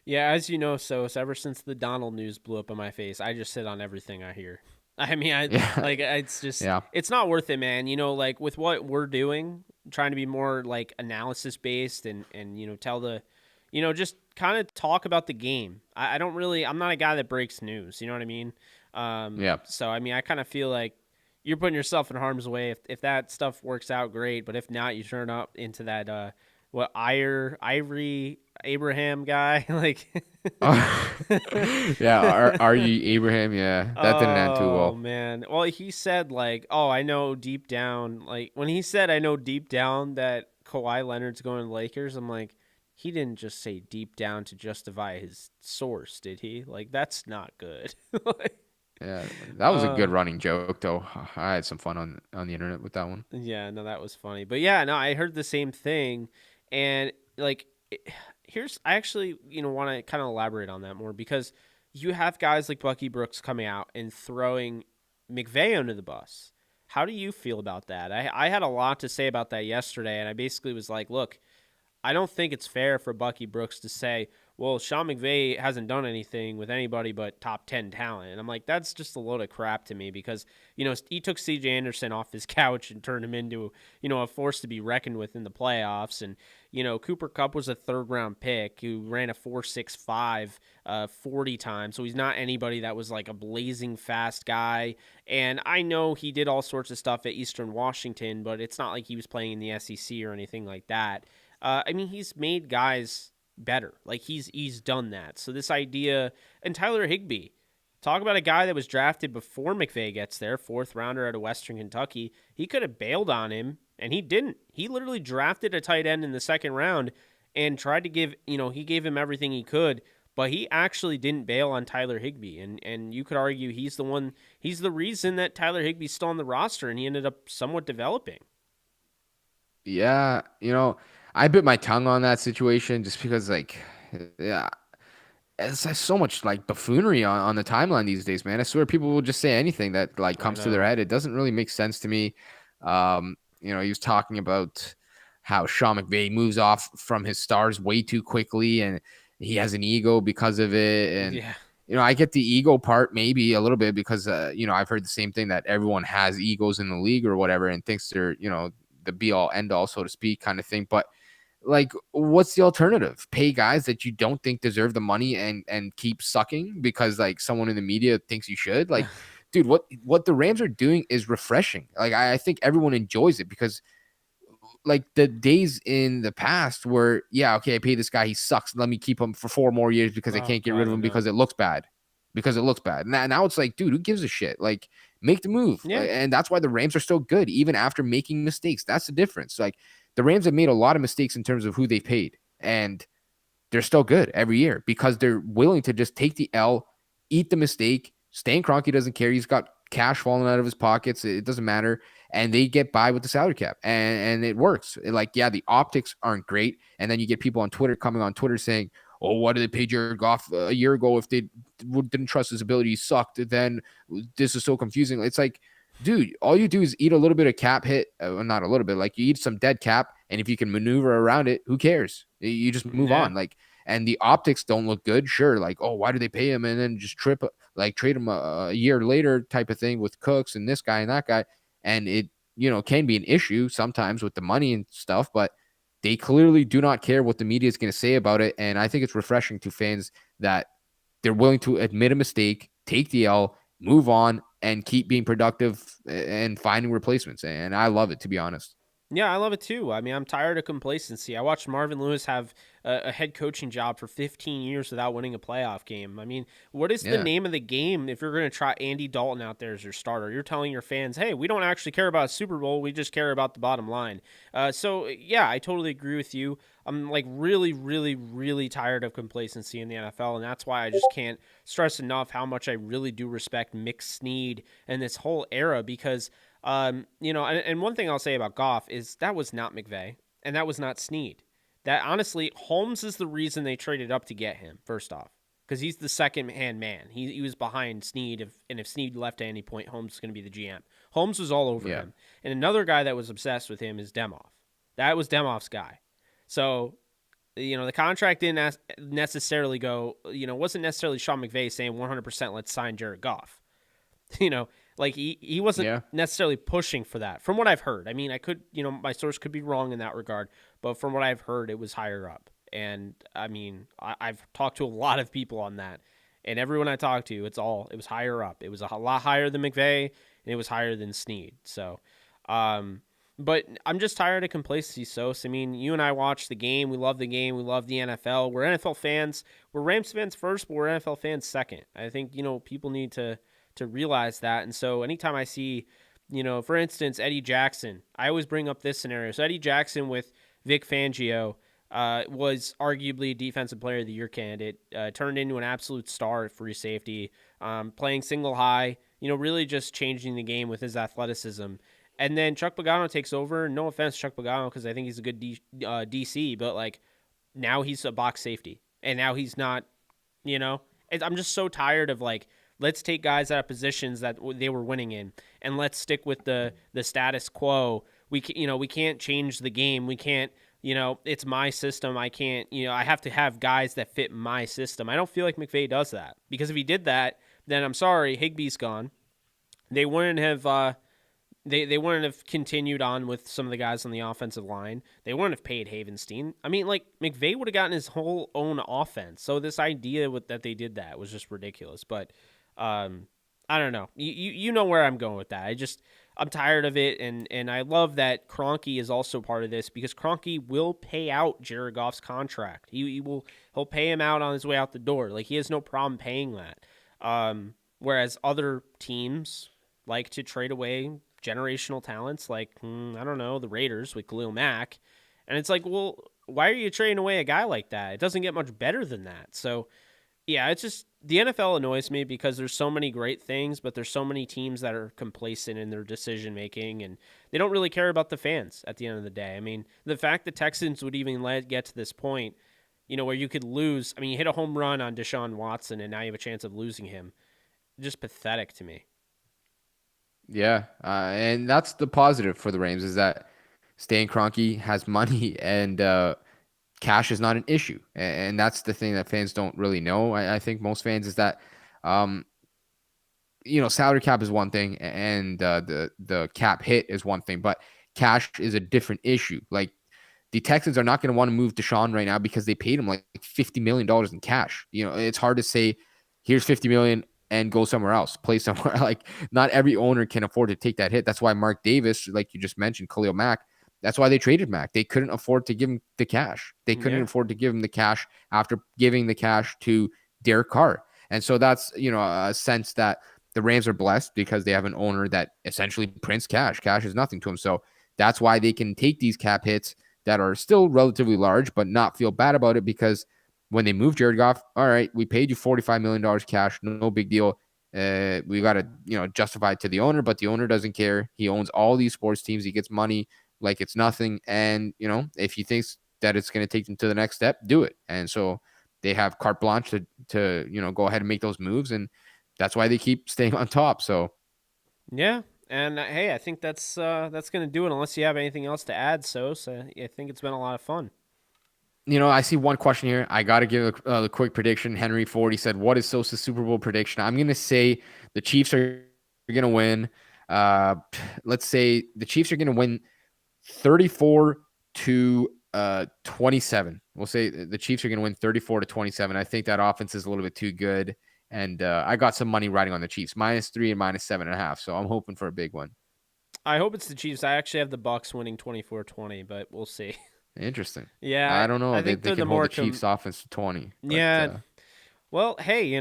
Yeah, as you know, so ever since the Donald news blew up in my face, I just sit on everything I hear. I mean, Yeah. it's just Yeah. it's not worth it, man. Like with what we're doing, trying to be more like analysis based and tell the, just kind of talk about the game. I don't really, I'm not a guy that breaks news. You know what I mean? Yeah. So I mean, I kind of feel like you're putting yourself in harm's way if that stuff works out, great. But if not, you turn up into that Ivory Abraham guy like. Yeah. Are you Abraham? Yeah. That didn't end too Oh well. man. Well, he said like, "Oh, I know deep down." Like when he said, "I know deep down that Kawhi Leonard's going to the Lakers," I'm like, he didn't just say deep down to justify his source, did he? Like that's not good. Like, Yeah. That was a good uh, running joke, though. I had some fun on the internet with that one. yeah, no, that was funny. But yeah, no, I heard the same thing, and like, I actually want to kind of elaborate on that more because you have guys like Bucky Brooks coming out and throwing McVay under the bus. How do you feel about that? I had a lot to say about that yesterday, and I basically was like, look, I don't think it's fair for Bucky Brooks to say, well, Sean McVay hasn't done anything with anybody but top 10 talent. And I'm like, that's just a load of crap to me because, he took CJ Anderson off his couch and turned him into, a force to be reckoned with in the playoffs. And, Cooper Kupp was a third round pick who ran a 4.65 40 times. So he's not anybody that was like a blazing fast guy. And I know he did all sorts of stuff at Eastern Washington, but it's not like he was playing in the SEC or anything like that. I mean, he's made guys better. Like he's done that. So this idea, and Tyler Higbee, talk about a guy that was drafted before McVay gets there, fourth rounder out of Western Kentucky. He could have bailed on him, and he didn't. He literally drafted a tight end in the second round and tried to give, he gave him everything he could, but he actually didn't bail on Tyler Higbee. And you could argue he's the reason that Tyler Higbee's still on the roster, and he ended up somewhat developing. Yeah. I bit my tongue on that situation just because, like, yeah, it's so much like buffoonery on the timeline these days, man. I swear people will just say anything that like I comes to their know. head. It doesn't really make sense to me. He was talking about how Sean McVay moves off from his stars way too quickly and he has an ego because of it. And, Yeah. I get the ego part maybe a little bit because, I've heard the same thing that everyone has egos in the league or whatever and thinks they're, the be all end all, so to speak, kind of thing. But like, what's the alternative? Pay guys that you don't think deserve the money and keep sucking because like someone in the media thinks you should. Like, dude, what the Rams are doing is refreshing. Like, I think everyone enjoys it because like the days in the past where, yeah, okay, I pay this guy, he sucks. Let me keep him for 4 more years because I Oh can't get rid God, of I him know. because it looks bad. Because it looks bad. Now it's like, dude, who gives a shit? Like, make the move. Yeah. And that's why the Rams are so good, even after making mistakes. That's the difference. Like, the Rams have made a lot of mistakes in terms of who they paid. And they're still good every year because they're willing to just take the L, eat the mistake. Stan Kroenke doesn't care. He's got cash falling out of his pockets. It doesn't matter. And they get by with the salary cap. And it works. Like, yeah, the optics aren't great. And then you get people on Twitter coming on Twitter saying, oh, why did they pay Jared Goff a year ago if they didn't trust his ability? He sucked. Then this is so confusing. It's like, dude, all you do is eat a little bit of cap hit. Not a little bit. Like, you eat some dead cap. And if you can maneuver around it, who cares? You just move Yeah. on. Like, and the optics don't look good. Sure, like, oh, why do they pay him and then just trade him a year later type of thing with Cooks and this guy and that guy, and it can be an issue sometimes with the money and stuff, but they clearly do not care what the media is going to say about it, and I think it's refreshing to fans that they're willing to admit a mistake, take the L, move on, and keep being productive and finding replacements. And I love it, to be honest. Yeah, I love it too. I mean, I'm tired of complacency. I watched Marvin Lewis have a head coaching job for 15 years without winning a playoff game. I mean, what is the Yeah. name of the game if you're going to try Andy Dalton out there as your starter? You're telling your fans, hey, we don't actually care about a Super Bowl. We just care about the bottom line. So, yeah, I totally agree with you. I'm like really, really, really tired of complacency in the NFL, and that's why I just can't stress enough how much I really do respect Mick Snead and this whole era because – and one thing I'll say about Goff is that was not McVay and that was not Snead. That honestly, Holmes is the reason they traded up to get him, first off, because he's the second hand man. He was behind Snead, and if Snead left at any point, Holmes is going to be the GM. Holmes was all over him. And another guy that was obsessed with him is Demoff. That was Demoff's guy. So, the contract didn't necessarily go, wasn't necessarily Sean McVay saying 100% let's sign Jared Goff. Like he wasn't necessarily pushing for that from what I've heard. I mean, I could, my source could be wrong in that regard, but from what I've heard, it was higher up. And I mean, I've talked to a lot of people on that, and everyone I talked to, it was higher up. It was a lot higher than McVay, and it was higher than Snead. So, but I'm just tired of complacency, Sos. I mean, you and I watch the game. We love the game. We love the NFL. We're NFL fans. We're Rams fans first, but we're NFL fans second. I think, people need to realize that. And so anytime I see, for instance, Eddie Jackson, I always bring up this scenario. So Eddie Jackson with Vic Fangio was arguably Defensive Player of the Year candidate, turned into an absolute star at free safety, playing single high, really just changing the game with his athleticism. And then Chuck Pagano takes over. No offense, Chuck Pagano, because I think he's a good DC, but like now he's a box safety. And now he's not, I'm just so tired of like, let's take guys out of positions that they were winning in, and let's stick with the status quo. We can't change the game. We can't, it's my system. I can't, I have to have guys that fit my system. I don't feel like McVay does that, because if he did that, then I'm sorry, Higbee's gone. They wouldn't have they wouldn't have continued on with some of the guys on the offensive line. They wouldn't have paid Havenstein. I mean, like McVay would have gotten his whole own offense. So this idea that they did that was just ridiculous. But I don't know. You know where I'm going with that. I'm tired of it, and I love that Kroenke is also part of this, because Kroenke will pay out Jared Goff's contract. He'll pay him out on his way out the door. Like, he has no problem paying that. Whereas other teams like to trade away generational talents, like I don't know, the Raiders with Khalil Mack, and it's like, well, why are you trading away a guy like that? It doesn't get much better than that. So. Yeah, it's just the NFL annoys me because there's so many great things, but there's so many teams that are complacent in their decision making, and they don't really care about the fans at the end of the day. I mean, the fact the Texans would even get to this point, where you could lose. I mean, you hit a home run on Deshaun Watson, and now you have a chance of losing him. Just pathetic to me. Yeah, and that's the positive for the Rams, is that Stan Kroenke has money, and cash is not an issue. And that's the thing that fans don't really know. I think most fans is that, salary cap is one thing, and the cap hit is one thing, but cash is a different issue. Like, the Texans are not going to want to move Deshaun right now because they paid him like $50 million in cash. It's hard to say, here's $50 million and go somewhere else, play somewhere. Like, not every owner can afford to take that hit. That's why Mark Davis, like you just mentioned, Khalil Mack, that's why they traded Mack. They couldn't afford to give him the cash. They couldn't afford to give him the cash after giving the cash to Derek Carr. And so that's, a sense that the Rams are blessed because they have an owner that essentially prints cash. Cash is nothing to him. So that's why they can take these cap hits that are still relatively large, but not feel bad about it, because when they move Jared Goff, all right, we paid you $45 million cash. No big deal. We got to, justify it to the owner, but the owner doesn't care. He owns all these sports teams. He gets money like it's nothing. And, if he thinks that it's going to take them to the next step, do it. And so they have carte blanche to go ahead and make those moves. And that's why they keep staying on top. So, yeah. And hey, I think that's going to do it, unless you have anything else to add, Sos. I think it's been a lot of fun. I see one question here. I got to give a quick prediction. Henry Ford, he said, "What is Sosa's Super Bowl prediction?" I'm gonna say the Chiefs are gonna win. Uh, let's say the Chiefs are gonna win 34 to 27. We'll say the Chiefs are gonna win 34 to 27. I think that offense is a little bit too good, and I got some money riding on the Chiefs -3 and -7.5. So I'm hoping for a big one. I hope it's the Chiefs. I actually have the Bucks winning 24-20, but we'll see. Interesting. Yeah, I don't know. I They think they they're the can hold more the Chiefs offense to 20, but yeah. Well, hey,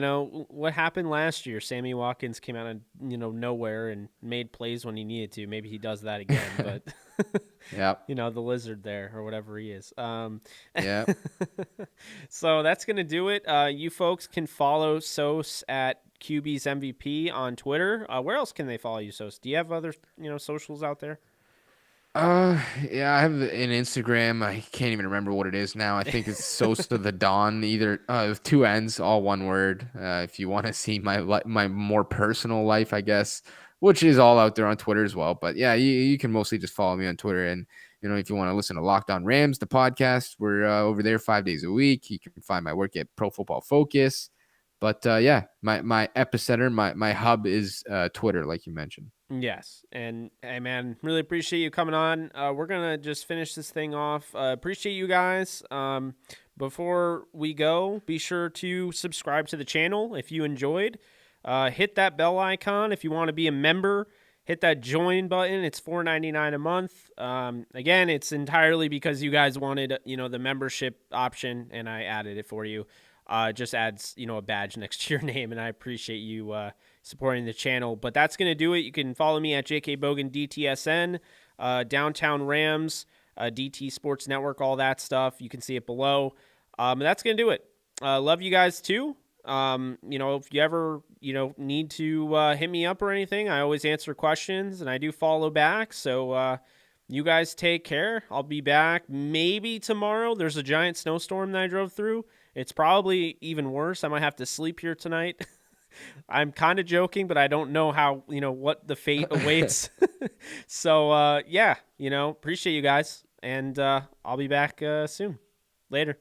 what happened last year? Sammy Watkins came out of nowhere and made plays when he needed to. Maybe he does that again, but yeah, the lizard there or whatever he is. yeah. So that's gonna do it. You folks can follow Sos at QB's MVP on Twitter. Where else can they follow you, Sos? Do you have other socials out there? Yeah, I have an Instagram. I can't even remember what it is now. I think it's Sosa the Don, either with two N's, all one word. If you want to see my more personal life, I guess, which is all out there on Twitter as well. But yeah, you can mostly just follow me on Twitter. And if you want to listen to Locked On Rams, the podcast, we're over there 5 days a week. You can find my work at Pro Football Focus. But yeah, my epicenter, my hub is Twitter, like you mentioned. Yes, and hey, man, really appreciate you coming on. We're gonna just finish this thing off. Appreciate you guys. Before we go, be sure to subscribe to the channel if you enjoyed. Hit that bell icon if you want to be a member. Hit that join button. It's $4.99 a month. Again, it's entirely because you guys wanted the membership option, and I added it for you. Just adds a badge next to your name, and I appreciate you supporting the channel. But that's going to do it. You can follow me at JK Bogan DTSN, Downtown Rams, DT Sports Network, all that stuff. You can see it below. And that's going to do it. Love you guys too. If you ever, need to hit me up or anything, I always answer questions and I do follow back. So you guys take care. I'll be back maybe tomorrow. There's a giant snowstorm that I drove through. It's probably even worse. I might have to sleep here tonight. I'm kind of joking, but I don't know how, what the fate awaits. So, yeah, appreciate you guys. And I'll be back soon. Later.